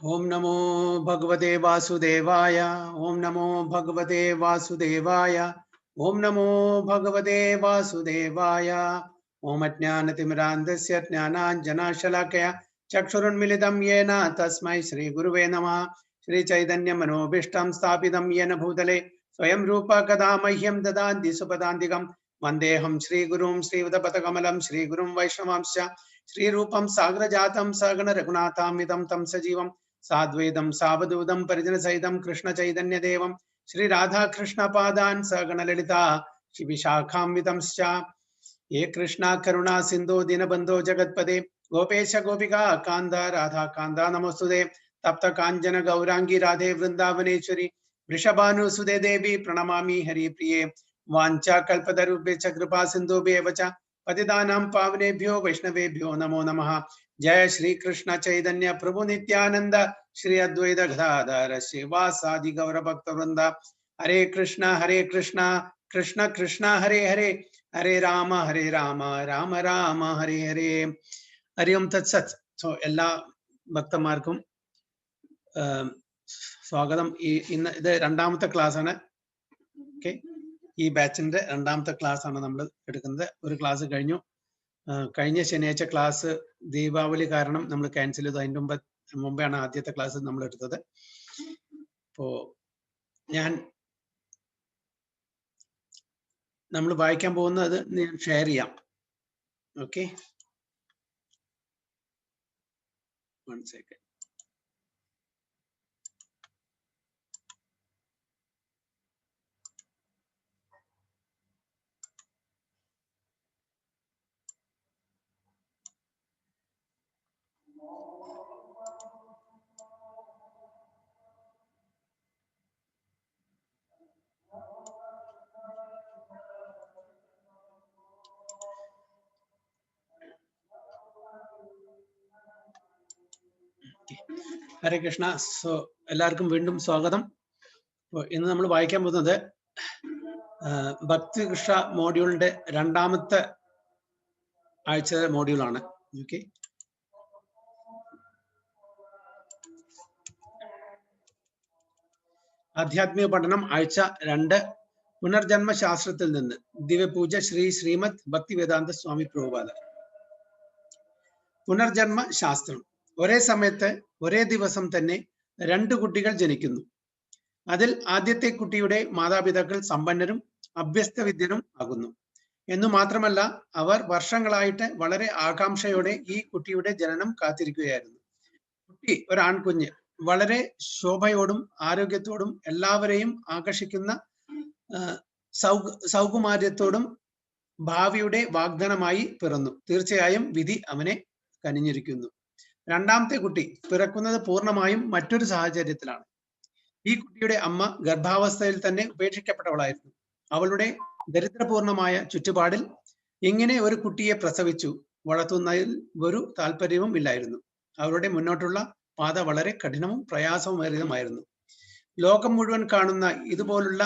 ओम नमो भगवते वासुदेवाय। ओम नमो भगवते वासुदेवाय। ओम नमो भगवते वासुदेवाय। ओम अज्ञानतिमिरान्धस्य ज्ञानाञ्जनशलाकया चक्षुरुन्मिलितं येन तस्मै श्रीगुरुवे नमः। श्रीचैतन्यमनोभीष्टं स्थापितं येन भूतले स्वयं रूप कदा मह्यं ददाति सुपदान्तिकं वन्देऽहं श्रीगुरुं श्रीयुतपदकमलं श्रीगुरुं वैष्णवांश्च श्रीरूपं साग्रजातं सगण रघुनाथान्वितं तं सजीवं साद्वैतं सावधूतं परिजन सहितं कृष्ण चैतन्य देवं श्री राधा कृष्ण पादान् सगण ललिता शिविशाखान्वितंश्च हे कृष्णा करुणा सिंधु दीनबंधो जगत्पदे गोपेश गोपिका कांद राधा कांद नमोस्तुते तप्त कांचन गौरांगी राधे वृंदावनेश्वरी वृषभानुसुते देवी प्रणमामि हरिप्रिये वाञ्छा कल्पतरुभ्यश्च कृपा सिन्धुभ्येव च पतितानां पावनेभ्यो वैष्णवेभ्यो नमो नमः। जय श्री कृष्ण चैतन्य प्रभु नित्यानंद श्री अद्वैत गदाधर श्रीवासादि गौर भक्त वृंद हरे कृष्ण कृष्ण कृष्ण हरे हरे हरे राम राम राम हरे हरे। हरि ओम तत्सत्. സോ എല്ലാ ഭക്തന്മാർക്കും സ്വാഗതം. ഇന്ന് ഇത് രണ്ടാമത്തെ ക്ലാസ് ആണ്. ഓക്കെ, ഈ ബാച്ചിന്റെ രണ്ടാമത്തെ ക്ലാസ് ആണ് നമ്മൾ എടുക്കുന്നത്. ഒരു ക്ലാസ് കഴിഞ്ഞു. കഴിഞ്ഞ ശനിയാഴ്ച ക്ലാസ് ദീപാവലി കാരണം നമ്മൾ ക്യാൻസൽ ചെയ്തു. അതിന്റെ മുമ്പാണ് ആദ്യത്തെ ക്ലാസ് നമ്മൾ എടുത്തത്. അപ്പോ നമ്മൾ വായിക്കാൻ പോകുന്നത് ഞാൻ ഷെയർ ചെയ്യാം. Okay, one second. Hare Krishna. So എല്ലാവർക്കും വീണ്ടും സ്വാഗതം. ഇന്ന് നമ്മൾ വായിക്കാൻ പോകുന്നത് ഭക്തി കൃഷ്ണ മോഡ്യൂളിന്റെ രണ്ടാമത്തെ ആഴ്ച മോഡ്യൂളാണ്. ഓക്കെ, ആധ്യാത്മിക പഠനം ആഴ്ച 2, പുനർജന്മ ശാസ്ത്രത്തിൽ നിന്ന് ദിവ്യപൂജ ശ്രീ ശ്രീമദ് ഭക്തി വേദാന്ത സ്വാമി പ്രഭുപാദ. പുനർജന്മ ശാസ്ത്രം. ഒരേ സമയത്ത് ഒരേ ദിവസം തന്നെ 2 കുട്ടികൾ ജനിക്കുന്നു. അതിൽ ആദ്യത്തെ കുട്ടിയുടെ മാതാപിതാക്കൾ സമ്പന്നരും അഭ്യസ്തവിദ്യരും ആകുന്നു എന്നു മാത്രമല്ല, അവർ വർഷങ്ങളായിട്ട് വളരെ ആകാംക്ഷയോടെ ഈ കുട്ടിയുടെ ജനനം കാത്തിരിക്കുകയായിരുന്നു. കുട്ടി ഒരു ആൺകുഞ്ഞ് വളരെ ശോഭയോടും ആരോഗ്യത്തോടും എല്ലാവരെയും ആകർഷിക്കുന്ന സൗകുമാര്യത്തോടും ഭാവിയുടെ വാഗ്ദാനമായി പിറന്നു. തീർച്ചയായും വിധി അവനെ കനിഞ്ഞിരിക്കുന്നു. രണ്ടാമത്തെ കുട്ടി പിറക്കുന്നത് പൂർണ്ണമായും മറ്റൊരു സാഹചര്യത്തിലാണ്. ഈ കുട്ടിയുടെ അമ്മ ഗർഭാവസ്ഥയിൽ തന്നെ ഉപേക്ഷിക്കപ്പെട്ടവളായിരുന്നു. അവളുടെ ദരിദ്രപൂർണമായ ചുറ്റുപാടിൽ ഇങ്ങനെ ഒരു കുട്ടിയെ പ്രസവിച്ചു വളർത്തുന്നതിൽ ഒരു താല്പര്യവും ഇല്ലായിരുന്നു. അവരുടെ മുന്നോട്ടുള്ള പാത വളരെ കഠിനവും പ്രയാസമേറിയതുമായിരുന്നു. ലോകം മുഴുവൻ കാണുന്ന ഇതുപോലുള്ള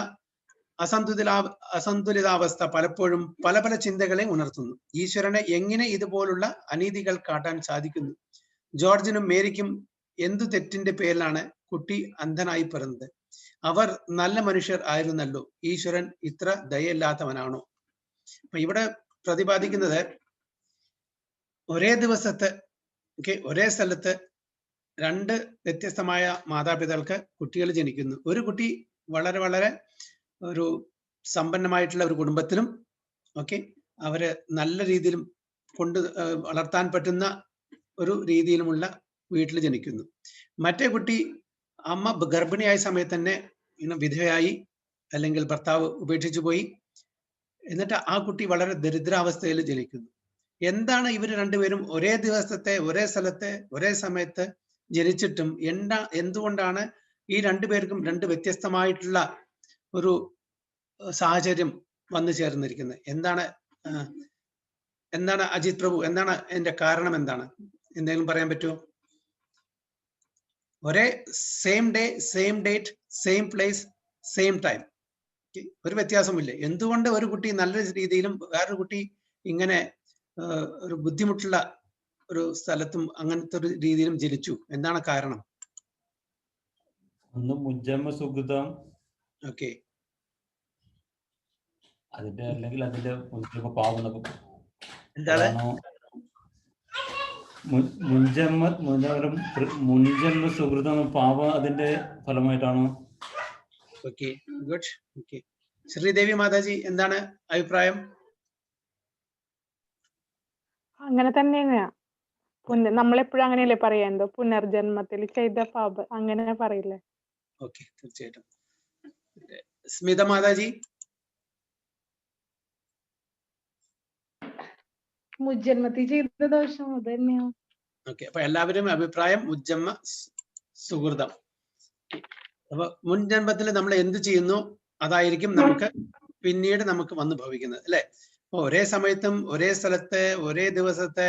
അസന്തുലിതാവസ്ഥ പലപ്പോഴും പല പല ചിന്തകളെ ഉണർത്തുന്നു. ഈശ്വരനെ എങ്ങനെ ഇതുപോലുള്ള അനീതികൾ കാട്ടാൻ സാധിക്കുന്നു? ജോർജിനും മേരിക്കും എന്തു തെറ്റിന്റെ പേരിലാണ് കുട്ടി അന്ധനായി പിറന്നത്? അവർ നല്ല മനുഷ്യർ ആയിരുന്നല്ലോ. ഈശ്വരൻ ഇത്ര ദയയില്ലാത്തവനാണോ? അപ്പൊ ഇവിടെ പ്രതിപാദിക്കുന്നത് ഒരേ ദിവസത്തെ ഒരേ സ്ഥലത്ത് 2 വ്യത്യസ്തമായ മാതാപിതാക്കൾക്ക് കുട്ടികൾ ജനിക്കുന്നു. ഒരു കുട്ടി വളരെ വളരെ ഒരു സമ്പന്നമായിട്ടുള്ള ഒരു കുടുംബത്തിലും അവര് നല്ല രീതിയിലും വളർത്താൻ പറ്റുന്ന ഒരു രീതിയിലുമുള്ള വീട്ടിൽ ജനിക്കുന്നു. മറ്റേ കുട്ടി അമ്മ ഗർഭിണിയായ സമയത്ത് തന്നെ വിധവയായി, അല്ലെങ്കിൽ ഭർത്താവ് ഉപേക്ഷിച്ചു പോയി. എന്നിട്ട് ആ കുട്ടി വളരെ ദരിദ്രാവസ്ഥയിൽ ജനിക്കുന്നു. എന്താണ് ഇവർ രണ്ടുപേരും ഒരേ ദിവസത്തെ ഒരേ സ്ഥലത്തെ ഒരേ സമയത്ത് ജനിച്ചിട്ടും എന്തുകൊണ്ടാണ് ഈ രണ്ടുപേർക്കും 2 വ്യത്യസ്തമായിട്ടുള്ള ഒരു സാഹചര്യം വന്നു ചേർന്നിരിക്കുന്നത്? എന്താണ് അജിത് പ്രഭു, എന്താണ് അതിന്റെ കാരണം? എന്താണ് എന്തെങ്കിലും പറയാൻ പറ്റുമോ? ഒരേ same day, same date, same place, same time, ഒരു വ്യത്യാസമില്ലേ? എന്തുകൊണ്ട് ഒരു കുട്ടി നല്ല രീതിയിലും വേറൊരു കുട്ടി ഇങ്ങനെ ഒരു ബുദ്ധിമുട്ടുള്ള ഒരു സ്ഥലത്തും അങ്ങനത്തെ ഒരു രീതിയിലും ജനിച്ചു? എന്താണ് കാരണം? ഒന്ന് മുജ്ജന്മ സുകൃതം. ഓക്കെ. അതിന്റെ അല്ലെങ്കിൽ അതിന്റെ പാപം എന്താണ്? മുൻജന്മ സുകൃതം പാപം അതിന്റെ ഫലമായിട്ടാണോ? Okay, good. ഓക്കെ, ശ്രീദേവി മാതാജി എന്താണ് അഭിപ്രായം? അങ്ങനെ തന്നെയാ. നമ്മളെപ്പോഴും അങ്ങനെയല്ലേ പറയാ, എന്തോ പുനർജന്മത്തിൽ ചെയ്ത പാപം അങ്ങനെ പറയില്ലേ? ഓക്കെ, തീർച്ചയായിട്ടും. സ്മിത മാതാജി? മുജ്ജന്മത്തിൽ ചെയ്ത ദോഷം അത് തന്നെയാ. ഓക്കെ, അപ്പൊ എല്ലാവരും അഭിപ്രായം മുജ്ജന്മ സുഹൃതം. അപ്പൊ മുൻജന്മത്തിൽ നമ്മൾ എന്ത് ചെയ്യുന്നു അതായിരിക്കും നമുക്ക് പിന്നീട് നമുക്ക് വന്നു ഭവിക്കുന്നത്, അല്ലെ? അപ്പൊ ഒരേ സമയത്തും ഒരേ സ്ഥലത്തെ ഒരേ ദിവസത്തെ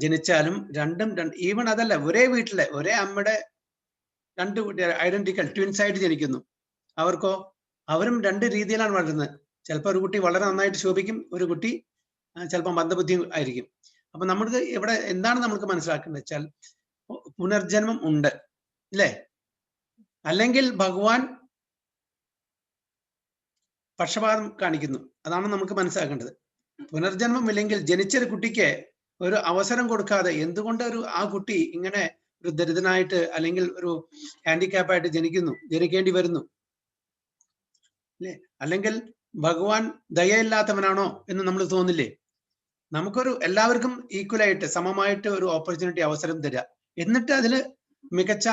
ജനിച്ചാലും രണ്ടും ഈവൺ അതല്ല, ഒരേ വീട്ടിലെ ഒരേ അമ്മയുടെ രണ്ട് കുട്ടികൾ ഐഡന്റിക്കൽ ട്വിൻസ് ആയിട്ട് ജനിക്കുന്നു. അവർക്കോ അവരും രണ്ട് രീതിയിലാണ് വളരുന്നത്. ചിലപ്പോൾ ഒരു കുട്ടി വളരെ നന്നായിട്ട് ശോഭിക്കും, ഒരു കുട്ടി ചിലപ്പോൾ മന്ദബുദ്ധി ആയിരിക്കും. അപ്പൊ നമ്മൾക്ക് ഇവിടെ എന്താണ് നമുക്ക് മനസ്സിലാക്കേണ്ടത് വെച്ചാൽ പുനർജന്മം ഉണ്ട്, അല്ലേ? അല്ലെങ്കിൽ ഭഗവാൻ പക്ഷപാതം കാണിക്കുന്നു, അതാണ് നമുക്ക് മനസ്സിലാക്കേണ്ടത്. പുനർജന്മം ഇല്ലെങ്കിൽ ജനിച്ചൊരു കുട്ടിക്ക് ഒരു അവസരം കൊടുക്കാതെ എന്തുകൊണ്ട് ആ കുട്ടി ഇങ്ങനെ ഒരു ദരിദ്രനായിട്ട് അല്ലെങ്കിൽ ഒരു ഹാൻഡിക്യാപ്പായിട്ട് ജനിക്കേണ്ടി വരുന്നു, അല്ലേ? അല്ലെങ്കിൽ ഭഗവാൻ ദയയില്ലാത്തവനാണോ എന്ന് നമ്മൾ തോന്നില്ലേ? നമുക്കൊരു എല്ലാവർക്കും ഈക്വലായിട്ട് സമമായിട്ട് ഒരു ഓപ്പർച്യൂണിറ്റി അവസരം തരിക, എന്നിട്ട് അതിൽ മികച്ച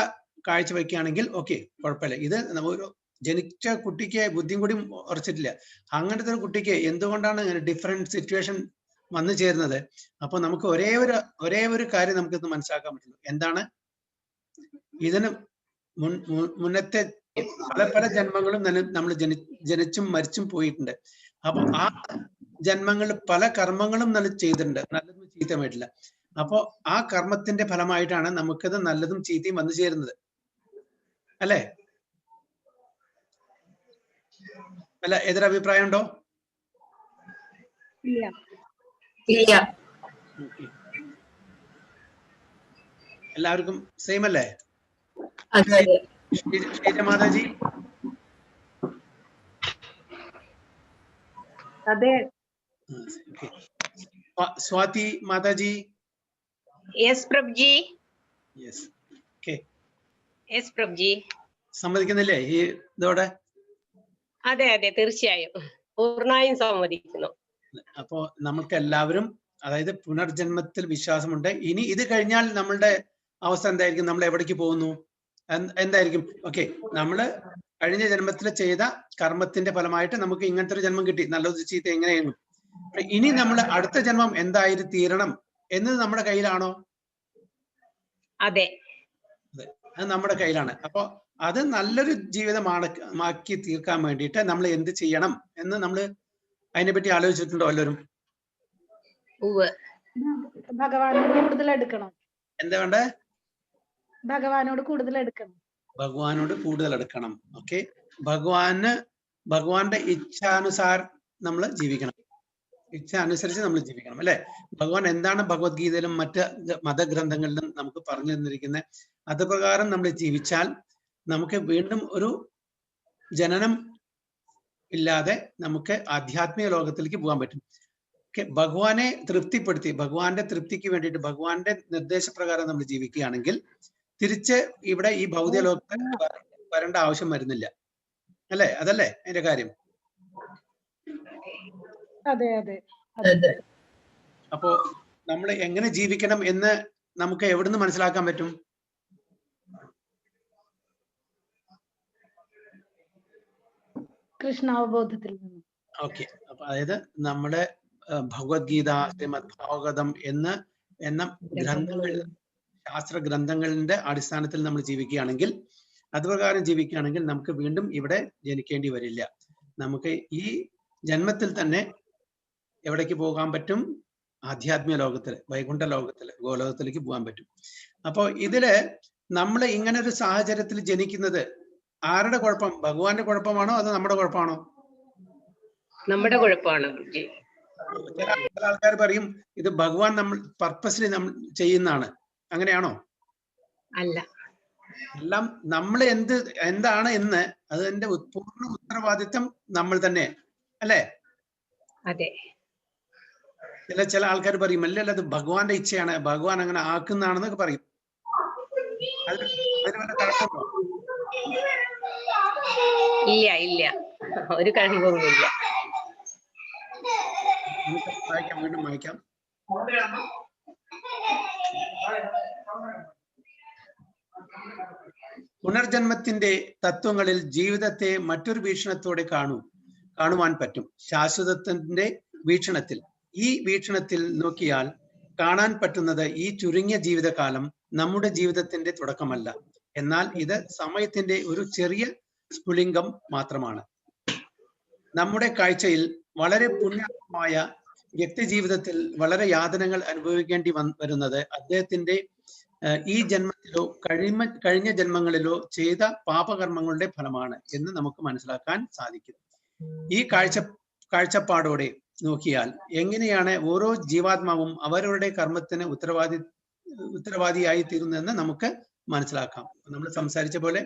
കാഴ്ച വയ്ക്കുകയാണെങ്കിൽ ഓക്കെ, കുഴപ്പമില്ല. ഇത് ഒരു ജനിച്ച കുട്ടിക്ക് ബുദ്ധിയും കൂടി ഉറച്ചിട്ടില്ല. അങ്ങനത്തെ ഒരു കുട്ടിക്ക് എന്തുകൊണ്ടാണ് ഡിഫറെന്റ് സിറ്റുവേഷൻ വന്നു ചേരുന്നത്? അപ്പൊ നമുക്ക് ഒരേ ഒരു കാര്യം നമുക്കിന്ന് മനസ്സിലാക്കാൻ പറ്റുള്ളൂ. എന്താണ്? ഇതിന് മുന്നത്തെ പല ജന്മങ്ങളും നമ്മൾ ജനിച്ചും മരിച്ചും പോയിട്ടുണ്ട്. അപ്പൊ ആ ജന്മങ്ങളിൽ പല കർമ്മങ്ങളും നമ്മൾ ചെയ്തിട്ടുണ്ട്, നല്ലതും ചീത്തമായിട്ടില്ല. അപ്പോ ആ കർമ്മത്തിന്റെ ഫലമായിട്ടാണ് നമുക്കത് നല്ലതും ചീത്തയും വന്നു ചേരുന്നത്, അല്ലെ? അല്ല, എതിരഭിപ്രായം ഉണ്ടോ? എല്ലാവർക്കും സെയിം അല്ലേ? മാതാജി? അതെ. സ്വാതി മാതാജി? യെസ് പ്രഭുജി. Yes, okay. യെസ് പ്രഭുജി. സമ്മതിക്കുന്നില്ലേ ഈ ഇതോടെ? അതെ അതെ, തീർച്ചയായും പൂർണ്ണമായും സമ്മതിക്കുന്നു. അപ്പോ നമുക്ക് എല്ലാവരും, അതായത് പുനർജന്മത്തിൽ വിശ്വാസമുണ്ട്. ഇനി ഇത് കഴിഞ്ഞാൽ നമ്മളുടെ അവസ്ഥ എന്തായിരിക്കും? നമ്മൾ എവിടേക്ക് പോകുന്നു എന്തായിരിക്കും? ഓക്കെ, നമ്മള് കഴിഞ്ഞ ജന്മത്തിൽ ചെയ്ത കർമ്മത്തിന്റെ ഫലമായിട്ട് നമുക്ക് ഇങ്ങനത്തെ ഒരു ജന്മം കിട്ടി, നല്ലത് ചീത്ത എങ്ങനെയാണ്. ഇനി നമ്മൾ അടുത്ത ജന്മം എന്തായി തീരണം എന്നത് നമ്മുടെ കയ്യിലാണോ? അതെ, അത് നമ്മുടെ കയ്യിലാണ്. അപ്പൊ അത് നല്ലൊരു ജീവിതമാക്കി തീർക്കാൻ വേണ്ടിയിട്ട് നമ്മൾ എന്ത് ചെയ്യണം എന്ന് നമ്മൾ അതിനെപ്പറ്റി ആലോചിച്ചിട്ടുണ്ടോ എല്ലാവരും? ഭഗവാനോട് കൂടുതൽ എടുക്കണം. എന്താ വേണ്ടേ? ഭഗവാനോട് കൂടുതൽ എടുക്കണം. ഭഗവാനോട് കൂടുതൽ എടുക്കണം. ഓക്കെ, ഭഗവാന്റെ ഇച്ഛാനുസാരം നമ്മൾ ജീവിക്കണം, ഇച്ഛ അനുസരിച്ച് നമ്മൾ ജീവിക്കണം, അല്ലെ? ഭഗവാൻ എന്താണ് ഭഗവത്ഗീതയിലും മറ്റ് മതഗ്രന്ഥങ്ങളിലും നമുക്ക് പറഞ്ഞു തന്നിരിക്കുന്നത്, അത് പ്രകാരം നമ്മൾ ജീവിച്ചാൽ നമുക്ക് വീണ്ടും ഒരു ജനനം ഇല്ലാതെ നമുക്ക് ആധ്യാത്മിക ലോകത്തിലേക്ക് പോകാൻ പറ്റും. ഭഗവാനെ തൃപ്തിപ്പെടുത്തി, ഭഗവാന്റെ തൃപ്തിക്ക് വേണ്ടിയിട്ട് ഭഗവാന്റെ നിർദ്ദേശപ്രകാരം നമ്മൾ ജീവിക്കുകയാണെങ്കിൽ തിരിച്ച് ഇവിടെ ഈ ഭൗതിക ലോകത്തിൽ വരേണ്ട ആവശ്യം വരുന്നില്ല, അല്ലെ? അതല്ലേ അതിന്റെ കാര്യം? അതെ അതെ. അപ്പോ നമ്മൾ എങ്ങനെ ജീവിക്കണം എന്ന് നമുക്ക് എവിടുന്ന് മനസ്സിലാക്കാൻ പറ്റും? കൃഷ്ണാവബോധത്തിൽ നിന്ന്. ഓക്കെ, അപ്പൊ അതായത് നമ്മുടെ ഭഗവത്ഗീത, ശ്രീമദ് ഭാഗവതം എന്ന ഗ്രന്ഥങ്ങൾ, ശാസ്ത്ര ഗ്രന്ഥങ്ങളുടെ അടിസ്ഥാനത്തിൽ നമ്മൾ ജീവിക്കുകയാണെങ്കിൽ, അതുപ്രകാരം ജീവിക്കുകയാണെങ്കിൽ നമുക്ക് വീണ്ടും ഇവിടെ ജനിക്കേണ്ടി വരില്ല. നമുക്ക് ഈ ജന്മത്തിൽ തന്നെ എവിടേക്ക് പോകാൻ പറ്റും? ആധ്യാത്മിക ലോകത്തിൽ, വൈകുണ്ഠ ലോകത്തിൽ, ഗോലോകത്തിലേക്ക് പോകാൻ പറ്റും. അപ്പോ ഇതില് നമ്മൾ ഇങ്ങനെ ഒരു സാഹചര്യത്തിൽ ജനിക്കുന്നത് ആരുടെ കുഴപ്പം? ഭഗവാന്റെ കുഴപ്പമാണോ അതോ നമ്മുടെ കുഴപ്പമാണോ? നമ്മുടെ കുഴപ്പമാണ്. ചില ആൾക്കാർ പറയും ഇത് ഭഗവാൻ നമ്മൾ പർപ്പസ്ലി നമ്മൾ ചെയ്യുന്നതാണ്. അങ്ങനെയാണോ? അല്ല. എല്ലാം നമ്മൾ എന്താണ് എന്ന് അതിന്റെ പൂർണ്ണ ഉത്തരവാദിത്വം നമ്മൾ തന്നെ അല്ലേ? അതെ. ചില ആൾക്കാർ പറയും അല്ലല്ല അത് ഭഗവാന്റെ ഇച്ഛയാണ്, ഭഗവാൻ അങ്ങനെ ആക്കുന്നതാണെന്നൊക്കെ പറയും. അതിന് വല്ല കുഴപ്പമുണ്ടോ? ഇല്ല ഇല്ല, ഒരു കഴിവുമില്ല. നമുക്ക് വായിക്കാം, വീണ്ടും വായിക്കാം. പുനർജന്മത്തിന്റെ തത്വങ്ങളിൽ ജീവിതത്തെ മറ്റൊരു വീക്ഷണത്തോടെ കാണുവാൻ പറ്റും. ശാശ്വതത്തിന്റെ വീക്ഷണത്തിൽ, ഈ വീക്ഷണത്തിൽ നോക്കിയാൽ കാണാൻ പറ്റുന്നത് ഈ ചുരുങ്ങിയ ജീവിതകാലം നമ്മുടെ ജീവിതത്തിന്റെ തുടക്കമല്ല, എന്നാൽ ഇത് സമയത്തിന്റെ ഒരു ചെറിയ സ്ഫുലിംഗം മാത്രമാണ്. നമ്മുടെ കാഴ്ചയിൽ വളരെ പുണ്യമായ വ്യക്തി ജീവിതത്തിൽ വളരെ യാതനകൾ അനുഭവിക്കേണ്ടി വരുന്നത് അദ്ദേഹത്തിന്റെ ഈ ജന്മത്തിലോ കഴിഞ്ഞ ജന്മങ്ങളിലോ ചെയ്ത പാപകർമ്മങ്ങളുടെ ഫലമാണ് എന്ന് നമുക്ക് മനസ്സിലാക്കാൻ സാധിക്കും. ഈ കാഴ്ചപ്പാടോടെ നോക്കിയാൽ എങ്ങനെയാണ് ഓരോ ജീവാത്മാവും അവരവരുടെ കർമ്മത്തിന് ഉത്തരവാദിയായി തീരുന്നതെന്ന് നമുക്ക് മനസ്സിലാക്കാം. നമ്മൾ സംസാരിച്ച പോലെ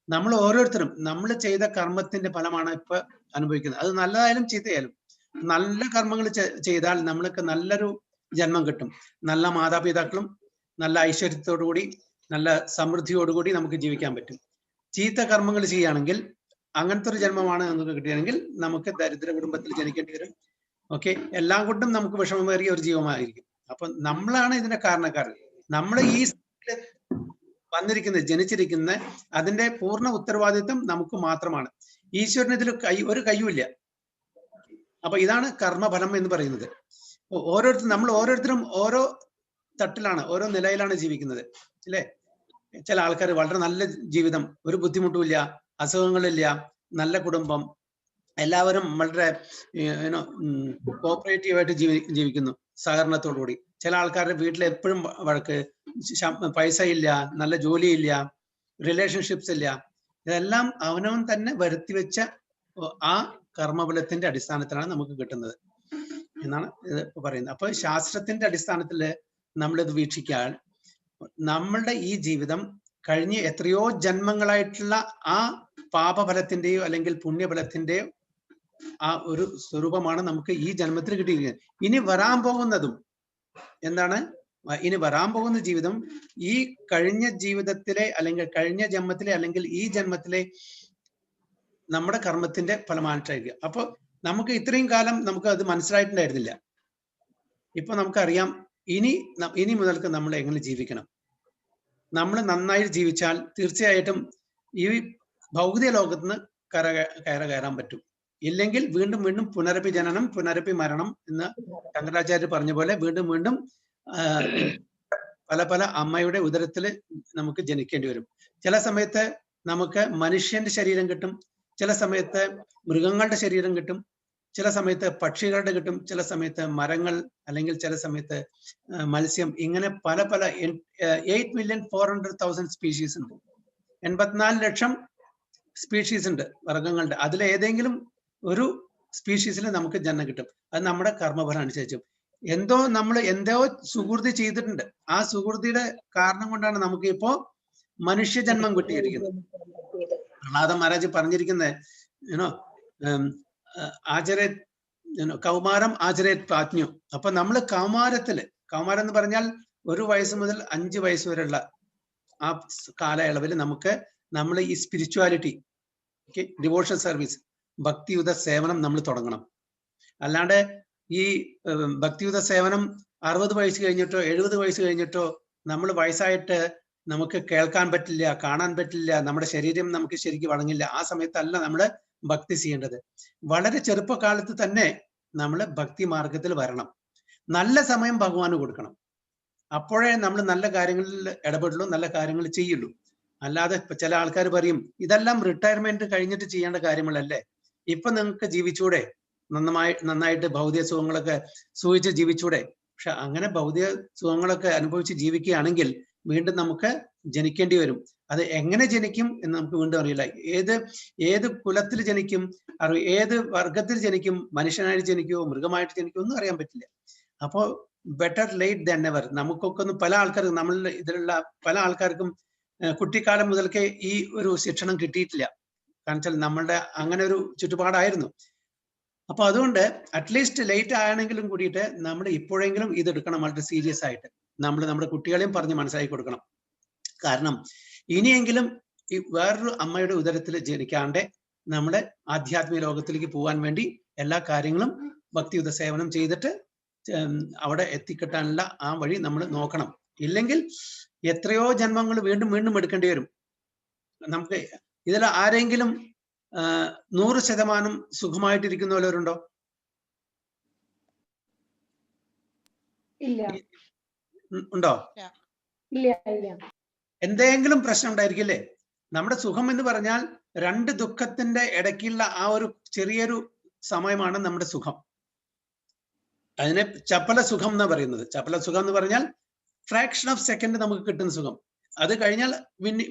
നമ്മൾ ഓരോരുത്തരും നമ്മൾ ചെയ്ത കർമ്മത്തിന്റെ ഫലമാണ് ഇപ്പൊ അനുഭവിക്കുന്നത്. അത് നല്ലതായാലും ചീത്തയായാലും നല്ല കർമ്മങ്ങൾ ചെയ്താൽ നമ്മൾക്ക് നല്ലൊരു ജന്മം കിട്ടും. നല്ല മാതാപിതാക്കളും നല്ല ഐശ്വര്യത്തോടുകൂടി നല്ല സമൃദ്ധിയോടുകൂടി നമുക്ക് ജീവിക്കാൻ പറ്റും. ചീത്ത കർമ്മങ്ങൾ ചെയ്യുകയാണെങ്കിൽ അങ്ങനത്തെ ഒരു ജന്മമാണ് നമുക്ക് കിട്ടുകയാണെങ്കിൽ നമുക്ക് ദരിദ്ര കുടുംബത്തിൽ ജനിക്കേണ്ടി വരും. ഓക്കെ, എല്ലാം കൊണ്ടും നമുക്ക് വിഷമമേറിയ ഒരു ജീവമായിരിക്കും. അപ്പൊ നമ്മളാണ് ഇതിന്റെ കാരണക്കാരൻ. നമ്മൾ ഈ ജനിച്ചിരിക്കുന്ന അതിന്റെ പൂർണ്ണ ഉത്തരവാദിത്വം നമുക്ക് മാത്രമാണ്. ഈശ്വരന് ഇതിൽ ഒരു കയ്യുമില്ല. അപ്പൊ ഇതാണ് കർമ്മഫലം എന്ന് പറയുന്നത്. നമ്മൾ ഓരോരുത്തരും ഓരോ തട്ടിലാണ്, ഓരോ നിലയിലാണ് ജീവിക്കുന്നത് അല്ലെ? ചില ആൾക്കാർ വളരെ നല്ല ജീവിതം, ഒരു ബുദ്ധിമുട്ടുമില്ല, അസുഖങ്ങളില്ല, നല്ല കുടുംബം, എല്ലാവരും വളരെ കോപ്പറേറ്റീവായിട്ട് ജീവിക്കുന്നു, സഹകരണത്തോടുകൂടി. ചില ആൾക്കാരുടെ വീട്ടിൽ എപ്പോഴും വഴക്ക്, പൈസ ഇല്ല, നല്ല ജോലിയില്ല, റിലേഷൻഷിപ്സ് ഇല്ല. ഇതെല്ലാം അവനവൻ തന്നെ വരുത്തിവെച്ച ആ കർമ്മഫലത്തിന്റെ അടിസ്ഥാനത്തിലാണ് നമുക്ക് കിട്ടുന്നത് എന്നാണ് ഇത് പറയുന്നത്. അപ്പൊ ശാസ്ത്രത്തിന്റെ അടിസ്ഥാനത്തില് നമ്മളിത് വീക്ഷിക്കാൻ നമ്മളുടെ ഈ ജീവിതം കഴിഞ്ഞ് എത്രയോ ജന്മങ്ങളായിട്ടുള്ള ആ പാപഫലത്തിന്റെയോ അല്ലെങ്കിൽ പുണ്യഫലത്തിന്റെയോ ആ ഒരു സ്വരൂപമാണ് നമുക്ക് ഈ ജന്മത്തിൽ കിട്ടിയിരിക്കുന്നത്. ഇനി വരാൻ പോകുന്നതും എന്താണ്? ഇനി വരാൻ പോകുന്ന ജീവിതം ഈ കഴിഞ്ഞ ജീവിതത്തിലെ അല്ലെങ്കിൽ കഴിഞ്ഞ ജന്മത്തിലെ അല്ലെങ്കിൽ ഈ ജന്മത്തിലെ നമ്മുടെ കർമ്മത്തിന്റെ ഫലമായിട്ടായിരിക്കും. അപ്പൊ നമുക്ക് ഇത്രയും കാലം നമുക്ക് അത് മനസ്സിലായിട്ടുണ്ടായിരുന്നില്ല. ഇപ്പൊ നമുക്കറിയാം ഇനി മുതൽക്ക് നമ്മൾ എങ്ങനെ ജീവിക്കണം. നമ്മൾ നന്നായി ജീവിച്ചാൽ തീർച്ചയായിട്ടും ഈ ഭൗതിക ലോകത്തിന് കയറാൻ പറ്റും. ഇല്ലെങ്കിൽ വീണ്ടും വീണ്ടും പുനരപ്പി ജനനം പുനരപ്പി മരണം എന്ന് ശങ്കരാചാര്യർ പറഞ്ഞ പോലെ വീണ്ടും വീണ്ടും പല അമ്മയുടെ ഉദരത്തിൽ നമുക്ക് ജനിക്കേണ്ടി വരും. ചില സമയത്ത് നമുക്ക് മനുഷ്യന്റെ ശരീരം കിട്ടും, ചില സമയത്ത് മൃഗങ്ങളുടെ ശരീരം കിട്ടും, ചില സമയത്ത് പക്ഷികളുടെ കിട്ടും, ചില സമയത്ത് മരങ്ങൾ, അല്ലെങ്കിൽ ചില സമയത്ത് മത്സ്യം. ഇങ്ങനെ പല 8,400,000 സ്പീഷീസ് ഉണ്ട്. 84 ലക്ഷം സ്പീഷീസ് ഉണ്ട് വർഗങ്ങളുടെ. അതിൽ ഏതെങ്കിലും ഒരു സ്പീഷീസിൽ നമുക്ക് ജന്മം കിട്ടും. അത് നമ്മുടെ കർമ്മഫലം അനുസരിച്ചും. നമ്മൾ എന്തോ സുഹൃതി ചെയ്തിട്ടുണ്ട്. ആ സുഹൃതിയുടെ കാരണം കൊണ്ടാണ് നമുക്ക് ഇപ്പോ മനുഷ്യജന്മം കിട്ടിയിരിക്കുന്നത്. പ്രഹ്ലാദ മഹാരാജ് പറഞ്ഞിരിക്കുന്നത് കൗമാരം ആചരേത് പ്രാജ്ഞു. അപ്പൊ നമ്മൾ കൗമാരം എന്ന് പറഞ്ഞാൽ 1 വയസ്സ് മുതൽ 5 വയസ്സ് വരെയുള്ള ആ കാലയളവിൽ നമ്മൾ ഈ സ്പിരിച്വാലിറ്റി, ഡിവോഷൻ സർവീസ്, ഭക്തിയുത സേവനം നമ്മൾ തുടങ്ങണം. അല്ലാണ്ട് ഈ ഭക്തിയുത സേവനം 60 വയസ്സ് കഴിഞ്ഞിട്ടോ 70 വയസ്സ് കഴിഞ്ഞിട്ടോ നമ്മൾ വയസ്സായിട്ട് നമുക്ക് കേൾക്കാൻ പറ്റില്ല, കാണാൻ പറ്റില്ല, നമ്മുടെ ശരീരം നമുക്ക് ശരിക്കും വഴങ്ങില്ല. ആ സമയത്തല്ല നമ്മൾ ഭക്തി ചെയ്യേണ്ടത്. വളരെ ചെറുപ്പകാലത്ത് തന്നെ നമ്മൾ ഭക്തി മാർഗത്തിൽ വരണം. നല്ല സമയം ഭഗവാന് കൊടുക്കണം. അപ്പോഴേ നമ്മൾ നല്ല കാര്യങ്ങളിൽ ഇടപെടുള്ളൂ, നല്ല കാര്യങ്ങൾ ചെയ്യുള്ളൂ. അല്ലാതെ ചില ആൾക്കാർ പറയും ഇതെല്ലാം റിട്ടയർമെന്റ് കഴിഞ്ഞിട്ട് ചെയ്യേണ്ട കാര്യങ്ങളല്ലേ, ഇപ്പൊ നിങ്ങൾക്ക് ജീവിച്ചൂടെ, നന്നായിട്ട് ഭൗതിക സുഖങ്ങളൊക്കെ സുഖിച്ച് ജീവിച്ചൂടെ. പക്ഷെ അങ്ങനെ ഭൗതിക സുഖങ്ങളൊക്കെ അനുഭവിച്ച് ജീവിക്കുകയാണെങ്കിൽ വീണ്ടും നമുക്ക് ജനിക്കേണ്ടി വരും. അത് എങ്ങനെ ജനിക്കും എന്ന് നമുക്ക് വീണ്ടും അറിയില്ല. ഏത് കുലത്തിൽ ജനിക്കും, ഏത് വർഗത്തിൽ ജനിക്കും, മനുഷ്യനായിട്ട് ജനിക്കുമോ മൃഗമായിട്ട് ജനിക്കുമോ ഒന്നും അറിയാൻ പറ്റില്ല. അപ്പോ ബെറ്റർ ലേറ്റ് ദാൻ നെവർ. നമുക്കൊക്കെ ഒന്ന് പല ആൾക്കാർക്കും, നമ്മളുടെ ഇതിലുള്ള പല ആൾക്കാർക്കും കുട്ടിക്കാലം മുതൽക്കേ ഈ ഒരു ശിക്ഷണം കിട്ടിയിട്ടില്ല. കാരണം വെച്ചാൽ നമ്മളുടെ അങ്ങനെ ഒരു ചുറ്റുപാടായിരുന്നു. അപ്പൊ അതുകൊണ്ട് അറ്റ്ലീസ്റ്റ് ലേറ്റ് ആണെങ്കിലും കൂടിയിട്ട് നമ്മൾ ഇപ്പോഴെങ്കിലും ഇത് എടുക്കണം വളരെ സീരിയസ് ആയിട്ട്. നമ്മൾ നമ്മുടെ കുട്ടികളെയും പറഞ്ഞ് മനസ്സിലാക്കി കൊടുക്കണം. കാരണം ഇനിയെങ്കിലും ഈ വേറൊരു അമ്മയുടെ ഉദരത്തിൽ ജനിക്കാണ്ട് നമ്മുടെ ആധ്യാത്മിക ലോകത്തിലേക്ക് പോകാൻ വേണ്ടി എല്ലാ കാര്യങ്ങളും ഭക്തിയുത സേവനം ചെയ്തിട്ട് അവിടെ എത്തിക്കിട്ടാനുള്ള ആ വഴി നമ്മൾ നോക്കണം. ഇല്ലെങ്കിൽ എത്രയോ ജന്മങ്ങൾ വീണ്ടും വീണ്ടും എടുക്കേണ്ടി വരും. നമുക്ക് ഇതിൽ ആരെങ്കിലും 100% സുഖമായിട്ടിരിക്കുന്നവരുണ്ടോ? ഉണ്ടോ? എന്തെങ്കിലും പ്രശ്നം ഉണ്ടായിരിക്കില്ലേ? നമ്മുടെ സുഖം എന്ന് പറഞ്ഞാൽ രണ്ട് ദുഃഖത്തിന്റെ ഇടയ്ക്കുള്ള ആ ഒരു ചെറിയൊരു സമയമാണ് നമ്മുടെ സുഖം. അതിനെ ചപ്പല സുഖം എന്നാ പറയുന്നത്. ചപ്പല സുഖം എന്ന് പറഞ്ഞാൽ ഫ്രാക്ഷൻ ഓഫ് സെക്കൻഡ് നമുക്ക് കിട്ടുന്ന സുഖം. അത് കഴിഞ്ഞാൽ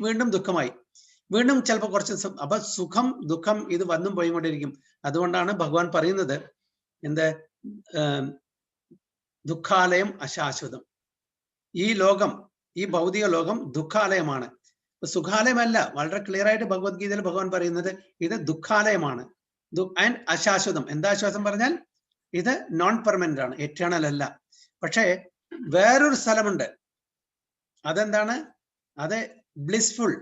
വീണ്ടും ദുഃഖമായി, വീണ്ടും ചിലപ്പോൾ കുറച്ച്. അപ്പൊ സുഖം ദുഃഖം ഇത് വന്നും പോയിക്കൊണ്ടിരിക്കും. അതുകൊണ്ടാണ് ഭഗവാൻ പറയുന്നത് എന്ത്, ദുഃഖാലയം അശാശ്വതം. ഈ ലോകം, ഈ ഭൗതിക ലോകം ദുഃഖാലയമാണ്, സുഖാലയമല്ല. വളരെ ക്ലിയർ ആയിട്ട് ഭഗവത്ഗീതയിൽ ഭഗവാൻ പറയുന്നത് ഇത് ദുഃഖാലയമാണ്. ആൻഡ് അശാശ്വതം. എന്താ ആശ്വാസം പറഞ്ഞാൽ ഇത് നോൺ പെർമനന്റ് ആണ്, എറ്റേണൽ അല്ല. പക്ഷേ വേറൊരു സ്ഥലമുണ്ട്. അതെന്താണ്? അത് ബ്ലിസ്ഫുൾ,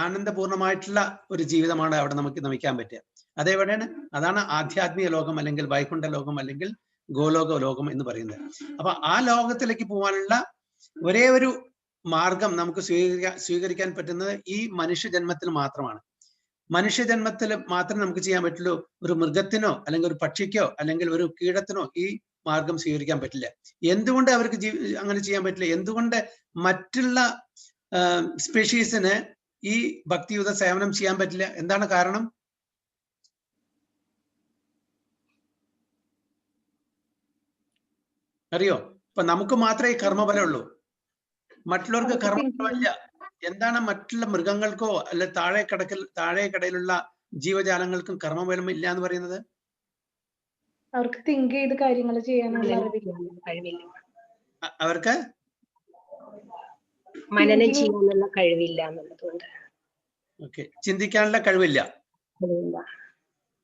ആനന്ദപൂർണമായിട്ടുള്ള ഒരു ജീവിതമാണ് അവിടെ നമുക്ക് നമിക്കാൻ പറ്റുക. അതെവിടെയാണ്? അതാണ് ആധ്യാത്മിക ലോകം, അല്ലെങ്കിൽ വൈകുണ്ഠ ലോകം, അല്ലെങ്കിൽ ഗോലോക ലോകം എന്ന് പറയുന്നത്. അപ്പൊ ആ ലോകത്തിലേക്ക് പോകാനുള്ള ഒരേ ഒരു മാർഗം നമുക്ക് സ്വീകരിക്കാൻ പറ്റുന്നത് ഈ മനുഷ്യജന്മത്തിൽ മാത്രമാണ്. മനുഷ്യജന്മത്തിൽ മാത്രമേ നമുക്ക് ചെയ്യാൻ പറ്റുള്ളൂ. ഒരു മൃഗത്തിനോ അല്ലെങ്കിൽ ഒരു പക്ഷിക്കോ അല്ലെങ്കിൽ ഒരു കീടത്തിനോ ഈ മാർഗം സ്വീകരിക്കാൻ പറ്റില്ല. എന്തുകൊണ്ട് അവർക്ക് അങ്ങനെ ചെയ്യാൻ പറ്റില്ല? എന്തുകൊണ്ട് മറ്റുള്ള സ്പീഷീസിന് ഈ ഭക്തിയുത സേവനം ചെയ്യാൻ പറ്റില്ല? എന്താണ് കാരണം? അറിയോ? ഇപ്പൊ നമുക്ക് മാത്രമേ ഈ കർമ്മഫലമുള്ളൂ, മറ്റുള്ളവർക്ക് കർമ്മഫലമില്ല. എന്താണ് മറ്റുള്ള മൃഗങ്ങൾക്കോ അല്ല താഴെക്കടയിലുള്ള ജീവജാലങ്ങൾക്കും കർമ്മഫലം ഇല്ല എന്ന് പറയുന്നത്? അവർക്ക് തിങ്ക് ചെയ്ത് കാര്യങ്ങൾ ചെയ്യാനുള്ള അവർക്ക് മനനം ചെയ്യാനുള്ള കഴിവില്ല എന്നുള്ളതുകൊണ്ട്. ഓക്കെ, ചിന്തിക്കാനുള്ള കഴിവില്ല.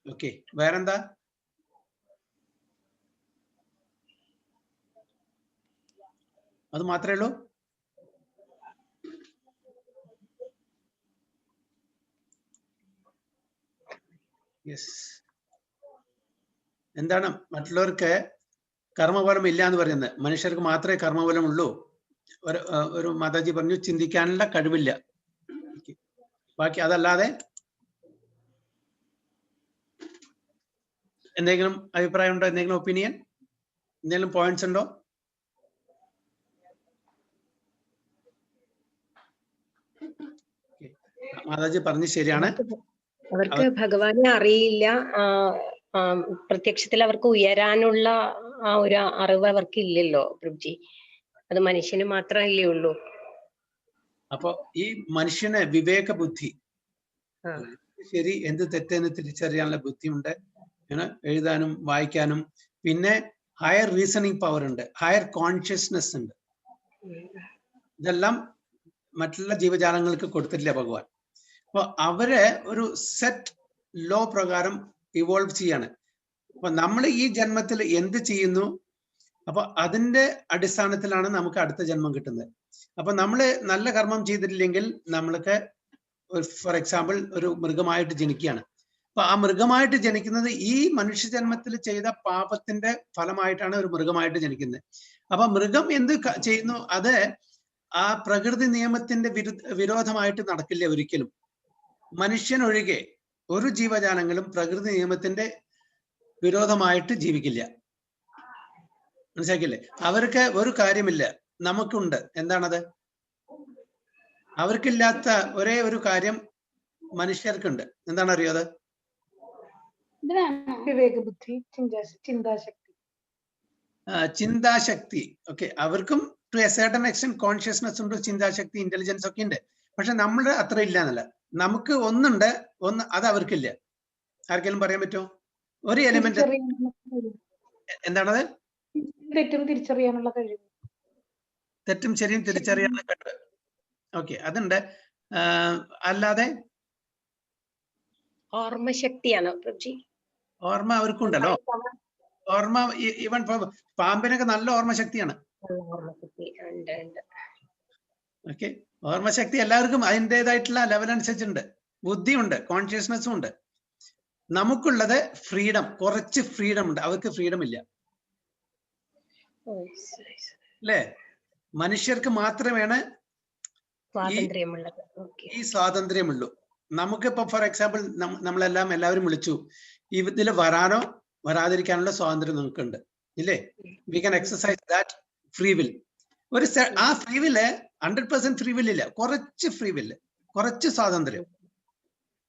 ഓക്കെ, വേറെന്താ? അത് മാത്രമേ ഉള്ളൂ? യെസ്. എന്താണ് മറ്റുള്ളവർക്ക് കർമ്മഫലം ഇല്ല എന്ന് പറയുന്നത്? മനുഷ്യർക്ക് മാത്രമേ കർമ്മഫലം ഉള്ളൂ. ഒരു മാതാജി പറഞ്ഞു ചിന്തിക്കാനുള്ള കഴിവില്ല. ബാക്കി അതല്ലാതെ എന്തെങ്കിലും അഭിപ്രായം ഉണ്ടോ? എന്തെങ്കിലും ഒപ്പീനിയൻ, എന്തെങ്കിലും പോയിന്റ്സ് ഉണ്ടോ? മാതാജി പറഞ്ഞു ശരിയാണ്. അവർക്ക് ഭഗവാനെ അറിയില്ല. പ്രത്യക്ഷത്തിൽ അവർക്ക് ഉയരാനുള്ള ആ ഒരു അറിവ് അവർക്ക് ഇല്ലല്ലോ പ്രഭുജി. അത് മനുഷ്യന് മാത്രമല്ലേ ഉള്ളൂ. അപ്പൊ ഈ മനുഷ്യന് വിവേക ബുദ്ധി, ശരി എന്ത് തെറ്റെന്ന് തിരിച്ചറിയാനുള്ള ബുദ്ധിയുണ്ട്, എഴുതാനും വായിക്കാനും. പിന്നെ ഹയർ റീസണിങ് പവർ ഉണ്ട്, ഹയർ കോൺഷ്യസ്നെസ് ഉണ്ട്. ഇതെല്ലാം മറ്റുള്ള ജീവജാലങ്ങൾക്ക് കൊടുത്തിട്ടില്ല ഭഗവാൻ. അപ്പൊ അവര് ഒരു സെറ്റ് ലോ പ്രകാരം ഇവോൾവ് ചെയ്യാണ്. അപ്പൊ നമ്മൾ ഈ ജന്മത്തിൽ എന്ത് ചെയ്യുന്നു, അപ്പൊ അതിന്റെ അടിസ്ഥാനത്തിലാണ് നമുക്ക് അടുത്ത ജന്മം കിട്ടുന്നത്. അപ്പൊ നമ്മൾ നല്ല കർമ്മം ചെയ്തിട്ടില്ലെങ്കിൽ നമ്മൾക്ക് ഫോർ എക്സാമ്പിൾ ഒരു മൃഗമായിട്ട് ജനിക്കുകയാണ്. അപ്പൊ ആ മൃഗമായിട്ട് ജനിക്കുന്നത് ഈ മനുഷ്യജന്മത്തിൽ ചെയ്ത പാപത്തിന്റെ ഫലമായിട്ടാണ് ഒരു മൃഗമായിട്ട് ജനിക്കുന്നത്. അപ്പൊ മൃഗം എന്ത് ചെയ്യുന്നു അത് ആ പ്രകൃതി നിയമത്തിന്റെ വിരോധമായിട്ട് നടക്കില്ല ഒരിക്കലും. മനുഷ്യനൊഴികെ ഒരു ജീവജാലങ്ങളും പ്രകൃതി നിയമത്തിന്റെ വിരോധമായിട്ട് ജീവിക്കില്ല. മനസ്സിലാക്കില്ലേ? അവർക്ക് ഒരു കാര്യമില്ല, നമുക്കുണ്ട്. എന്താണത്? അവർക്കില്ലാത്ത ഒരേ ഒരു കാര്യം മനുഷ്യർക്കുണ്ട്. എന്താണ് അറിയോ? അത് വിവേകബുദ്ധി, ചിന്താശക്തി. ചിന്താശക്തി. ഓക്കെ, അവർക്കും to a certain extent consciousness ഉണ്ട്, ചിന്താശക്തി, ഇന്റലിജൻസ് ഒക്കെ ഉണ്ട്. പക്ഷെ നമ്മൾ അത്ര ഇല്ല എന്നല്ല. നമുക്ക് ഒന്നുണ്ട്, ഒന്ന് അത് അവർക്കില്ല. ആർക്കെങ്കിലും പറയാൻ പറ്റുമോ? ഒരു എലിമെന്റ് എന്താണത്? തെറ്റും തിരിച്ചറിയാനുള്ള കഴിവ്. തെറ്റും ശരിയും തിരിച്ചറിയാനുള്ള കഴിവ്. ഓക്കെ, അതുണ്ട്. അല്ലാതെ ഓർമ്മശക്തിയാണോ പ്രഭുജി? ഓർമ്മ അവർക്കുണ്ടല്ലോ. ഓർമ്മ ഈവൻ പാമ്പിനൊക്കെ നല്ല ഓർമ്മശക്തിയാണ്. ഓർമ്മശക്തി ഉണ്ട്. ഓക്കെ, ഓർമ്മശക്തി എല്ലാവർക്കും അതിൻ്റെതായിട്ടുള്ള ലെവൽ അനുസരിച്ചുണ്ട്. ബുദ്ധിയുണ്ട്, കോൺഷ്യസ്നെസ്സും ഉണ്ട്. നമുക്കുള്ളത് ഫ്രീഡം, കുറച്ച് ഫ്രീഡം ഉണ്ട്, അവർക്ക് ഫ്രീഡം ഇല്ല അല്ലേ? മനുഷ്യർക്ക് മാത്രമേ ഈ സ്വാതന്ത്ര്യമുള്ളൂ. നമുക്കിപ്പോ ഫോർ എക്സാമ്പിൾ എല്ലാവരും വിളിച്ചു, ഇതിൽ വരാനോ വരാതിരിക്കാനുള്ള സ്വാതന്ത്ര്യം നമുക്കുണ്ട് ഇല്ലേ? We can exercise that free will. ആ ഫ്രീ വില്ല് 100% ഫ്രീ വിൽ ഇല്ല, കുറച്ച് ഫ്രീ വില്ല്, കുറച്ച് സ്വാതന്ത്ര്യം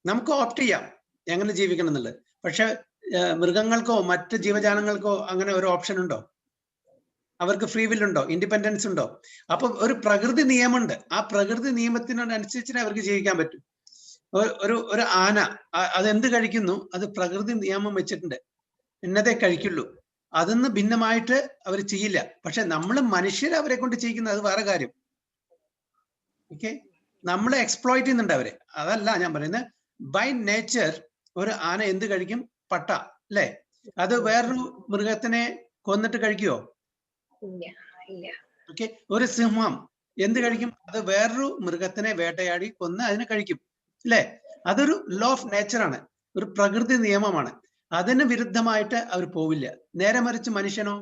നമുക്ക് ഓപ്റ്റ് ചെയ്യാം എങ്ങനെ ജീവിക്കണം എന്നുള്ളത്. പക്ഷെ മൃഗങ്ങൾക്കോ മറ്റ് ജീവജാലങ്ങൾക്കോ അങ്ങനെ ഒരു ഓപ്ഷൻ ഉണ്ടോ? അവർക്ക് ഫ്രീ വിൽ ഉണ്ടോ? ഇൻഡിപെൻഡൻസ് ഉണ്ടോ? അപ്പൊ ഒരു പ്രകൃതി നിയമമുണ്ട്, ആ പ്രകൃതി നിയമത്തിനനുസരിച്ച് അവർക്ക് ജീവിക്കാൻ പറ്റും. ഒരു ആന അതെന്ത് കഴിക്കുന്നു, അത് പ്രകൃതി നിയമം വെച്ചിട്ടുണ്ട്, എന്നതേ കഴിക്കുള്ളൂ, അതിന്ന് ഭിന്നമായിട്ട് അവർ ചെയ്യില്ല. പക്ഷെ നമ്മൾ മനുഷ്യർ അവരെ കൊണ്ട് ചെയ്യിക്കുന്നത് അത് വേറെ കാര്യം. ഓക്കെ, നമ്മളെ എക്സ്പ്ലോയിറ്റ് ചെയ്യുന്നുണ്ട് അവരെ, അതല്ല ഞാൻ പറയുന്നത്. ബൈ നേച്ചർ ഒരു ആന എന്ത് കഴിക്കും? പട്ട അല്ലേ? അത് വേറൊരു മൃഗത്തിനെ കൊന്നിട്ട് കഴിക്കുവോ? ഓക്കെ, ഒരു സിംഹം എന്ത് കഴിക്കും? അത് വേറൊരു മൃഗത്തിനെ വേട്ടയാടി കൊന്ന് അതിനെ കഴിക്കും അല്ലേ? അതൊരു ലോ ഓഫ് നേച്ചറാണ്, ഒരു പ്രകൃതി നിയമമാണ്. അതിന് വിരുദ്ധമായിട്ട് അവർ പോവില്ല. നേരെ മറിച്ച് മനുഷ്യനോ?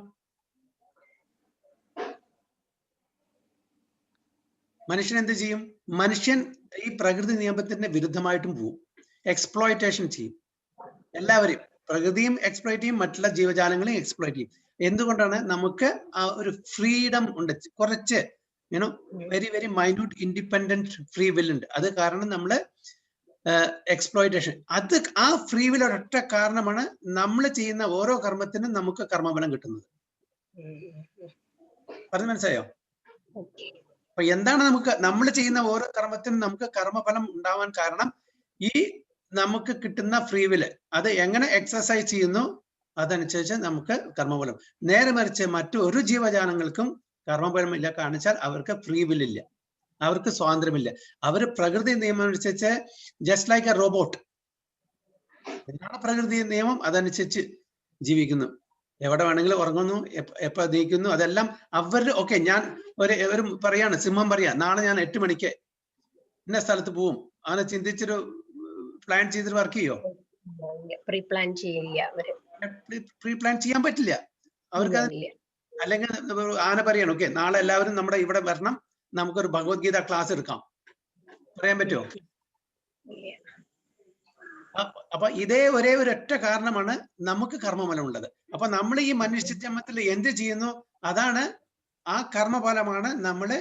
മനുഷ്യൻ എന്ത് ചെയ്യും? മനുഷ്യൻ ഈ പ്രകൃതി നിയമത്തിന്റെ വിരുദ്ധമായിട്ടും പോവും, എക്സ്പ്ലോയിറ്റേഷൻ ചെയ്യും. എല്ലാവരെയും, പ്രകൃതിയും എക്സ്പ്ലോയിറ്റ് ചെയ്യും, മറ്റുള്ള ജീവജാലങ്ങളെയും എക്സ്പ്ലോയിറ്റ് ചെയ്യും. എന്തുകൊണ്ടാണ്? നമുക്ക് ആ ഒരു ഫ്രീഡം ഉണ്ട്, കുറച്ച് very very minute independent free will ഉണ്ട്. അത് കാരണം നമ്മള് എക്സ്പ്ലോയിറ്റേഷൻ, അത് ആ ഫ്രീ വിൽ ഒരൊറ്റ കാരണമാണ് നമ്മൾ ചെയ്യുന്ന ഓരോ കർമ്മത്തിനും നമുക്ക് കർമ്മഫലം കിട്ടുന്നത്. പറഞ്ഞു മനസ്സിലായോ? അപ്പൊ എന്താണ് നമ്മൾ ചെയ്യുന്ന ഓരോ കർമ്മത്തിനും നമുക്ക് കർമ്മഫലം ഉണ്ടാവാൻ കാരണം ഈ നമുക്ക് കിട്ടുന്ന ഫ്രീ വില്, അത് എങ്ങനെ എക്സസൈസ് ചെയ്യുന്നു അതനുസരിച്ച് നമുക്ക് കർമ്മഫലം. നേരെ മറിച്ച് മറ്റൊരു ജീവജാലങ്ങൾക്കും കർമ്മഫലം ഇല്ല, കാണിച്ചാൽ അവർക്ക് ഫ്രീ വില്ലില്ല, അവർക്ക് സ്വാതന്ത്ര്യമില്ല. അവർ പ്രകൃതി നിയമം അനുസരിച്ച് ജസ്റ്റ് ലൈക്ക് എ റോബോട്ട്, എന്താണ് പ്രകൃതി നിയമം അതനുസരിച്ച് ജീവിക്കുന്നു. എവിടെ വേണമെങ്കിലും ഉറങ്ങുന്നു, എപ്പോ നീക്കുന്നു, അതെല്ലാം അവർ. ഓക്കെ, ഞാൻ ഒരു പറയാണ്, സിംഹം പറയാ, നാളെ ഞാൻ 8 മണിക്ക് ഇന്ന സ്ഥലത്ത് പോവും, അങ്ങനെ ചിന്തിച്ചൊരു പ്ലാൻ ചെയ്തിട്ട് വർക്ക് ചെയ്യോ? പ്രീ പ്ലാൻ ചെയ്യാൻ പറ്റില്ല അവർക്ക്. അല്ലെങ്കിൽ ആന പറയണം, ഓക്കെ നാളെ എല്ലാവരും നമ്മുടെ ഇവിടെ വരണം, നമുക്കൊരു ഭഗവത്ഗീത ക്ലാസ് എടുക്കാം, പറയാൻ പറ്റുമോ? അപ്പൊ ഇതേ ഒരൊറ്റ കാരണമാണ് നമുക്ക് കർമ്മഫലം ഉള്ളത്. അപ്പൊ നമ്മൾ ഈ മനുഷ്യജന്മത്തിൽ എന്ത് ചെയ്യുന്നു അതാണ് ആ കർമ്മഫലമാണ് നമ്മള്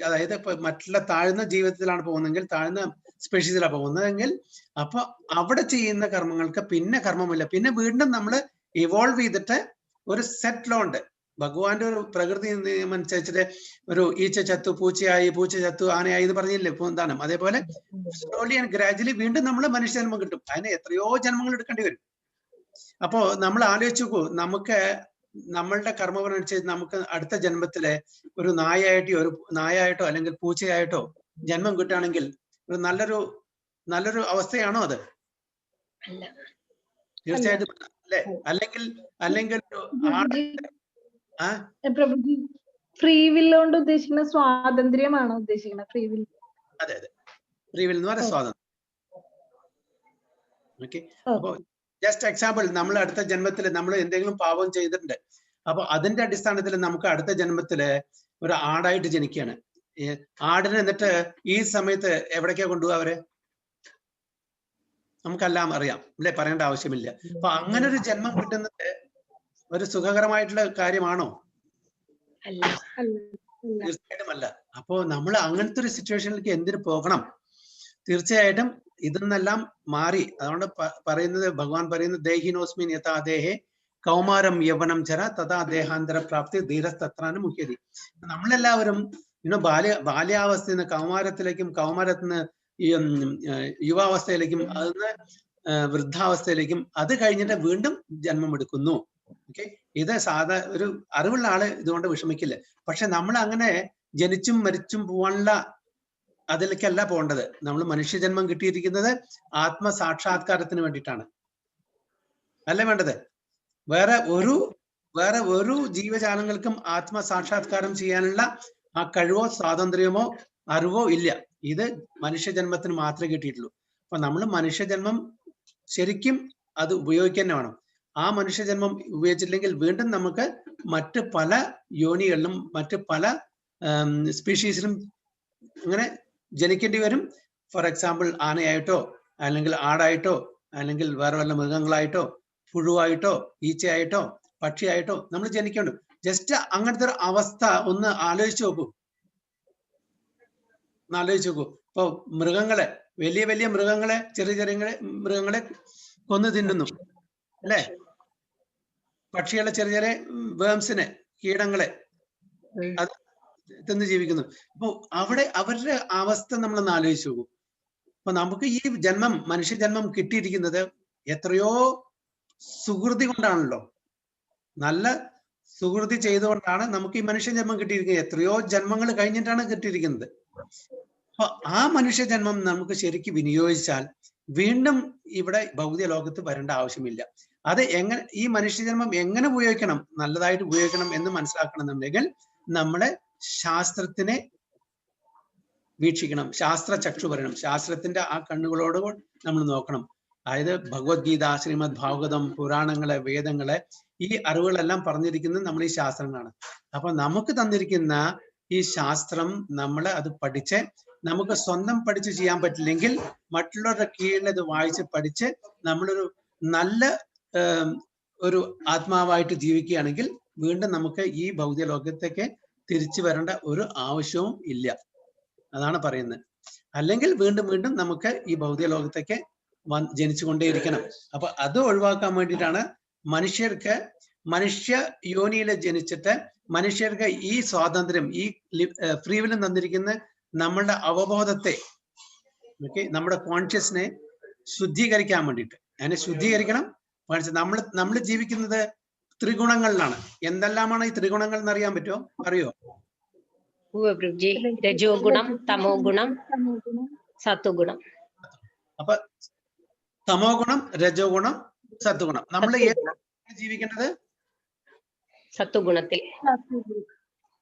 അതായത് ഇപ്പൊ മറ്റുള്ള താഴ്ന്ന ജീവിതത്തിലാണ് പോകുന്നതെങ്കിൽ, താഴ്ന്ന സ്പെഷ്യസിലാണ് പോകുന്നതെങ്കിൽ, അപ്പൊ അവിടെ ചെയ്യുന്ന കർമ്മങ്ങൾക്ക് പിന്നെ കർമ്മമില്ല. പിന്നെ വീണ്ടും നമ്മൾ ഇവോൾവ് ചെയ്തിട്ട് ഒരു സെറ്റ് ലോ ഉണ്ട്. ഭഗവാന്റെ ഒരു പ്രകൃതി നിയമം അനുസരിച്ചിട്ട് ഒരു ഈച്ച ചത്തു പൂച്ചയായി, പൂച്ച ചത്തു ആനയായി എന്ന് പറഞ്ഞില്ലേ പൂന്താനം, അതേപോലെ സ്ലോലി ആൻഡ് ഗ്രാജുവലി വീണ്ടും നമ്മൾ മനുഷ്യജന്മം കിട്ടും. അതിന് എത്രയോ ജന്മങ്ങൾ എടുക്കേണ്ടി വരും. അപ്പോ നമ്മൾ ആലോചിച്ച് നോക്കൂ, നമുക്ക് നമ്മളുടെ കർമ്മഫലം അനുസരിച്ച് നമുക്ക് അടുത്ത ജന്മത്തിലെ ഒരു നായായിട്ടോ അല്ലെങ്കിൽ പൂച്ചയായിട്ടോ ജന്മം കിട്ടുകയാണെങ്കിൽ ഒരു നല്ലൊരു അവസ്ഥയാണോ അത്? തീർച്ചയായിട്ടും അല്ലെ? അല്ലെങ്കിൽ ഫ്രീ വിൽ കൊണ്ട് ഉദ്ദേശിക്കുന്ന സ്വാതന്ത്ര്യമാണോ ഉദ്ദേശിക്കുന്നത്? ഫ്രീ വിൽ, അതെ, ഫ്രീ വിൽ എന്ന് പറയുന്നത് സ്വാതന്ത്ര്യം. ഓക്കെ, അപ്പൊ ജസ്റ്റ് എക്സാമ്പിൾ, നമ്മൾ അടുത്ത ജന്മത്തിൽ നമ്മൾ എന്തെങ്കിലും പാപം ചെയ്തിട്ടുണ്ട്, അപ്പൊ അതിന്റെ അടിസ്ഥാനത്തിൽ നമുക്ക് അടുത്ത ജന്മത്തില് ഒരു ആടായിട്ട് ജനിക്കുകയാണ്. ആടിനെ എന്നിട്ട് ഈ സമയത്ത് എവിടേക്കാ കൊണ്ടുപോകുക അവരെ? നമുക്കെല്ലാം അറിയാം അല്ലെ, പറയേണ്ട ആവശ്യമില്ല. അപ്പൊ അങ്ങനെ ഒരു ജന്മം കിട്ടുന്നത് ഒരു സുഖകരമായിട്ടുള്ള കാര്യമാണോ? തീർച്ചയായിട്ടും അല്ല. അപ്പോ നമ്മൾ അങ്ങനത്തെ ഒരു സിറ്റുവേഷനിലേക്ക് എന്തിനു പോകണം? തീർച്ചയായിട്ടും ഇതിൽ നിന്നെല്ലാം മാറി, അതുകൊണ്ട് പറയുന്നത് ഭഗവാൻ പറയുന്നത് ദേഹിനോസ്മിൻ യഥാ ദേഹേ കൗമാരം യൗവനം ചര തഥാ ദേഹാന്തര പ്രാപ്തി ധീരസ്തത്രാണ് മുഖ്യതി. നമ്മളെല്ലാവരും ബാല്യാവസ്ഥയിൽ നിന്ന് കൗമാരത്തിലേക്കും കൗമാരത്തിൽ നിന്ന് ഈ യുവാവസ്ഥയിലേക്കും അതിന് വൃദ്ധാവസ്ഥയിലേക്കും അത് കഴിഞ്ഞിട്ട് വീണ്ടും ജന്മം എടുക്കുന്നു. ഓക്കെ, ഇത് ഒരു അറിവുള്ള ആള് ഇതുകൊണ്ട് വിഷമിക്കില്ല. പക്ഷെ നമ്മൾ അങ്ങനെ ജനിച്ചും മരിച്ചും പോവാനുള്ള അതിലേക്കല്ല പോകേണ്ടത്. നമ്മൾ മനുഷ്യജന്മം കിട്ടിയിരിക്കുന്നത് ആത്മസാക്ഷാത്കാരത്തിന് വേണ്ടിയിട്ടാണ്, അല്ലേ വേണ്ടത്? വേറെ ഒരു ജീവജാലങ്ങൾക്കും ആത്മസാക്ഷാത്കാരം ചെയ്യാനുള്ള ആ കഴിവോ സ്വാതന്ത്ര്യമോ അറിവോ ഇല്ല. ഇത് മനുഷ്യജന്മത്തിന് മാത്രമേ കിട്ടിയിട്ടുള്ളൂ. അപ്പൊ നമ്മൾ മനുഷ്യജന്മം ശരിക്കും അത് ഉപയോഗിക്കാൻ തന്നെ വേണം. ആ മനുഷ്യജന്മം ഉപയോഗിച്ചില്ലെങ്കിൽ വീണ്ടും നമുക്ക് മറ്റ് പല യോനികളിലും മറ്റ് പല സ്പീഷീസിലും അങ്ങനെ ജനിക്കേണ്ടി വരും. ഫോർ എക്സാമ്പിൾ ആനയായിട്ടോ അല്ലെങ്കിൽ ആടായിട്ടോ അല്ലെങ്കിൽ വേറെ വല്ല മൃഗങ്ങളായിട്ടോ പുഴുവായിട്ടോ ഈച്ചയായിട്ടോ പക്ഷിയായിട്ടോ നമ്മൾ ജനിക്കേണ്ടു. ജസ്റ്റ് അങ്ങനത്തെ ഒരു അവസ്ഥ ഒന്ന് ആലോചിച്ച് നോക്കൂ. ഇപ്പൊ മൃഗങ്ങളെ, വലിയ വലിയ മൃഗങ്ങളെ, ചെറിയ മൃഗങ്ങളെ കൊന്നു തിന്നുന്നു അല്ലെ? പക്ഷികളെ, ചെറിയ വേംസിനെ, കീടങ്ങളെ അത് തിന്ന് ജീവിക്കുന്നു. അപ്പൊ അവരുടെ അവസ്ഥ നമ്മളൊന്ന് ആലോചിച്ച് നോക്കൂ. അപ്പൊ നമുക്ക് ഈ മനുഷ്യജന്മം കിട്ടിയിരിക്കുന്നത് എത്രയോ സുകൃതി കൊണ്ടാണല്ലോ. നല്ല സുകൃതി ചെയ്തുകൊണ്ടാണ് നമുക്ക് ഈ മനുഷ്യജന്മം കിട്ടിയിരിക്കുന്നത്. എത്രയോ ജന്മങ്ങൾ കഴിഞ്ഞിട്ടാണ് കിട്ടിയിരിക്കുന്നത്. അപ്പൊ ആ മനുഷ്യജന്മം നമുക്ക് ശരിക്കും വിനിയോഗിച്ചാൽ വീണ്ടും ഇവിടെ ഭൗതിക ലോകത്ത് വരേണ്ട ആവശ്യമില്ല. അത് ഈ മനുഷ്യജന്മം എങ്ങനെ ഉപയോഗിക്കണം, നല്ലതായിട്ട് ഉപയോഗിക്കണം എന്ന് മനസ്സിലാക്കണമെന്നുണ്ടെങ്കിൽ നമ്മളെ ശാസ്ത്രത്തിനെ വീക്ഷിക്കണം, ശാസ്ത്ര ചക്ഷു വരണം, ശാസ്ത്രത്തിന്റെ ആ കണ്ണുകളോട് നമ്മൾ നോക്കണം. അതായത് ഭഗവത്ഗീത, ശ്രീമദ് ഭാഗവതം, പുരാണങ്ങളെ, വേദങ്ങളെ, ഈ അറിവുകളെല്ലാം പറഞ്ഞിരിക്കുന്നത് നമ്മൾ ഈ ശാസ്ത്രങ്ങളാണ്. അപ്പൊ നമുക്ക് തന്നിരിക്കുന്ന ഈ ശാസ്ത്രം നമ്മളെ അത് പഠിച്ച്, നമുക്ക് സ്വന്തം പഠിച്ച് ചെയ്യാൻ പറ്റില്ലെങ്കിൽ മറ്റുള്ളവരുടെ കീഴിൽ അത് വായിച്ച് പഠിച്ച് നമ്മളൊരു നല്ല ഒരു ആത്മാവായിട്ട് ജീവിക്കുകയാണെങ്കിൽ വീണ്ടും നമുക്ക് ഈ ഭൗതിക ലോകത്തേക്ക് തിരിച്ചു വരേണ്ട ഒരു ആവശ്യവും ഇല്ല. അതാണ് പറയുന്നത്. അല്ലെങ്കിൽ വീണ്ടും വീണ്ടും നമുക്ക് ഈ ഭൗതിക ലോകത്തേക്ക് ജനിച്ചുകൊണ്ടേയിരിക്കണം. അപ്പൊ അത് ഒഴിവാക്കാൻ വേണ്ടിയിട്ടാണ് മനുഷ്യ യോനിയിൽ ജനിച്ചിട്ട് മനുഷ്യർക്ക് ഈ സ്വാതന്ത്ര്യം, ഈ ഫ്രീ വില്ല് തന്നിരിക്കുന്ന നമ്മളുടെ അവബോധത്തെ, നമ്മുടെ കോൺഷ്യസിനെ ശുദ്ധീകരിക്കാൻ വേണ്ടിയിട്ട്. അതിനെ ശുദ്ധീകരിക്കണം. നമ്മൾ ജീവിക്കുന്നത് ത്രിഗുണങ്ങളിലാണ്. എന്തെല്ലാമാണ് ഈ ത്രിഗുണങ്ങൾ എന്ന് അറിയാൻ പറ്റുമോ? അറിയോ? രജോ ഗുണം, തമോ ഗുണം, സത്വഗുണം. അപ്പൊ തമോ ഗുണം, രജോ ഗുണം, സത്വഗുണം. നമ്മൾ ജീവിക്കേണ്ടത് സത്വഗുണത്തിൽ.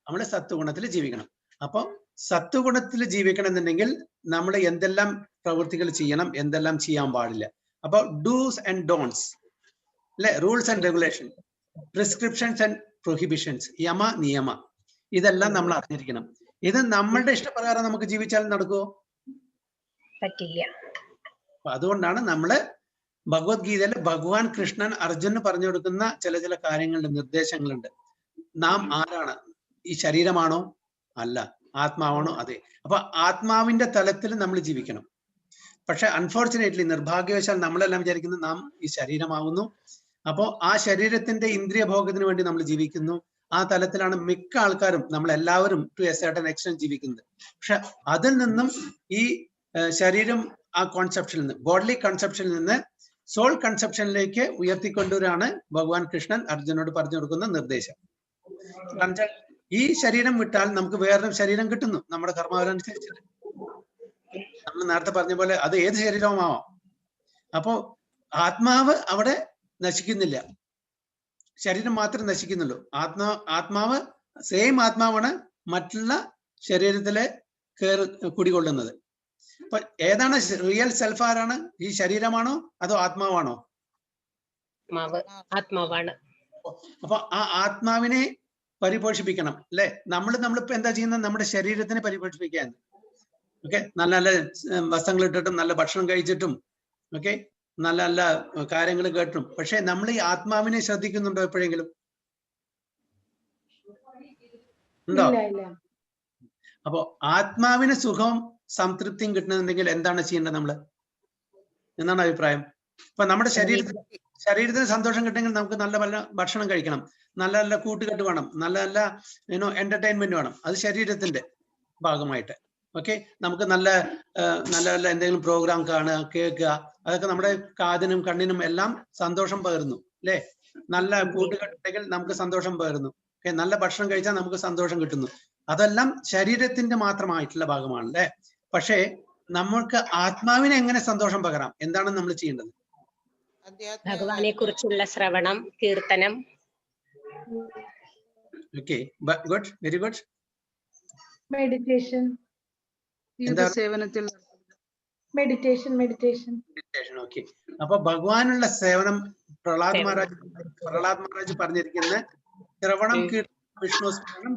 നമ്മൾ സത്വഗുണത്തിൽ ജീവിക്കണം. അപ്പൊ സത്വഗുണത്തിൽ ജീവിക്കണം എന്നുണ്ടെങ്കിൽ നമ്മൾ എന്തെല്ലാം പ്രവൃത്തികൾ ചെയ്യണം, എന്തെല്ലാം ചെയ്യാൻ പാടില്ല. അപ്പൊ ഡൂസ് ആൻഡ് ഡോൺസ് അല്ലെ, rules and regulation, prescriptions and പ്രൊഹിബിഷൻസ്, Yama നിയമ, ഇതെല്ലാം നമ്മൾ അറിഞ്ഞിരിക്കണം. ഇത് നമ്മളുടെ ഇഷ്ടപ്രകാരം നമുക്ക് ജീവിച്ചാൽ നടക്കുമോ? പറ്റില്ല. അതുകൊണ്ടാണ് നമ്മള് ഭഗവത്ഗീതയിൽ ഭഗവാൻ കൃഷ്ണൻ അർജുനന് പറഞ്ഞു കൊടുക്കുന്ന ചില കാര്യങ്ങളുടെ നിർദ്ദേശങ്ങളുണ്ട്. നാം ആരാണ്? ഈ ശരീരമാണോ? അല്ല. ആത്മാവാണോ? അതെ. അപ്പൊ ആത്മാവിന്റെ തലത്തിൽ നമ്മൾ ജീവിക്കണം. പക്ഷെ അൺഫോർച്ചുനേറ്റ്ലി, നിർഭാഗ്യവശാൽ നമ്മളെല്ലാം വിചാരിക്കുന്നത് നാം ഈ ശരീരമാവുന്നു. അപ്പോ ആ ശരീരത്തിന്റെ ഇന്ദ്രിയ ഭോഗത്തിന് വേണ്ടി നമ്മൾ ജീവിക്കുന്നു. ആ തലത്തിലാണ് മിക്ക ആൾക്കാരും, നമ്മളെല്ലാവരും ടു എ സർട്ടൻ എക്സ്റ്റെന്റ് ജീവിക്കുന്നത്. പക്ഷെ അതിൽ നിന്നും ഈ ശരീരം ആ കോൺസെപ്ഷനിൽ നിന്ന്, ബോഡ്ലി കൺസെപ്ഷനിൽ നിന്ന് സോൾ കൺസെപ്ഷനിലേക്ക് ഉയർത്തിക്കൊണ്ടുവരാണ് ഭഗവാൻ കൃഷ്ണൻ അർജുനോട് പറഞ്ഞു കൊടുക്കുന്ന നിർദ്ദേശം. ഈ ശരീരം വിട്ടാൽ നമുക്ക് വേറൊരു ശരീരം കിട്ടുന്നു നമ്മുടെ കർമാവനുസരിച്ചിട്ട്. നമ്മൾ നേരത്തെ പറഞ്ഞ പോലെ അത് ഏത് ശരീരവുമാവാം. അപ്പോ ആത്മാവ് അവിടെ നശിക്കുന്നില്ല, ശരീരം മാത്രമേ നശിക്കുന്നുള്ളൂ. ആത്മാവ് സെയിം ആത്മാവാണ് മറ്റുള്ള ശരീരത്തിലെ കുടികൊള്ളുന്നത്. അപ്പൊ ഏതാണ് റിയൽ സെൽഫ്? ആരാണ്? ഈ ശരീരമാണോ അതോ ആത്മാവാണോ? ആത്മാവാണ്. അപ്പൊ ആ ആത്മാവിനെ പരിപോഷിപ്പിക്കണം അല്ലെ? നമ്മളിപ്പോ എന്താ ചെയ്യുന്നത്? നമ്മുടെ ശരീരത്തിനെ പരിപോഷിപ്പിക്കാൻ. ഓക്കെ, നല്ല നല്ല വസ്ത്രങ്ങൾ ഇട്ടിട്ടും നല്ല ഭക്ഷണം കഴിച്ചിട്ടും ഓക്കെ, നല്ല നല്ല കാര്യങ്ങൾ കേട്ടും. പക്ഷെ നമ്മൾ ഈ ആത്മാവിനെ ശ്രദ്ധിക്കുന്നുണ്ടോ എപ്പോഴെങ്കിലും? ഉണ്ടോ? അപ്പോ ആത്മാവിന് സുഖവും സംതൃപ്തിയും കിട്ടണമെന്നുണ്ടെങ്കിൽ എന്താണ് ചെയ്യേണ്ടത് നമ്മള്? എന്നാണ് അഭിപ്രായം? ഇപ്പൊ നമ്മുടെ ശരീരത്തിൽ ശരീരത്തിന് സന്തോഷം കിട്ടണമെങ്കിൽ നമുക്ക് നല്ല നല്ല ഭക്ഷണം കഴിക്കണം, നല്ല നല്ല കൂട്ടുകെട്ട് വേണം, നല്ല നല്ല എന്റർടൈൻമെന്റ് വേണം. അത് ശരീരത്തിന്റെ ഭാഗമായിട്ട്. ഓക്കെ, നമുക്ക് നല്ല നല്ല നല്ല എന്തെങ്കിലും പ്രോഗ്രാം കാണുക, കേൾക്കുക, അതൊക്കെ നമ്മുടെ കാതിനും കണ്ണിനും എല്ലാം സന്തോഷം പകരുന്നു അല്ലേ? നല്ല കൂട്ടുകെട്ടുണ്ടെങ്കിൽ നമുക്ക് സന്തോഷം പകരുന്നു. ഓക്കെ, നല്ല ഭക്ഷണം കഴിച്ചാൽ നമുക്ക് സന്തോഷം കിട്ടുന്നു. അതെല്ലാം ശരീരത്തിന്റെ മാത്രമായിട്ടുള്ള ഭാഗമാണ് അല്ലേ? പക്ഷേ നമ്മൾക്ക് ആത്മാവിനെ എങ്ങനെ സന്തോഷം പകരാം? എന്താണ് നമ്മൾ ചെയ്യേണ്ടത്? ഭഗവാനെ കുറിച്ചുള്ള ശ്രവണം, കീർത്തനം. Okay, good, very good. Meditation. സേവനത്തിൽ മെഡിറ്റേഷൻ. ഓക്കെ, അപ്പൊ ഭഗവാനുള്ള സേവനം പ്രഹ്ലാദ് മഹാരാജ് പറഞ്ഞിരിക്കുന്ന ശ്രവണം, കീർത്തനം, വിഷ്ണു സ്മരണം,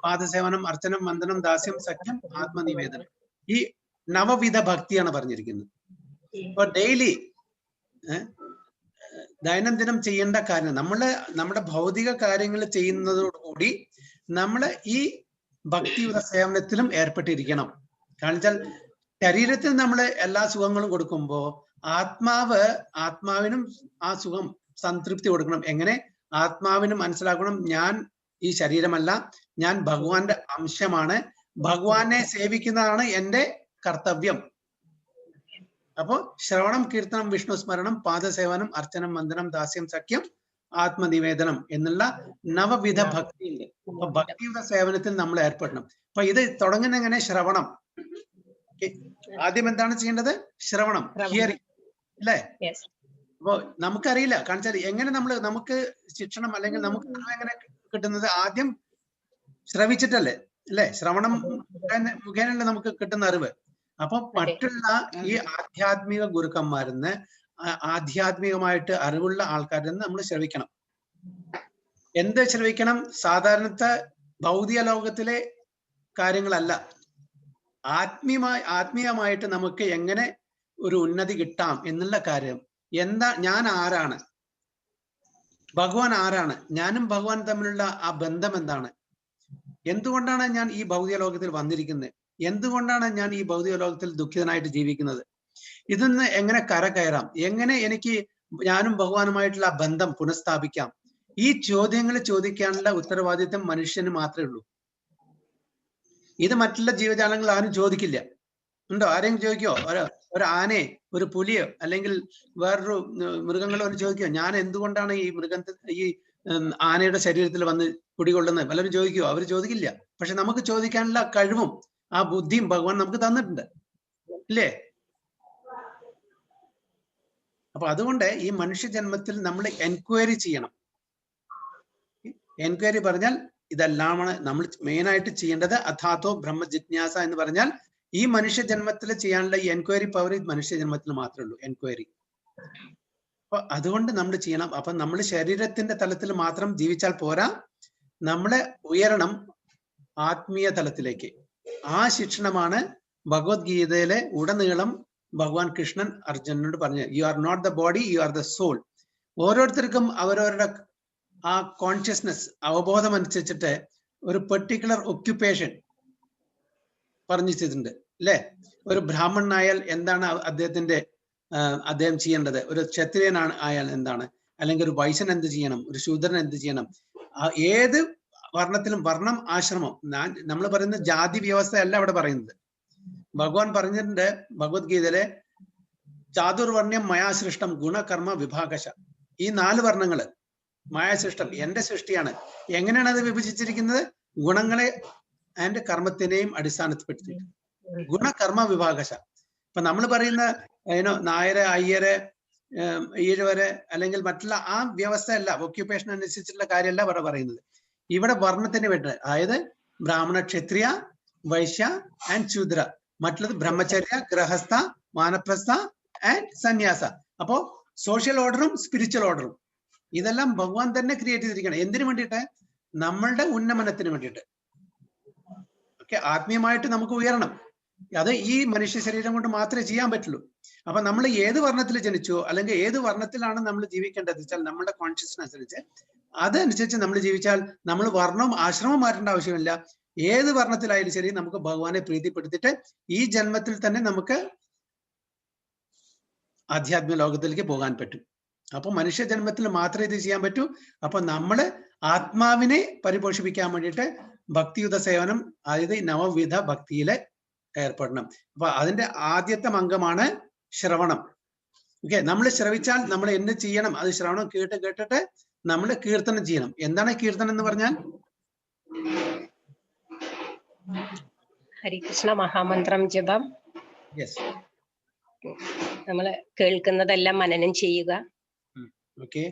പാദസേവനം, അർച്ചനം, വന്ദനം, ദാസ്യം, സഖ്യം, ആത്മനിവേദനം. ഈ നവവിധ ഭക്തിയാണ് പറഞ്ഞിരിക്കുന്നത്. അപ്പൊ ഡെയിലി ദൈനംദിനം ചെയ്യേണ്ട കാര്യം, നമ്മുടെ ഭൗതിക കാര്യങ്ങൾ ചെയ്യുന്നതോടുകൂടി നമ്മൾ ഈ ഭക്തിയുടെ സേവനത്തിലും ഏർപ്പെട്ടിരിക്കണം. കാരണം വെച്ചാൽ ശരീരത്തിൽ നമ്മൾ എല്ലാ സുഖങ്ങളും കൊടുക്കുമ്പോ ആത്മാവിനും ആ സുഖം സംതൃപ്തി കൊടുക്കണം. എങ്ങനെ? ആത്മാവിന് മനസ്സിലാക്കണം, ഞാൻ ഈ ശരീരമല്ല, ഞാൻ ഭഗവാന്റെ അംശമാണ്, ഭഗവാനെ സേവിക്കുന്നതാണ് എന്റെ കർത്തവ്യം. അപ്പോ ശ്രവണം, കീർത്തനം, വിഷ്ണു സ്മരണം, പാദസേവനം, അർച്ചനം, വന്ദനം, ദാസ്യം, സഖ്യം, ആത്മനിവേദനം എന്നുള്ള നവവിധ ഭക്തിയുണ്ട്. അപ്പൊ ഭക്തിയുടെ സേവനത്തിൽ നമ്മൾ ഏർപ്പെടണം. അപ്പൊ ഇത് തുടങ്ങുന്ന എങ്ങനെ? ശ്രവണം. ആദ്യം എന്താണ് ചെയ്യേണ്ടത്? ശ്രവണം, ഹിയറിംഗ് അല്ലേ? അപ്പൊ നമുക്കറിയില്ല, കാരണം എങ്ങനെ നമുക്ക് ശിക്ഷണം അല്ലെങ്കിൽ നമുക്ക് എങ്ങനെ കിട്ടുന്നത്? ആദ്യം ശ്രവിച്ചിട്ടല്ലേ അല്ലേ? ശ്രവണം മുഖേനല്ലേ നമുക്ക് കിട്ടുന്ന അറിവ്. അപ്പൊ മറ്റുള്ള ഈ ആധ്യാത്മിക ഗുരുക്കന്മാരിന്ന്, ആധ്യാത്മികമായിട്ട് അറിവുള്ള ആൾക്കാരിൽ നിന്ന് നമ്മൾ ശ്രവിക്കണം. എന്ത് ശ്രവിക്കണം? സാധാരണത്തെ ഭൗതിക ലോകത്തിലെ കാര്യങ്ങളല്ല, ആത്മീയമായിട്ട് നമുക്ക് എങ്ങനെ ഒരു ഉന്നതി കിട്ടാം എന്നുള്ള കാര്യം. ഞാൻ ആരാണ്, ഭഗവാൻ ആരാണ്, ഞാനും ഭഗവാൻ തമ്മിലുള്ള ആ ബന്ധം എന്താണ്, എന്തുകൊണ്ടാണ് ഞാൻ ഈ ഭൗതിക ലോകത്തിൽ വന്നിരിക്കുന്നത്, എന്തുകൊണ്ടാണ് ഞാൻ ഈ ഭൗതിക ലോകത്തിൽ ദുഃഖിതനായിട്ട് ജീവിക്കുന്നത്, ഇതിന്ന് എങ്ങനെ കരകയറാം, എങ്ങനെ എനിക്ക് ഞാനും ഭഗവാനുമായിട്ടുള്ള ആ ബന്ധം പുനഃസ്ഥാപിക്കാം? ഈ ചോദ്യങ്ങൾ ചോദിക്കാനുള്ള ഉത്തരവാദിത്വം മനുഷ്യന് മാത്രമേ ഉള്ളൂ. ഇത് മറ്റുള്ള ജീവജാലങ്ങൾ ആരും ചോദിക്കില്ല. ഉണ്ടോ? ആരെങ്കിലും ചോദിക്കോ? ഒരു ആനയെ, ഒരു പുലിയോ അല്ലെങ്കിൽ വേറൊരു മൃഗങ്ങളോ ചോദിക്കോ ഞാൻ എന്തുകൊണ്ടാണ് ഈ ആനയുടെ ശരീരത്തിൽ വന്ന് കുടികൊള്ളുന്നത്? പലരും ചോദിക്കോ? അവർ ചോദിക്കില്ല. പക്ഷെ നമുക്ക് ചോദിക്കാനുള്ള കഴിവും ആ ബുദ്ധിയും ഭഗവാൻ നമുക്ക് തന്നിട്ടുണ്ട്, ഇല്ലേ? അപ്പൊ അതുകൊണ്ട് ഈ മനുഷ്യ ജന്മത്തിൽ നമ്മൾ എൻക്വയറി ചെയ്യണം. എൻക്വയറി പറഞ്ഞാൽ ഇതെല്ലാമാണ് നമ്മൾ മെയിനായിട്ട് ചെയ്യേണ്ടത്. അഥാതോ ബ്രഹ്മ ജിജ്ഞാസ എന്ന് പറഞ്ഞാൽ ഈ മനുഷ്യ ജന്മത്തിൽ ചെയ്യാനുള്ള ഈ എൻക്വയറി പവർ മനുഷ്യ ജന്മത്തിൽ മാത്രമേ ഉള്ളൂ, എൻക്വയറി. അപ്പൊ അതുകൊണ്ട് നമ്മൾ ചെയ്യണം. അപ്പൊ നമ്മൾ ശരീരത്തിന്റെ തലത്തിൽ മാത്രം ജീവിച്ചാൽ പോരാ, നമ്മളെ ഉയരണം ആത്മീയ തലത്തിലേക്ക്. ആ ശിക്ഷണമാണ് ഭഗവത്ഗീതയിലെ ഉടനീളം ഭഗവാൻ കൃഷ്ണൻ അർജുനനോട് പറഞ്ഞു. You are not the body, you are the soul. ഓരോരുത്തർക്കും അവരവരുടെ ആ കോൺഷ്യസ്നെസ്, അവബോധം അനുസരിച്ചിട്ട് ഒരു പെർട്ടിക്കുലർ ഒക്യുപ്പേഷൻ പറഞ്ഞു ചെയ്തിട്ടുണ്ട് അല്ലെ? ഒരു ബ്രാഹ്മണനായാൽ എന്താണ് അദ്ദേഹം ചെയ്യേണ്ടത്, ഒരു ക്ഷത്രിയനാണ് ആയാൽ എന്താണ്, അല്ലെങ്കിൽ ഒരു വൈശ്യൻ എന്ത് ചെയ്യണം, ഒരു ശൂദ്രൻ എന്ത് ചെയ്യണം, ഏത് വർണ്ണത്തിലും വർണ്ണം, ആശ്രമം. നമ്മൾ പറയുന്ന ജാതി വ്യവസ്ഥ അല്ല അവിടെ പറയുന്നത്. ഭഗവാൻ പറഞ്ഞിട്ടുണ്ട് ഭഗവത്ഗീതയിലെ ചാതുർവർണ്ണ്യം മയാസൃഷ്ടം ഗുണകർമ്മ വിഭാഗശ. ഈ 4 വർണ്ണങ്ങള് മായാസൃഷ്ടം, എന്റെ സൃഷ്ടിയാണ്. എങ്ങനെയാണ് അത് വിഭജിച്ചിരിക്കുന്നത്? ഗുണങ്ങളെ ആൻഡ് കർമ്മത്തിനെയും അടിസ്ഥാനപ്പെടുത്തിയിട്ട് ഗുണകർമ്മ വിഭാഗശ. ഇപ്പൊ നമ്മൾ പറയുന്ന നായര്, അയ്യര്, ഈഴവര് അല്ലെങ്കിൽ മറ്റുള്ള ആ വ്യവസ്ഥ അല്ല, ഒക്യുപ്പേഷൻ അനുസരിച്ചിട്ടുള്ള കാര്യമല്ല ഇവിടെ പറയുന്നത്. ഇവിടെ വർണ്ണത്തിന് വേണ്ടി, അതായത് ബ്രാഹ്മണ, ക്ഷത്രിയ, വൈശ്യ ആൻഡ് ശൂദ്ര. മറ്റുള്ളത് ബ്രഹ്മചര്യ, ഗൃഹസ്ഥ, വാനപ്രസ്ഥ ആൻഡ് സന്യാസ. അപ്പോ സോഷ്യൽ ഓർഡറും സ്പിരിച്വൽ ഓർഡറും ഇതെല്ലാം ഭഗവാൻ തന്നെ ക്രിയേറ്റ് ചെയ്തിരിക്കണം. എന്തിനു വേണ്ടിയിട്ട്? നമ്മളുടെ ഉന്നമനത്തിന് വേണ്ടിയിട്ട്. ഓക്കെ, ആത്മീയമായിട്ട് നമുക്ക് ഉയരണം. അത് ഈ മനുഷ്യ ശരീരം കൊണ്ട് മാത്രമേ ചെയ്യാൻ പറ്റുള്ളൂ. അപ്പൊ നമ്മൾ ഏത് വർണ്ണത്തിൽ ജനിച്ചോ അല്ലെങ്കിൽ ഏത് വർണ്ണത്തിലാണ് നമ്മൾ ജീവിക്കേണ്ടത് വെച്ചാൽ നമ്മുടെ കോൺഷ്യസ്നസ് അനുസരിച്ച് അതനുസരിച്ച് നമ്മൾ ജീവിച്ചാൽ നമ്മൾ വർണ്ണവും ആശ്രമവും മാറ്റേണ്ട ആവശ്യമില്ല. ഏത് വർണ്ണത്തിലായാലും ശരി നമുക്ക് ഭഗവാനെ പ്രീതിപ്പെടുത്തിയിട്ട് ഈ ജന്മത്തിൽ തന്നെ നമുക്ക് ആധ്യാത്മിക ലോകത്തിലേക്ക് പോകാൻ പറ്റും. അപ്പൊ മനുഷ്യ ജന്മത്തിൽ മാത്രമേ ഇത് ചെയ്യാൻ പറ്റൂ. അപ്പൊ നമ്മള് ആത്മാവിനെ പരിപോഷിപ്പിക്കാൻ വേണ്ടിയിട്ട് ഭക്തിയുത സേവനം, അതായത് നവവിധ ഭക്തിയില് ഏർപ്പെടണം. അപ്പൊ അതിന്റെ ആദ്യത്തെ അംഗമാണ് ശ്രവണം. ഓക്കെ, നമ്മൾ ശ്രവിച്ചാൽ നമ്മൾ എന്ത് ചെയ്യണം? അത് ശ്രവണം കേട്ടിട്ട് നമ്മൾ കീർത്തനം ചെയ്യണം. എന്താണ് കീർത്തനം എന്ന് പറഞ്ഞാൽ? ഹരികൃഷ്ണ മഹാമന്ത്രം ജപം. യെസ്, നമ്മൾ കേൾക്കുന്നതെല്ലാം മനനം ചെയ്യുക. ഓക്കെ.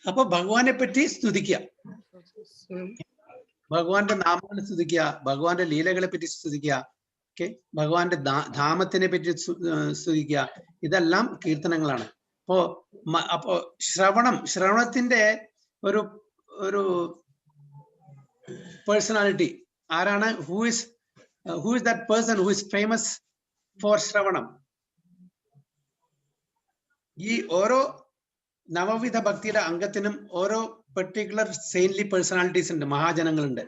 അപ്പൊ ഭഗവാനെ പറ്റി സ്തുതിക്കുക, ഭഗവാന്റെ നാമങ്ങൾ സ്തുതിക്കുക, ഭഗവാന്റെ ലീലകളെ പറ്റി സ്തുതിക്കുക, ഓക്കെ, ഭഗവാന്റെ ധാമത്തിനെ പറ്റി സ്തുതിക്കുക. ഇതെല്ലാം കീർത്തനങ്ങളാണ്. അപ്പോ ശ്രവണത്തിന്റെ ഒരു ഒരു പേഴ്സണാലിറ്റി ആരാണ്? Who is that person who is famous for ശ്രവണം? ഈ ഓരോ നവവിധ ഭക്തിയുടെ അംഗത്തിനും ഓരോ പെർട്ടിക്കുലർ സെയിൻലി പേഴ്സണാലിറ്റീസ് ഉണ്ട്, മഹാജനങ്ങളുണ്ട്.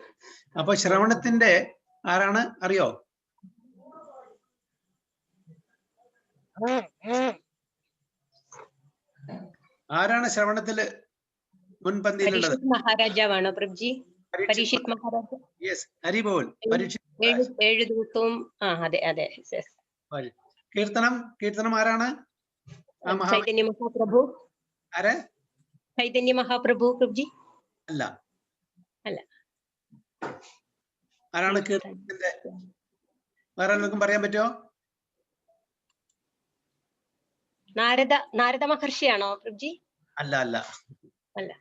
അപ്പൊ ശ്രവണത്തിന്റെ ആരാണ് അറിയോ? ആരാണ് ശ്രവണത്തില് മുൻപന്തിയിലുള്ളത്? മഹാരാജാവാണോ പ്രഭുജി? പരീക്ഷിത് മഹാരാജ. യെസ്, ഹരിബോൾ. ഏഴ് ദൂതവും. അതെ അതെ. കീർത്തനം ആരാണ്? ചൈതന്യ മഹാപ്രഭു. ആരെ? ചൈതന്യ മഹാപ്രഭു പ്രഭുജി. അല്ല. അല്ല. ആരാണ് കീർത്തനത്തിന്റെ? വേറെ ആർക്കും പറയാൻ പറ്റുമോ? നാരദ മഹർഷിയാണോ പ്രഭുജി? അല്ല അല്ല അല്ല.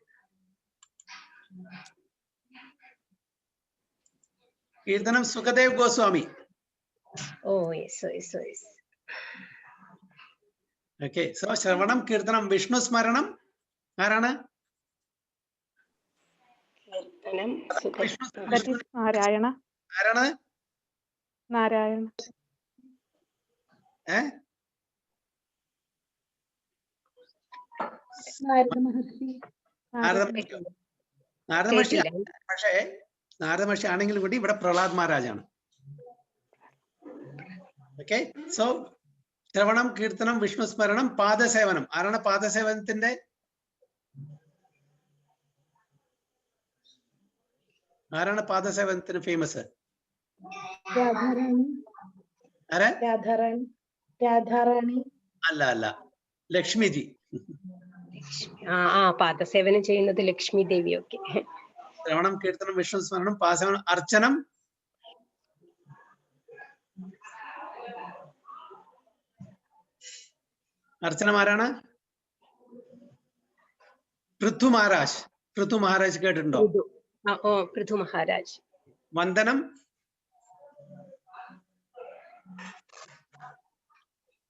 കീർത്തനം Sukhdev Goswami. Oh yes. Okay, so ശ്രവണം, കീർത്തനം, വിഷ്ണു സ്മരണം ആരാണ്? നാരായണ. ആരാണ്? നാരായണ. നാരദ മഹർഷി. പക്ഷേ നാരദ മഹർഷി ആണെങ്കിൽ കൂടി ഇവിടെ പ്രഹ്ലാദ് മഹാരാജാണ്. ഓക്കെ, സോ ശ്രവണം, കീർത്തനം, വിഷ്ണു സ്മരണം, പാദസേവനം. ആരാണ് പാദസേവനത്തിന്റെ? ആരാണ് പാദസേവനത്തിന് ഫേമസ്? രാധാറാണി. അല്ല, ലക്ഷ്മിജി. പാദസേവനം ചെയ്യുന്നത് ലക്ഷ്മി ദേവി. ഓക്കെ. ശ്രവണം, കീർത്തനം, വിഷ്ണു സ്മരണം, പാദസേവനം, അർച്ചനം. അർച്ചനം ആരാണ്? പൃഥു മഹാരാജ് കേട്ടിട്ടുണ്ടോ? പൃഥു മഹാരാജ്. വന്ദനം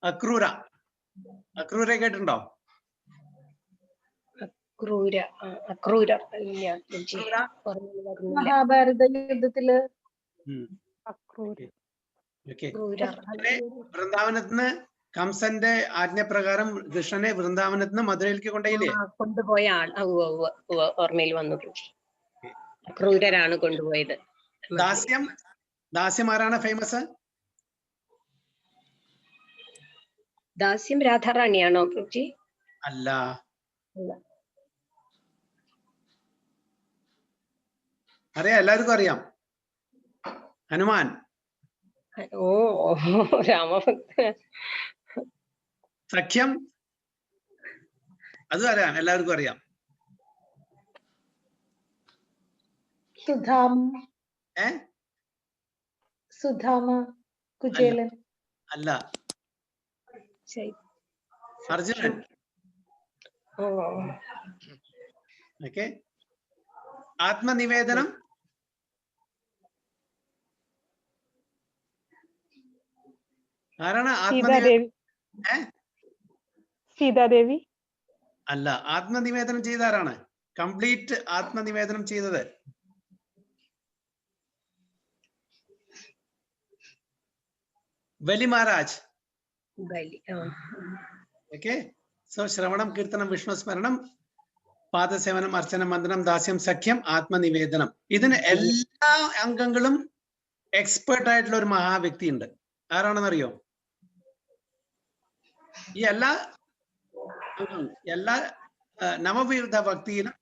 അക്രൂര കേട്ടിട്ടുണ്ടോ? മഹാഭാരത യുദ്ധത്തില് വൃന്ദാവനത്തിന് കംസന്റെ ആജ്ഞപ്രകാരം കൃഷ്ണനെ വൃന്ദാവനത്തിന് മധുരയിലേക്ക് കൊണ്ടുപോയ ആൾ ഓർമ്മയിൽ വന്നു. ക്രൂരരാണ് കൊണ്ടുപോയത്. ദാസ്യം ആരാണ് ഫേമസ്? ദാസ്യം രാധാറാണിയാണോ പ്രഭുജി? അല്ല. അറിയാം, എല്ലാവർക്കും അറിയാം. ഹനുമാൻ. ഓ രാമഭക്ത. സഖ്യം, അതും അറിയാം, എല്ലാവർക്കും അറിയാം. സുധാമ കുചേലൻ. അല്ല. അർജുനൻ. ഓക്കെ. ആത്മനിവേദനം ആരാണ്? സീതാദേവി. അല്ല, ആത്മനിവേദനം ചെയ്ത ആരാണ്? കംപ്ലീറ്റ് ആത്മനിവേദനം ചെയ്തത് ബലി മഹാരാജ്. ഓക്കെ, സോ ശ്രവണം, കീർത്തനം, വിഷ്ണു സ്മരണം, പാദസേവനം, അർച്ചനം, വന്ദനം, ദാസ്യം, സഖ്യം, ആത്മനിവേദനം. ഇതിന് എല്ലാ അംഗങ്ങളും എക്സ്പേർട്ട് ആയിട്ടുള്ള ഒരു മഹാവ്യക്തി ഉണ്ട്. ആരാണെന്നറിയോ? ഈ എല്ലാ നവവിധ ഭക്തിയിലും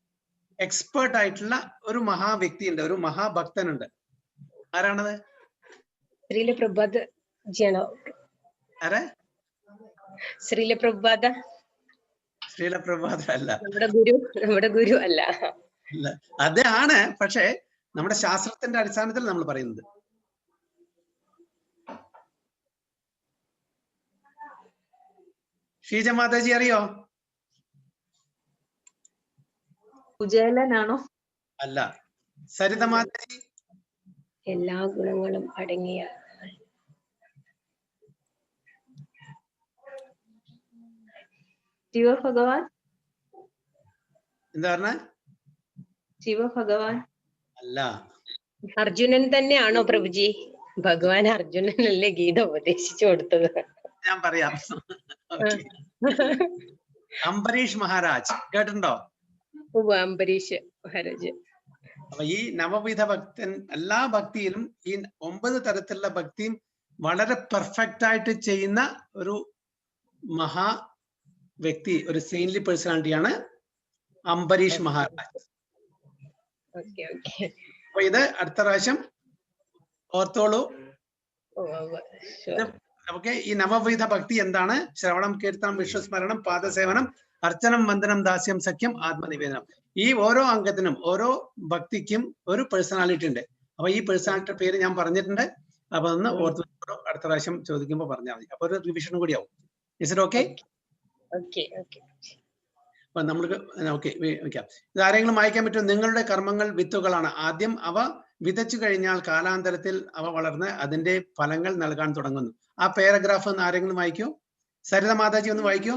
എക്സ്പേർട്ട് ആയിട്ടുള്ള ഒരു മഹാവ്യക്തിയുണ്ട്, ഒരു മഹാഭക്തനുണ്ട്. ആരാണത്? ശ്രീല പ്രഭാത ജിയാണോ? ആരെ? ശ്രീല പ്രഭാത. ശ്രീല പ്രഭാത അല്ല, നമ്മുടെ ഗുരു അല്ല. അതാണ്. പക്ഷെ നമ്മുടെ ശാസ്ത്രത്തിന്റെ അടിസ്ഥാനത്തിൽ നമ്മൾ പറയുന്നത്. ഷീജ മാതാജി അറിയോ? കുചേലനാണോ? അല്ല. സരിത മാതാജി? എല്ലാ ഗുണങ്ങളും അടങ്ങിയ ശിവഭഗവാൻ? എന്താ പറഞ്ഞ? ശിവഭഗവാൻ അല്ല. അർജുനൻ തന്നെയാണോ പ്രഭുജി? ഭഗവാൻ അർജുനനല്ലേ ഗീത ഉപദേശിച്ചു കൊടുത്തത്? ഞാൻ പറയാം. അംബരീഷ് മഹാരാജ് കേട്ടിട്ടുണ്ടോ? അംബരീഷ് മഹാരാജ്. അപ്പൊ ഈ നവവിധ ഭക്തൻ എല്ലാ ഭക്തിയിലും ഈ 9 തരത്തിലുള്ള ഭക്തിയും വളരെ പെർഫെക്റ്റ് ആയിട്ട് ചെയ്യുന്ന ഒരു മഹാ വ്യക്തി, ഒരു സെയിൻലി പേഴ്സണാലിറ്റിയാണ് അംബരീഷ് മഹാരാജ്. അപ്പൊ ഇത് അടുത്ത പ്രാവശ്യം ഓർത്തോളൂ. ഓക്കെ. ഈ നവവിധ ഭക്തി എന്താണ്? ശ്രവണം, കീർത്തനം, വിശ്വസ്മരണം, പാദസേവനം, അർച്ചനം, വന്ദനം, ദാസ്യം, സഖ്യം, ആത്മനിവേദനം. ഈ ഓരോ അംഗത്തിനും ഓരോ ഭക്തിക്കും ഒരു പേഴ്സണാലിറ്റി ഉണ്ട്. അപ്പൊ ഈ പേഴ്സണാലിറ്റിയുടെ പേര് ഞാൻ പറഞ്ഞിട്ടുണ്ട്. അപ്പൊ ഒന്ന് ഓർത്ത് അടുത്ത പ്രാവശ്യം ചോദിക്കുമ്പോൾ പറഞ്ഞാൽ മതി. അപ്പൊ ഒരു റിവിഷനും കൂടി ആവും. Is it okay? അപ്പൊ നമ്മൾക്ക് ഓക്കെ വെക്കാം. ഇത് ആരെങ്കിലും വായിക്കാൻ പറ്റുമോ? നിങ്ങളുടെ കർമ്മങ്ങൾ വിത്തുകളാണ്. ആദ്യം അവ വിതച്ചു കഴിഞ്ഞാൽ കാലാന്തരത്തിൽ അവ വളർന്ന് അതിന്റെ ഫലങ്ങൾ നൽകാൻ തുടങ്ങുന്നു. ആ പാരഗ്രാഫ് ഒന്ന് ആരെങ്കിലും വായിക്കോ? സരിത മാതാജി ഒന്ന് വായിക്കോ?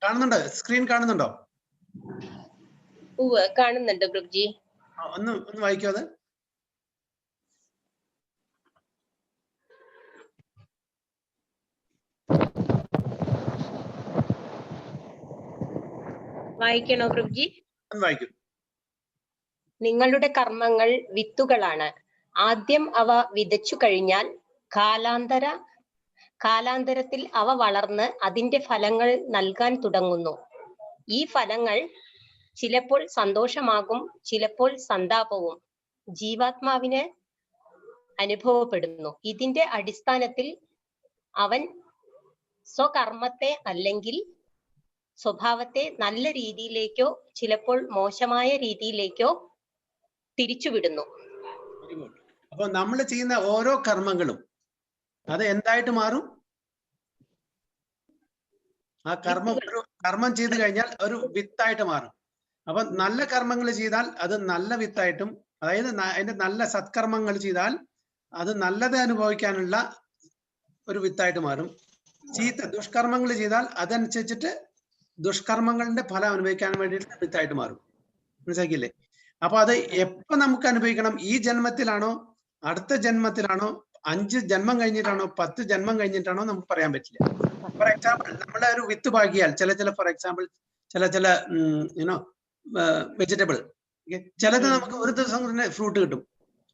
കാണുന്നുണ്ടോ? സ്ക്രീൻ കാണുന്നുണ്ടോ? കാണുന്നുണ്ട് പ്രഭുജി. ഒന്ന് വായിക്കോ അത്. വായിക്കണോ പ്രഭുജി? വായിക്കൂ. നിങ്ങളുടെ കർമ്മങ്ങൾ വിത്തുകളാണ്. ആദ്യം അവ വിതച്ചു കഴിഞ്ഞാൽ കാലാന്തരത്തിൽ അവ വളർന്ന് അതിന്റെ ഫലങ്ങൾ നൽകാൻ തുടങ്ങുന്നു. ഈ ഫലങ്ങൾ ചിലപ്പോൾ സന്തോഷമാകും, ചിലപ്പോൾ സന്താപവും ജീവാത്മാവിന് അനുഭവപ്പെടുന്നു. ഇതിന്റെ അടിസ്ഥാനത്തിൽ അവൻ സ്വകർമ്മത്തെ അല്ലെങ്കിൽ സ്വഭാവത്തെ നല്ല രീതിയിലേക്കോ ചിലപ്പോൾ മോശമായ രീതിയിലേക്കോ തിരിച്ചുവിടുന്നു. അപ്പൊ നമ്മൾ ചെയ്യുന്ന ഓരോ കർമ്മങ്ങളും അത് എന്തായിട്ട് മാറും? ആ കർമ്മം ചെയ്തു കഴിഞ്ഞാൽ ഒരു വിത്തായിട്ട് മാറും. അപ്പൊ നല്ല കർമ്മങ്ങൾ ചെയ്താൽ അത് നല്ല വിത്തായിട്ടും, അതായത് അതിന്റെ നല്ല സത്കർമ്മങ്ങൾ ചെയ്താൽ അത് നല്ലത് അനുഭവിക്കാനുള്ള ഒരു വിത്തായിട്ട് മാറും. ദുഷ്കർമ്മങ്ങൾ ചെയ്താൽ അതനുസരിച്ചിട്ട് ദുഷ്കർമ്മങ്ങളുടെ ഫലം അനുഭവിക്കാൻ വേണ്ടിയിട്ട് വിത്തായിട്ട് മാറും. മനസ്സിലാക്കിയില്ലേ? അപ്പൊ അത് എപ്പോ നമുക്ക് അനുഭവിക്കണം? ഈ ജന്മത്തിലാണോ, അടുത്ത ജന്മത്തിലാണോ, 5 ജന്മം കഴിഞ്ഞിട്ടാണോ, 10 ജന്മം കഴിഞ്ഞിട്ടാണോ നമുക്ക് പറയാൻ പറ്റില്ല. ഫോർ എക്സാമ്പിൾ, നമ്മുടെ ഒരു വിത്ത് പാകിയാൽ ഫോർ എക്സാമ്പിൾ ചില യുനോ വെജിറ്റബിൾ, ചിലത് നമുക്ക് ഒരു ദിവസം തന്നെ ഫ്രൂട്ട് കിട്ടും.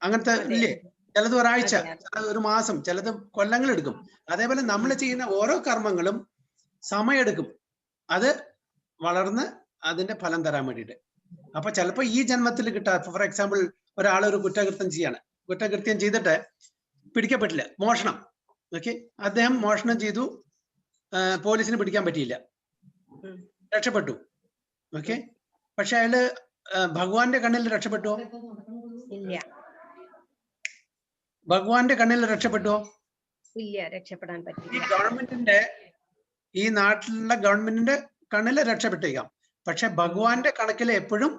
അങ്ങനത്തെ ഇല്ലേ? ചിലത് ഒരാഴ്ച, ചിലത് ഒരു മാസം, ചിലത് കൊല്ലങ്ങൾ എടുക്കും. അതേപോലെ നമ്മൾ ചെയ്യുന്ന ഓരോ കർമ്മങ്ങളും സമയമെടുക്കും അത് വളർന്ന് അതിന്റെ ഫലം തരാൻ വേണ്ടിയിട്ട്. അപ്പൊ ചിലപ്പോ ഈ ജന്മത്തിൽ കിട്ടാ. ഫോർ എക്സാമ്പിൾ, ഒരാളൊരു കുറ്റകൃത്യം ചെയ്തിട്ട് പിടിക്കപ്പെട്ടില്ല, മോഷണം. ഓക്കെ, അദ്ദേഹം മോഷണം ചെയ്തു, പോലീസിന് പിടിക്കാൻ പറ്റിയില്ല, രക്ഷപ്പെട്ടു. ഓക്കെ, പക്ഷെ അയാള് ഭഗവാന്റെ കണ്ണിൽ രക്ഷപ്പെട്ടോ? ഇല്ല. ഭഗവാന്റെ കണ്ണിൽ രക്ഷപ്പെട്ടോ? ഇല്ല, രക്ഷപ്പെടാൻ പറ്റില്ല. ഈ ഗവൺമെന്റിന്റെ, ഈ നാട്ടിലുള്ള ഗവൺമെന്റിന്റെ കണ്ണിൽ രക്ഷപ്പെട്ടേക്കാം, പക്ഷെ ഭഗവാന്റെ കണക്കിൽ എപ്പോഴും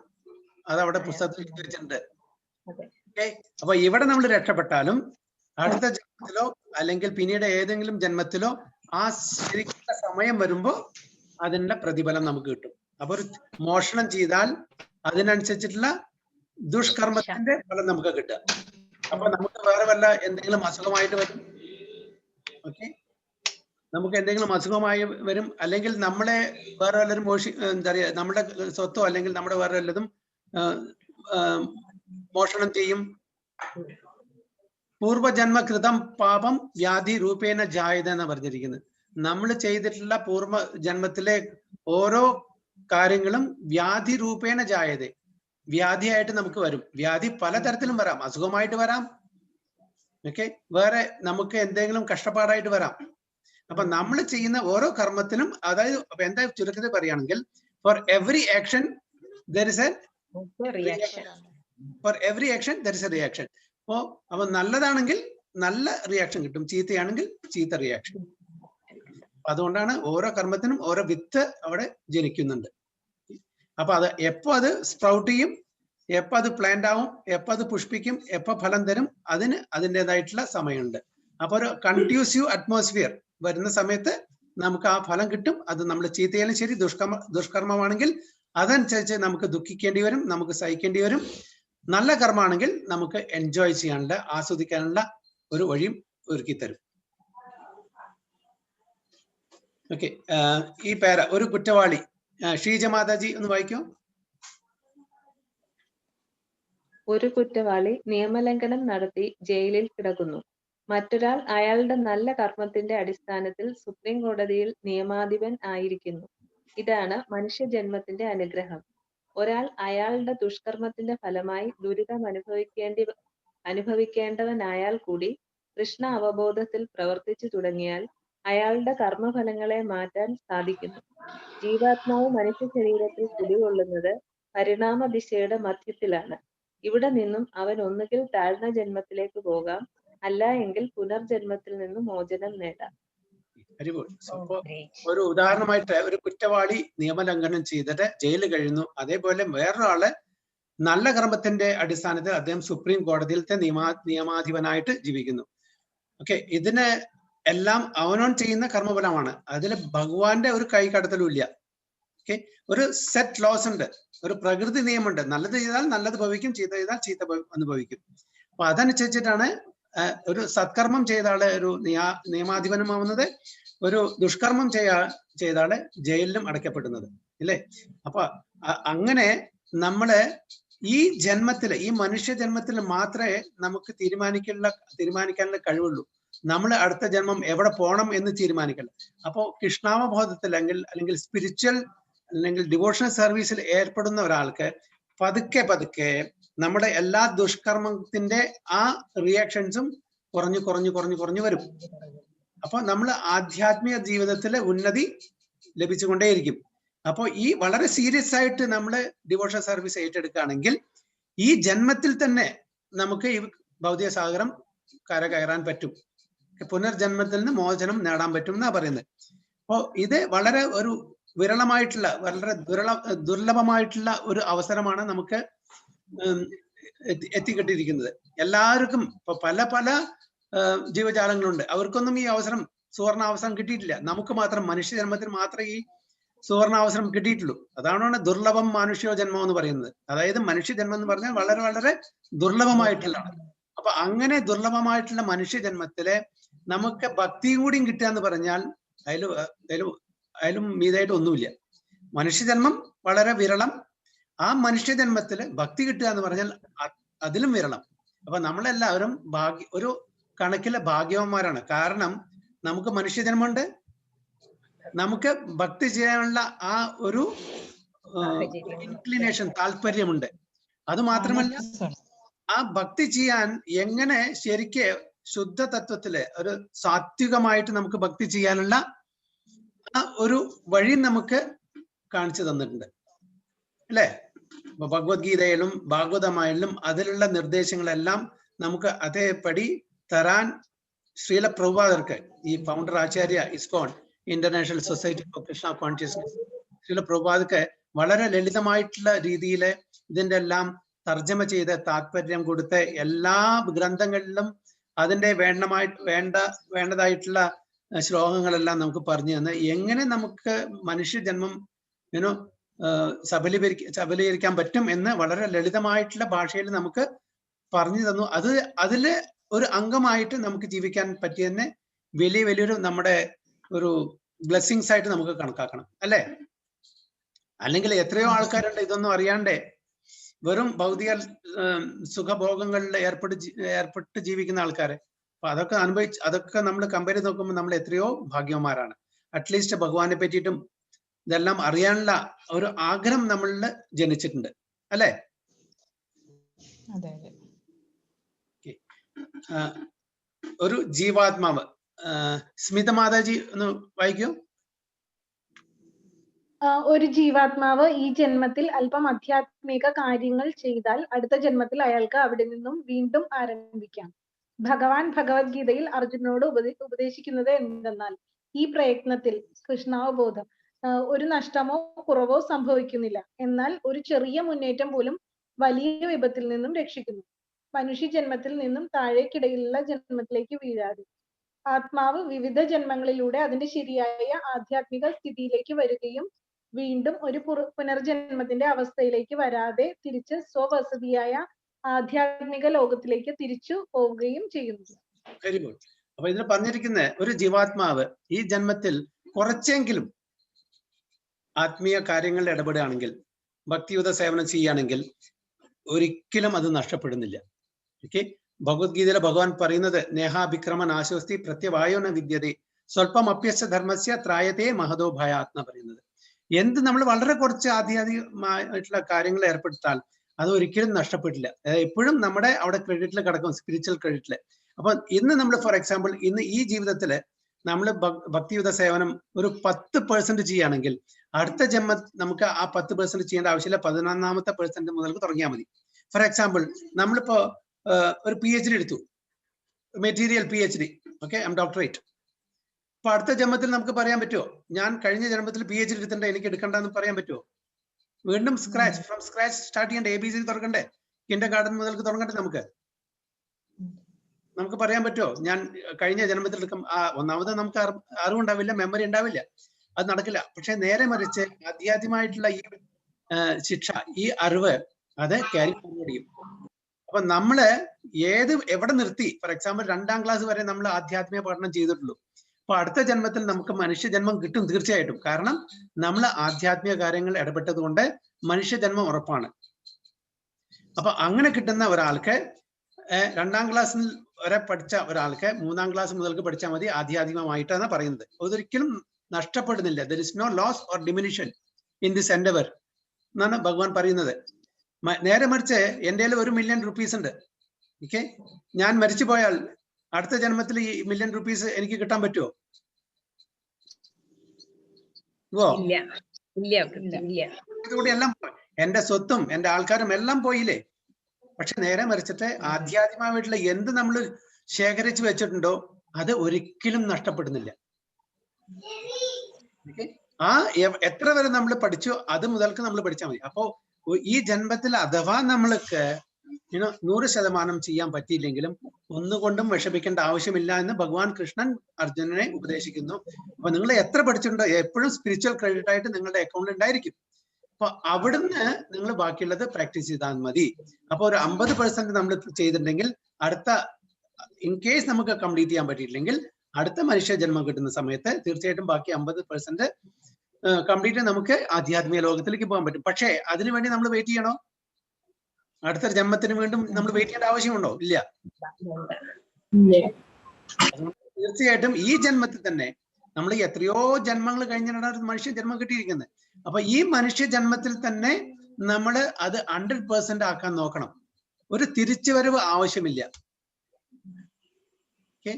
അത് അവിടെ പുസ്തകത്തിൽ വെച്ചിട്ടുണ്ട്. ഓക്കെ, അപ്പൊ ഇവിടെ നമ്മൾ രക്ഷപ്പെട്ടാലും അടുത്ത ജന്മത്തിലോ അല്ലെങ്കിൽ പിന്നീട് ഏതെങ്കിലും ജന്മത്തിലോ ആ ശരിക്കുള്ള സമയം വരുമ്പോ അതിന്റെ പ്രതിഫലം നമുക്ക് കിട്ടും. അപ്പൊ ഒരു മോഷണം ചെയ്താൽ അതിനനുസരിച്ചിട്ടുള്ള ദുഷ്കർമ്മത്തിന്റെ ഫലം നമുക്ക് കിട്ടുക. അപ്പൊ നമുക്ക് വേറെ വല്ല എന്തെങ്കിലും അസുഖമായിട്ട് വരും. ഓക്കെ, നമുക്ക് എന്തെങ്കിലും അസുഖമായി വരും, അല്ലെങ്കിൽ നമ്മളെ വേറെ വല്ലതും എന്താ പറയാ, നമ്മുടെ സ്വത്തോ അല്ലെങ്കിൽ നമ്മുടെ വേറെ വല്ലതും മോഷണം ചെയ്യും. പൂർവജന്മകൃതം പാപം വ്യാധി രൂപേണ ജായത എന്ന് പറഞ്ഞിരിക്കുന്നത്. നമ്മൾ ചെയ്തിട്ടുള്ള പൂർവ്വ ജന്മത്തിലെ ഓരോ കാര്യങ്ങളും വ്യാധി രൂപേണ ജായതേ, വ്യാധിയായിട്ട് നമുക്ക് വരും. വ്യാധി പലതരത്തിലും വരാം, അസുഖമായിട്ട് വരാം, ഓക്കെ, വേറെ നമുക്ക് എന്തെങ്കിലും കഷ്ടപ്പാടായിട്ട് വരാം. അപ്പൊ നമ്മൾ ചെയ്യുന്ന ഓരോ കർമ്മത്തിനും, അതായത് എന്താ ചുരുക്കത്തിൽ പറയുകയാണെങ്കിൽ, for every action there is a reaction. for every action there is a reaction. അപ്പൊ നല്ലതാണെങ്കിൽ നല്ല റിയാക്ഷൻ കിട്ടും, ചീത്തയാണെങ്കിൽ ചീത്ത റിയാക്ഷൻ. അതുകൊണ്ടാണ് ഓരോ കർമ്മത്തിനും ഓരോ വിത്ത് അവിടെ ജനിക്കുന്നുണ്ട്. അപ്പൊ അത് എപ്പോ അത് സ്പ്രൗട്ട് ചെയ്യും, എപ്പോ അത് പ്ലാന്റ് ആവും, എപ്പോ അത് പുഷ്പിക്കും, എപ്പോ ഫലം തരും, അതിന് അതിൻ്റെതായിട്ടുള്ള സമയമുണ്ട്. അപ്പൊ ഒരു കൺഡ്യൂസീവ് അറ്റ്മോസ്ഫിയർ വരുന്ന സമയത്ത് നമുക്ക് ആ ഫലം കിട്ടും. അത് നമ്മൾ ചീത്തയാലും ശരി, ദുഷ്കർമ്മമാണെങ്കിൽ അതനുസരിച്ച് നമുക്ക് ദുഃഖിക്കേണ്ടി വരും, നമുക്ക് സഹിക്കേണ്ടി വരും. നല്ല കർമ്മമാണെങ്കിൽ നമുക്ക് എൻജോയ് ചെയ്യാനുള്ള, ആസ്വദിക്കാനുള്ള ഒരു വഴിയും ഒരുക്കി തരും. ഓക്കെ, ഈ പേര ഒരു കുറ്റവാളി, ഷീജ മാതാജി ഒന്ന് വായിക്കോ. ഒരു കുറ്റവാളി നിയമലംഘനം നടത്തി ജയിലിൽ കിടക്കുന്നു. മറ്റൊരാൾ അയാളുടെ നല്ല കർമ്മത്തിന്റെ അടിസ്ഥാനത്തിൽ സുപ്രീം കോടതിയിൽ നിയമാധിപൻ ആയിരിക്കുന്നു. ഇതാണ് മനുഷ്യജന്മത്തിന്റെ അനുഗ്രഹം. ഒരാൾ അയാളുടെ ദുഷ്കർമ്മത്തിന്റെ ഫലമായി ദുരിതം അനുഭവിക്കേണ്ടവനായാൽ കൂടി കൃഷ്ണ അവബോധത്തിൽ പ്രവർത്തിച്ചു തുടങ്ങിയാൽ അയാളുടെ കർമ്മഫലങ്ങളെ മാറ്റാൻ സാധിക്കുന്നു. ജീവാത്മാവ് മനുഷ്യ ശരീരത്തിൽ കുടികൊള്ളുന്നത് പരിണാമ ദിശയുടെ മധ്യത്തിലാണ്. ഇവിടെ നിന്നും അവൻ ഒന്നുകിൽ താഴ്ന്ന ജന്മത്തിലേക്ക് പോകാം, അല്ല എങ്കിൽ പുനർജന്മത്തിൽ നിന്നും മോചനം നേടാം. ഒരു ഉദാഹരണമായിട്ട് ഒരു കുറ്റവാളി നിയമലംഘനം ചെയ്തിട്ട് ജയിലിൽ കഴിയുന്നു. അതേപോലെ വേറൊരാള് നല്ല കർമ്മത്തിന്റെ അടിസ്ഥാനത്തിൽ അദ്ദേഹം സുപ്രീം കോടതിയിലത്തെ നിയമാധിപനായിട്ട് ജീവിക്കുന്നു. ഓക്കെ, ഇതിന് എല്ലാം അവനോൻ ചെയ്യുന്ന കർമ്മഫലമാണ്. അതിൽ ഭഗവാന്റെ ഒരു കൈകടത്തലും ഇല്ല. ഓക്കെ, ഒരു സെറ്റ് ലോസ് ഉണ്ട്, ഒരു പ്രകൃതി നിയമമുണ്ട്. നല്ലത് ചെയ്താൽ നല്ലത് ഭവിക്കും, ചീത്ത ചെയ്താൽ ചീത്ത അനുഭവിക്കും. അപ്പൊ അതനുസരിച്ചിട്ടാണ് ഒരു സത്കർമ്മം ചെയ്ത ആള് ഒരു നിയമാധിപനമാവുന്നത്, ഒരു ദുഷ്കർമ്മം ചെയ്ത ആള് ജയിലിലും അടയ്ക്കപ്പെടുന്നത്, ഇല്ലേ? അപ്പൊ അങ്ങനെ നമ്മള് ഈ ജന്മത്തില്, ഈ മനുഷ്യ ജന്മത്തിൽ മാത്രമേ നമുക്ക് തീരുമാനിക്കാനുള്ള കഴിവുള്ളൂ. നമ്മൾ അടുത്ത ജന്മം എവിടെ പോകണം എന്ന് തീരുമാനിക്കണം. അപ്പോ കൃഷ്ണാവബോധത്തിൽ അല്ലെങ്കിൽ സ്പിരിച്വൽ അല്ലെങ്കിൽ ഡിവോഷണൽ സർവീസിൽ ഏർപ്പെടുന്ന ഒരാൾക്ക് പതുക്കെ നമ്മുടെ എല്ലാ ദുഷ്കർമ്മത്തിന്റെ ആ റിയാക്ഷൻസും കുറഞ്ഞു വരും. അപ്പൊ നമ്മൾ ആധ്യാത്മിക ജീവിതത്തിലെ ഉന്നതി ലഭിച്ചുകൊണ്ടേയിരിക്കും. അപ്പോൾ ഈ വളരെ സീരിയസ് ആയിട്ട് നമ്മൾ ഡിവോഷണൽ സർവീസ് ഏറ്റെടുക്കുകയാണെങ്കിൽ ഈ ജന്മത്തിൽ തന്നെ നമുക്ക് ഈ ഭൗതിക സാഗരം കയറാൻ പറ്റും, പുനർജന്മത്തിൽ നിന്ന് മോചനം നേടാൻ പറ്റും എന്നാ പറയുന്നത്. അപ്പോ ഇത് വളരെ ഒരു വിരളമായിട്ടുള്ള, വളരെ ദുർലഭമായിട്ടുള്ള ഒരു അവസരമാണ് നമുക്ക് എത്തിക്കിട്ടിരിക്കുന്നത്. എല്ലാവർക്കും ഇപ്പൊ പല ജീവജാലങ്ങളുണ്ട്, അവർക്കൊന്നും ഈ അവസരം, സുവർണ അവസരം കിട്ടിയിട്ടില്ല. നമുക്ക് മാത്രം, മനുഷ്യജന്മത്തിന് മാത്രമേ ഈ സുവർണ അവസരം കിട്ടിയിട്ടുള്ളൂ. അതാണ് ദുർലഭം മനുഷ്യോ ജന്മം എന്ന് പറയുന്നത്. അതായത് മനുഷ്യജന്മം എന്ന് പറഞ്ഞാൽ വളരെ ദുർലഭമായിട്ടുള്ളതാണ്. അപ്പൊ അങ്ങനെ ദുർലഭമായിട്ടുള്ള മനുഷ്യജന്മത്തിലെ നമുക്ക് ഭക്തിയും കൂടിയും കിട്ടുക എന്ന് പറഞ്ഞാൽ അതിലും മീതായിട്ട് ഒന്നുമില്ല. മനുഷ്യജന്മം വളരെ വിരളം. ആ മനുഷ്യജന്മത്തില് ഭക്തി കിട്ടുക എന്ന് പറഞ്ഞാൽ അതിലും വിരളം. അപ്പൊ നമ്മളെല്ലാവരും ഒരു കണക്കിലെ ഭാഗ്യവന്മാരാണ്. കാരണം നമുക്ക് മനുഷ്യജന്മമുണ്ട്, നമുക്ക് ഭക്തി ചെയ്യാനുള്ള ആ ഒരു ഇൻക്ലിനേഷൻ, താല്പര്യമുണ്ട്. അത് മാത്രമല്ല, ആ ഭക്തി ചെയ്യാൻ എങ്ങനെ ശരിക്ക് ശുദ്ധ തത്വത്തില് ഒരു സാത്വികമായിട്ട് നമുക്ക് ഭക്തി ചെയ്യാനുള്ള ആ ഒരു വഴി നമുക്ക് കാണിച്ചു തന്നിട്ടുണ്ട്, അല്ലേ? ഭഗവത്ഗീതയിലും ഭാഗവതമായാലും അതിലുള്ള നിർദ്ദേശങ്ങളെല്ലാം നമുക്ക് അതേപടി തരാൻ ശ്രീല പ്രഭുപാദർക്ക്, ഈ ഫൗണ്ടർ ആചാര്യ ISKCON International Society for Krishna consciousness, Srila പ്രഭുപാദർക്ക് വളരെ ലളിതമായിട്ടുള്ള രീതിയിൽ ഇതിന്റെ എല്ലാം തർജ്ജമ ചെയ്ത് താത്പര്യം കൊടുത്ത് എല്ലാ ഗ്രന്ഥങ്ങളിലും അതിന്റെ വേണ്ടതായിട്ടുള്ള ശ്ലോകങ്ങളെല്ലാം നമുക്ക് പറഞ്ഞു തന്ന് എങ്ങനെ നമുക്ക് മനുഷ്യജന്മം സബലീകരിക്കാൻ പറ്റും എന്ന് വളരെ ലളിതമായിട്ടുള്ള ഭാഷയിൽ നമുക്ക് പറഞ്ഞു തന്നു. അതില് ഒരു അംഗമായിട്ട് നമുക്ക് ജീവിക്കാൻ പറ്റിയെന്നെ വലിയൊരു നമ്മുടെ ഒരു ബ്ലെസ്സിങ്സ് ആയിട്ട് നമുക്ക് കണക്കാക്കണം, അല്ലേ? അല്ലെങ്കിൽ എത്രയോ ആൾക്കാരുണ്ട് ഇതൊന്നും അറിയാണ്ടേ വെറും ഭൗതിക സുഖഭോഗങ്ങളിൽ ഏർപ്പെട്ട് ജീവിക്കുന്ന ആൾക്കാര്. അപ്പൊ അതൊക്കെ നമ്മൾ കമ്പയർ ചെയ്ത് നോക്കുമ്പോൾ നമ്മൾ എത്രയോ ഭാഗ്യവന്മാരാണ്. അറ്റ്ലീസ്റ്റ് ഭഗവാനെ പറ്റിയിട്ടും ഇതെല്ലാം അറിയാനുള്ള ഒരു ആഗ്രഹം നമ്മളിൽ ജനിച്ചിട്ടുണ്ട് അല്ലെ? ഒരു ജീവാത്മാവ്. സ്മിത മാതാജി ഒന്ന് വായിക്കൂ. ഒരു ജീവാത്മാവ് ഈ ജന്മത്തിൽ അല്പം ആധ്യാത്മിക കാര്യങ്ങൾ ചെയ്താൽ അടുത്ത ജന്മത്തിൽ അയാൾക്ക് അവിടെ നിന്നും വീണ്ടും ആരംഭിക്കാം. ഭഗവാൻ ഭഗവത്ഗീതയിൽ അർജുനനോട് ഉപദേശിക്കുന്നത് എന്തെന്നാൽ ഈ പ്രയത്നത്തിൽ കൃഷ്ണാവബോധം ഒരു നഷ്ടമോ കുറവോ സംഭവിക്കുന്നില്ല. എന്നാൽ ഒരു ചെറിയ മുന്നേറ്റം പോലും വലിയ വിപത്തിൽ നിന്നും രക്ഷിക്കുന്നു. മനുഷ്യ ജന്മത്തിൽ നിന്നും താഴേക്കിടയിലുള്ള ജന്മത്തിലേക്ക് വീഴാതെ ആത്മാവ് വിവിധ ജന്മങ്ങളിലൂടെ അതിന്റെ ശരിയായ ആധ്യാത്മിക സ്ഥിതിയിലേക്ക് വരികയും വീണ്ടും ഒരു പുനർജന്മത്തിന്റെ അവസ്ഥയിലേക്ക് വരാതെ തിരിച്ച് സ്വവസതിയായ ആധ്യാത്മിക ലോകത്തിലേക്ക് തിരിച്ചു പോവുകയും ചെയ്യുന്നു. Very good. അപ്പൊ ഇതിൽ പറഞ്ഞിരിക്കുന്ന ഒരു ജീവാത്മാവ് ഈ ജന്മത്തിൽ കുറച്ചെങ്കിലും ആത്മീയ കാര്യങ്ങളിൽ ഇടപെടുകയാണെങ്കിൽ, ഭക്തിയുത സേവനം ചെയ്യുകയാണെങ്കിൽ ഒരിക്കലും അത് നഷ്ടപ്പെടുന്നില്ല. ഓക്കെ, ഭഗവത്ഗീതയിലെ ഭഗവാൻ പറയുന്നത് നേഹാഭിക്രമ നാശോസ്തി പ്രത്യവായോന വിദ്യതേ സ്വല്പം അപ്യസ്യ ധർമ്മസ്യ ത്രായതേ മഹതോ ഭയാത്മ പറയുന്നത്. എന്ത് നമ്മൾ വളരെ കുറച്ച് ആധ്യാത്മികമായിട്ടുള്ള കാര്യങ്ങൾ ഏർപ്പെടുത്താൽ അത് ഒരിക്കലും നഷ്ടപ്പെട്ടില്ല. എപ്പോഴും നമ്മുടെ അവിടെ ക്രെഡിറ്റിൽ കിടക്കും, സ്പിരിച്വൽ ക്രെഡിറ്റില്. അപ്പൊ ഇന്ന് നമ്മൾ ഫോർ എക്സാമ്പിൾ ഇന്ന് ഈ ജീവിതത്തില് നമ്മൾ ഭക്തിയുത സേവനം ഒരു 10% ചെയ്യുകയാണെങ്കിൽ അടുത്ത ജന്മ നമുക്ക് ആ 10% ചെയ്യേണ്ട ആവശ്യമില്ല, 11% മുതൽക്ക് തുടങ്ങിയാൽ മതി. ഫോർ എക്സാമ്പിൾ നമ്മളിപ്പോ ഒരു PhD എടുത്തു, മെറ്റീരിയൽ PhD, ഓക്കെ, ഡോക്ടറേറ്റ്. അപ്പൊ അടുത്ത ജന്മത്തിൽ നമുക്ക് പറയാൻ പറ്റുമോ ഞാൻ കഴിഞ്ഞ ജന്മത്തിൽ PhD എടുത്തിട്ടുണ്ട് എനിക്ക് എടുക്കണ്ടെന്ന് പറയാൻ പറ്റുമോ? വീണ്ടും ഫ്രം സ്ക്രാച്ച് സ്റ്റാർട്ട് ചെയ്യണ്ടേ? ABC തുടങ്ങണ്ടേ? കിൻഡർ ഗാർഡൻ മുതൽക്ക് തുടങ്ങണ്ടേ? നമുക്ക് പറയാൻ പറ്റുമോ ഞാൻ കഴിഞ്ഞ ജന്മത്തിൽ എടുക്കും? ഒന്നാമത് നമുക്ക് അറിവുണ്ടാവില്ല, മെമ്മറി ഉണ്ടാവില്ല, അത് നടക്കില്ല. പക്ഷെ നേരെ മറിച്ച് ആധ്യാത്മികമായിട്ടുള്ള ഈ ശിക്ഷ, ഈ അറിവ് അത് ക്യാരി ഫോർവേഡ് ചെയ്യും. അപ്പൊ നമ്മള് എവിടെ നിർത്തി, ഫോർ എക്സാമ്പിൾ 2ാം ക്ലാസ് വരെ നമ്മൾ ആധ്യാത്മിക പഠനം ചെയ്തിട്ടുള്ളൂ. അപ്പൊ അടുത്ത ജന്മത്തിൽ നമുക്ക് മനുഷ്യജന്മം കിട്ടും തീർച്ചയായിട്ടും. കാരണം നമ്മൾ ആധ്യാത്മിക കാര്യങ്ങൾ ഇടപെട്ടത് കൊണ്ട് മനുഷ്യജന്മം ഉറപ്പാണ്. അപ്പൊ അങ്ങനെ കിട്ടുന്ന ഒരാൾക്ക് 2ാം ക്ലാസ്സിൽ വരെ പഠിച്ച ഒരാൾക്ക് 3ാം ക്ലാസ് മുതൽക്ക് പഠിച്ചാൽ മതി ആധ്യാത്മികമായിട്ടാണ് പറയുന്നത്. അതൊരിക്കലും നഷ്ടപ്പെടുന്നില്ല. There is no loss or diminution in this endeavour എന്നാണ് ഭഗവാൻ പറയുന്നത്. നേരെ മറിച്ച് എൻ്റെ കയ്യിൽ 1 മില്യൺ റുപ്പീസ് ഉണ്ട്, ഓക്കെ, ഞാൻ മരിച്ചു പോയാൽ അടുത്ത ജന്മത്തിൽ ഈ 1 മില്യൺ റുപ്പീസ് എനിക്ക് കിട്ടാൻ പറ്റുമോ? ഇതുകൂടി എല്ലാം എന്റെ സ്വത്തും എന്റെ ആൾക്കാരും എല്ലാം പോയില്ലേ? പക്ഷെ നേരെ മറിച്ചിട്ട് ആധ്യാത്മികമായിട്ടുള്ള എന്ത് നമ്മൾ ശേഖരിച്ചു വെച്ചിട്ടുണ്ടോ അത് ഒരിക്കലും നഷ്ടപ്പെടുന്നില്ല. എത്ര വരെ നമ്മൾ പഠിച്ചോ അത് മുതൽക്ക് നമ്മൾ പഠിച്ചാൽ മതി. അപ്പോ ഈ ജന്മത്തിൽ അഥവാ നമ്മൾക്ക് 100% ചെയ്യാൻ പറ്റിയില്ലെങ്കിലും ഒന്നുകൊണ്ടും വിഷമിക്കേണ്ട ആവശ്യമില്ല എന്ന് ഭഗവാൻ കൃഷ്ണൻ അർജുനനെ ഉപദേശിക്കുന്നു. അപ്പൊ നിങ്ങൾ എത്ര പഠിച്ചിട്ടുണ്ടോ എപ്പോഴും സ്പിരിച്വൽ ക്രെഡിറ്റ് ആയിട്ട് നിങ്ങളുടെ അക്കൗണ്ടിൽ ഉണ്ടായിരിക്കും. അപ്പൊ അവിടുന്ന് നിങ്ങൾ ബാക്കിയുള്ളത് പ്രാക്ടീസ് ചെയ്താൽ മതി. അപ്പൊ ഒരു 50% നമ്മൾ ചെയ്തിട്ടുണ്ടെങ്കിൽ അടുത്ത ഇൻ കേസ് നമുക്ക് കംപ്ലീറ്റ് ചെയ്യാൻ പറ്റിയിട്ടില്ലെങ്കിൽ അടുത്ത മനുഷ്യ ജന്മം കിട്ടുന്ന സമയത്ത് തീർച്ചയായിട്ടും ബാക്കി 50% കംപ്ലീറ്റ് നമുക്ക് ആധ്യാത്മിക ലോകത്തിലേക്ക് പോകാൻ പറ്റും. പക്ഷേ അതിനുവേണ്ടി നമ്മൾ വെയിറ്റ് ചെയ്യണോ? അടുത്ത ജന്മത്തിന് വീണ്ടും നമ്മൾ വെയിറ്റ് ചെയ്യേണ്ട ആവശ്യമുണ്ടോ? ഇല്ല. തീർച്ചയായിട്ടും ഈ ജന്മത്തിൽ തന്നെ നമ്മൾ എത്രയോ ജന്മങ്ങൾ കഴിഞ്ഞിട്ടാണ് ഒരു മനുഷ്യ ജന്മം കിട്ടിയിരിക്കുന്നത്. അപ്പൊ ഈ മനുഷ്യ ജന്മത്തിൽ തന്നെ നമ്മൾ അത് 100% ആക്കാൻ നോക്കണം. ഒരു തിരിച്ചുവരവ് ആവശ്യമില്ല. ഓക്കെ,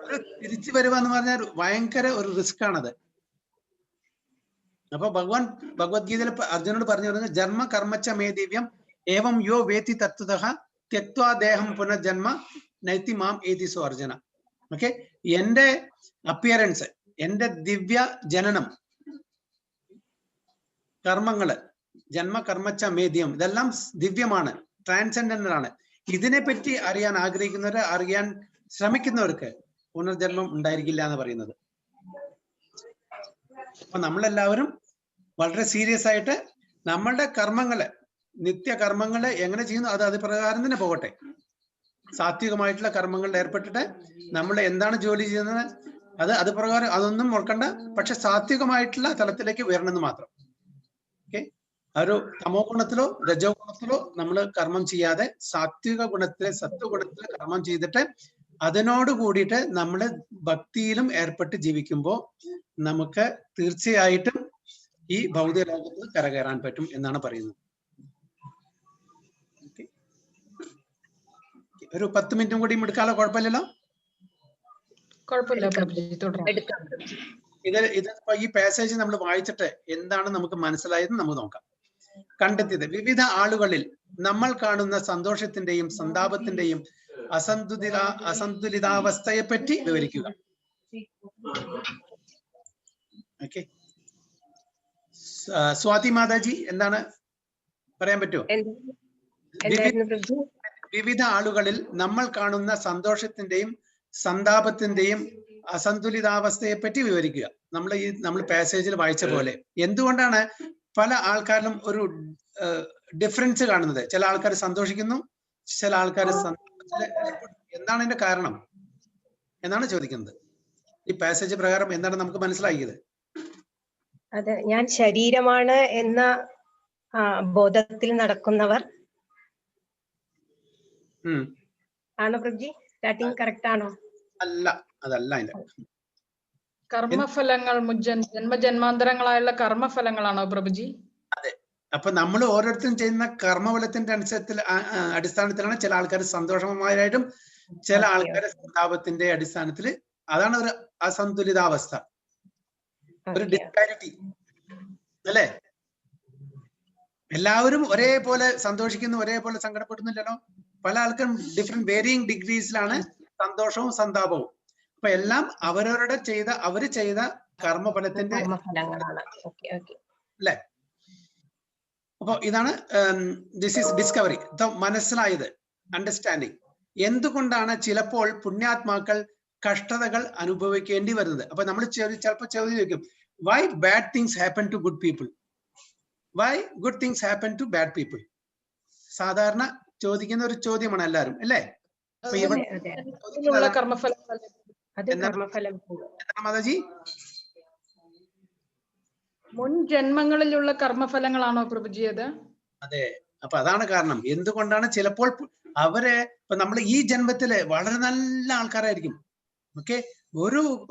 ഒരു തിരിച്ചുവരവ് എന്ന് പറഞ്ഞാൽ ഭയങ്കര ഒരു റിസ്ക് ആണത്. അപ്പൊ ഭഗവത്ഗീതയിൽ അർജുനോട് പറഞ്ഞു പറഞ്ഞത് ജന്മ കർമ്മച്ച മേ ദിവ്യം ഏവം യോ വേത്തി തത്വതഃ ത്യക്ത്വാ ദേഹം പുനർജന്മ നൈതി മാം ഏതിസോ അർജുന. ഓക്കെ, എന്റെ അപ്പിയറൻസ്, എന്റെ ദിവ്യ ജനനം, കർമ്മങ്ങള്, ജന്മ കർമ്മച്ച മേദ്യം, ഇതെല്ലാം ദിവ്യമാണ്, ട്രാൻസെൻഡന്റൽ ആണ്. ഇതിനെപ്പറ്റി അറിയാൻ ആഗ്രഹിക്കുന്നവര്, അറിയാൻ ശ്രമിക്കുന്നവർക്ക് പുനർജന്മം ഉണ്ടായിരിക്കില്ല എന്ന് പറയുന്നത്. അപ്പൊ നമ്മളെല്ലാവരും വളരെ സീരിയസ് ആയിട്ട് നമ്മളുടെ കർമ്മങ്ങള്, നിത്യകർമ്മങ്ങള് എങ്ങനെ ചെയ്യുന്നു അത് പ്രകാരം തന്നെ പോകട്ടെ. സാത്വികമായിട്ടുള്ള കർമ്മങ്ങളിൽ ഏർപ്പെട്ടിട്ട് നമ്മൾ എന്താണ് ജോലി ചെയ്യുന്നത് അത് പ്രകാരം അതൊന്നും ഓർക്കണ്ട. പക്ഷെ സാത്വികമായിട്ടുള്ള തലത്തിലേക്ക് ഉയരണമെന്ന് മാത്രം. ഓക്കെ, ഒരു തമോ ഗുണത്തിലോ രജോ ഗുണത്തിലോ നമ്മൾ കർമ്മം ചെയ്യാതെ സാത്വിക ഗുണത്തിലെ സത്വഗുണത്തിലെ കർമ്മം ചെയ്തിട്ട് അതിനോട് കൂടിയിട്ട് നമ്മൾ ഭക്തിയിലും ഏർപ്പെട്ട് ജീവിക്കുമ്പോൾ നമുക്ക് തീർച്ചയായിട്ടും ഈ ഭൗതിക ലോകത്ത് കരകയറാൻ പറ്റും എന്നാണ് പറയുന്നത്. ഒരു 10 മിനിറ്റും കൂടി എടുക്കാലോ, കുഴപ്പമില്ലല്ലോ. ഇത് ഈ പാസേജ് നമ്മൾ വായിച്ചിട്ട് എന്താണ് നമുക്ക് മനസ്സിലായത് നമുക്ക് നോക്കാം. കണ്ടെത്തിയത് വിവിധ ആളുകളിൽ നമ്മൾ കാണുന്ന സന്തോഷത്തിന്റെയും സന്താപത്തിന്റെയും അസന്തുലിതാവസ്ഥയെ പറ്റി വിവരിക്കുക. ഓക്കെ, സ്വാതി മാതാജി എന്താണ് പറയാൻ പറ്റുമോ? വിവിധ ആളുകളിൽ നമ്മൾ കാണുന്ന സന്തോഷത്തിന്റെയും സന്താപത്തിന്റെയും അസന്തുലിതാവസ്ഥയെ പറ്റി വിവരിക്കുക. നമ്മൾ പാസേജിൽ വായിച്ച പോലെ എന്തുകൊണ്ടാണ് പല ആൾക്കാരിലും ഒരു ഡിഫറൻസ് കാണുന്നത്? ചില ആൾക്കാർ സന്തോഷിക്കുന്നു, ചില ആൾക്കാർ എന്താണ് അതിന്റെ കാരണം എന്നാണ് ചോദിക്കുന്നത്. ഈ പാസേജ് പ്രകാരം എന്താണ് നമുക്ക് മനസ്സിലാക്കിയത്? അതെ, ഞാൻ ശരീരമാണ് എന്ന ബോധത്തിൽ നടക്കുന്നവർ ആണോ പ്രഭുജി? സ്റ്റാർട്ടിങ് കറക്റ്റ് ആണോ? അല്ല, അതല്ല അതിന്റെ കർമ്മഫലങ്ങൾ ജന്മജന്മാന്തരങ്ങളായുള്ള കർമ്മഫലങ്ങളാണോ പ്രഭുജി? അതെ. അപ്പൊ നമ്മൾ ഓരോരുത്തരും ചെയ്യുന്ന കർമ്മഫലത്തിന്റെ അടിസ്ഥാനത്തിലാണ് ചില ആൾക്കാർ സന്തോഷമായിട്ടും ചില ആൾക്കാർ സന്താപത്തിന്റെ അടിസ്ഥാനത്തിൽ. അതാണ് ഒരു അസന്തുലിതാവസ്ഥ, ഒരു ഡിസ്പാരിറ്റി അല്ലേ? എല്ലാവരും ഒരേപോലെ സന്തോഷിക്കുന്നു, ഒരേപോലെ സങ്കടപ്പെടുന്നില്ലല്ലോ. പല ആൾക്കാരും ഡിഫറെന്റ് വേരിയിങ് ഡിഗ്രീസിലാണ് സന്തോഷവും സന്താപവും. അപ്പൊ എല്ലാം അവരവരുടെ അവര് ചെയ്ത കർമ്മഫലത്തിന്റെ അല്ലെ? അപ്പൊ ഇതാണ് ദിസ് ഈസ് ഡിസ്കവറി, മനസ്സിലായത്, അണ്ടർസ്റ്റാൻഡിങ്. എന്തുകൊണ്ടാണ് ചിലപ്പോൾ പുണ്യാത്മാക്കൾ കഷ്ടതകൾ അനുഭവിക്കേണ്ടി വരുന്നത്? അപ്പൊ നമ്മൾ ചിലപ്പോൾ ചോദിക്കും, why bad things happen to good people, why good things happen to bad people? സാധാരണ ചോദിക്കുന്ന ഒരു ചോദ്യമാണ് എല്ലാവരും, അല്ലേ? മാതാജി, മുൻ ജന്മങ്ങളിലുള്ള കർമ്മഫലങ്ങളാണോ പ്രഭുജി അത്? അതെ. അപ്പൊ അതാണ് കാരണം. എന്തുകൊണ്ടാണ് ചിലപ്പോൾ ഇപ്പൊ നമ്മൾ ഈ ജന്മത്തില് വളരെ നല്ല ആൾക്കാരായിരിക്കും, ഓക്കെ,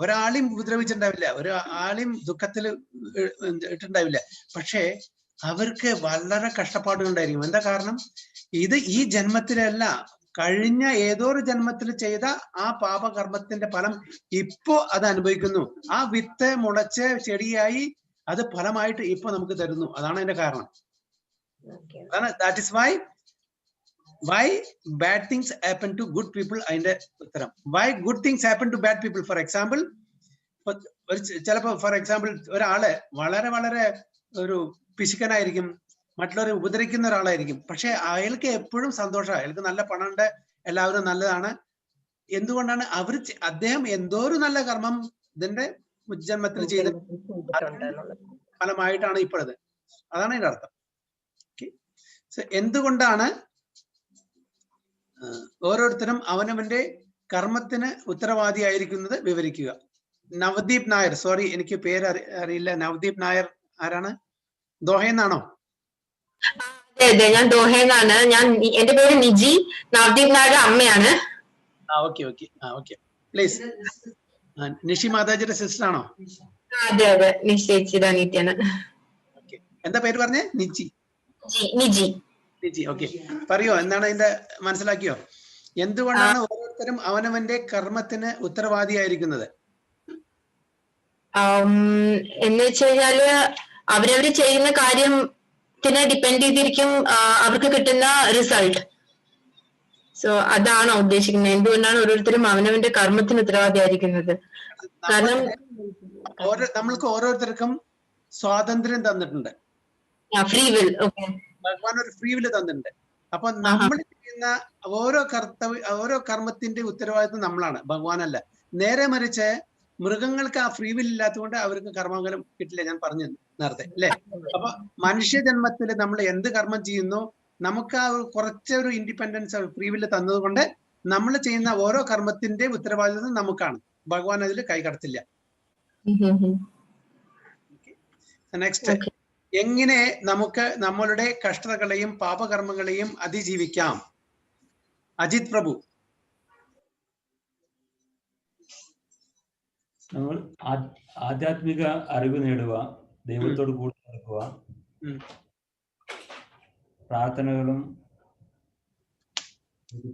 ഒരാളെയും ഉപദ്രവിച്ചിട്ടുണ്ടാവില്ല, ഒരാളെയും ദുഃഖത്തിൽ ഇട്ടുണ്ടാവില്ല, പക്ഷേ അവർക്ക് വളരെ കഷ്ടപ്പാടുകൾ ഉണ്ടായിരിക്കും. എന്താ കാരണം? ഇത് ഈ ജന്മത്തിലല്ല, കഴിഞ്ഞ ഏതോ ഒരു ജന്മത്തിൽ ചെയ്ത ആ പാപകർമ്മത്തിന്റെ ഫലം ഇപ്പോ അത് അനുഭവിക്കുന്നു. ആ വിത്ത് മുളച്ച് ചെടിയായി അത് ഫലമായിട്ട് ഇപ്പൊ നമുക്ക് തരുന്നു. അതാണ് അതിന്റെ കാരണം. അതാണ് that is why bad things happen to good people. അതിന്റെ ഉത്തരം why good things happen to bad people. For example, ചിലപ്പോ ഫോർ എക്സാമ്പിൾ ഒരാള് വളരെ വളരെ ഒരു പിശുക്കനായിരിക്കും, മറ്റുള്ളവരെ ഉപദ്രവിക്കുന്ന ഒരാളായിരിക്കും, പക്ഷെ അയാൾക്ക് എപ്പോഴും സന്തോഷമാണ്, അയാൾക്ക് നല്ല പണമുണ്ട്, എല്ലാവരും നല്ലതാണ്. എന്തുകൊണ്ടാണ്? അദ്ദേഹം എന്തോ ഒരു നല്ല കർമ്മം ഇതിന്റെ ജന്മത്തിൽ ചെയ്ത ഫലമായിട്ടാണ് ഇപ്പോഴത്. അതാണ് അതിന്റെ അർത്ഥം. എന്തുകൊണ്ടാണ് ഓരോരുത്തരും അവനവന്റെ കർമ്മത്തിന് ഉത്തരവാദിയായിരിക്കുന്നത് വിവരിക്കുക. നവദീപ് നായർ, സോറി എനിക്ക് പേര് അറിയില്ല. നവദീപ് നായർ ആരാണ്? ദോഹയെന്നാണോ? അതെ, ഞാൻ ദോഹയെന്നാണ്. എന്റെ പേര് നിജി, നവദീപ് നായരുടെ അമ്മയാണ്. Okay please. നിഷി മാതാജിയുടെ സിസ്റ്റർ ആണോ? അതെ അതെ, നിശ്ചയിച്ചത് അനീറ്റാണ്. എന്താ പേര് പറഞ്ഞേ? നിജി. നിജി. ഓക്കെ, പറയോ, എന്താണ് അതിന്റെ മനസ്സിലാക്കിയോ? എന്തുകൊണ്ടാണ് ഓരോരുത്തരും അവനവന്റെ കർമ്മത്തിന് ഉത്തരവാദിയായിരിക്കുന്നത്? എന്ന് വെച്ച് കഴിഞ്ഞാല് അവരവര് ചെയ്യുന്ന കാര്യത്തിനെ ഡിപ്പെൻഡ് ചെയ്തിരിക്കും അവർക്ക് കിട്ടുന്ന റിസൾട്ട്. സോ അതാണോ ഉദ്ദേശിക്കുന്നത്? എന്തുകൊണ്ടാണ് ഓരോരുത്തരും അവനവന്റെ കർമ്മത്തിന് ഉത്തരവാദിയായിരിക്കുന്നത്? കാരണം നമ്മൾക്ക് ഓരോരുത്തർക്കും സ്വാതന്ത്ര്യം തന്നിട്ടുണ്ട്, ഫ്രീ വിൽ. ഭഗവാൻ ഒരു ഫ്രീ വില് തന്നിട്ടുണ്ട്. അപ്പൊ നമ്മൾ ചെയ്യുന്ന ഓരോ കർമ്മത്തിന്റെ ഉത്തരവാദിത്വം നമ്മളാണ്, ഭഗവാനല്ല. നേരെ മറിച്ച് മൃഗങ്ങൾക്ക് ആ ഫ്രീ വിൽ ഇല്ലാത്തതുകൊണ്ട് അവർക്ക് കർമ്മഫലം കിട്ടില്ല. ഞാൻ പറഞ്ഞു നേരത്തെ, അല്ലെ? അപ്പൊ മനുഷ്യജന്മത്തിൽ നമ്മൾ എന്ത് കർമ്മം ചെയ്യുന്നു, നമുക്ക് ആ കുറച്ചൊരു ഇൻഡിപെൻഡൻസ് ഫ്രീ വില്ല് തന്നത് കൊണ്ട് നമ്മൾ ചെയ്യുന്ന ഓരോ കർമ്മത്തിന്റെ ഉത്തരവാദിത്വം നമുക്കാണ്. ഭഗവാൻ അതിൽ കൈകടത്തില്ല. നെക്സ്റ്റ്, എങ്ങനെ നമുക്ക് നമ്മളുടെ കഷ്ടതകളെയും പാപകർമ്മങ്ങളെയും അതിജീവിക്കാം? അജിത് പ്രഭു. നമ്മൾ ആധ്യാത്മിക അറിവ് നേടുക, ദൈവത്തോട് കൂടി നടക്കുക, പ്രാർത്ഥനകളും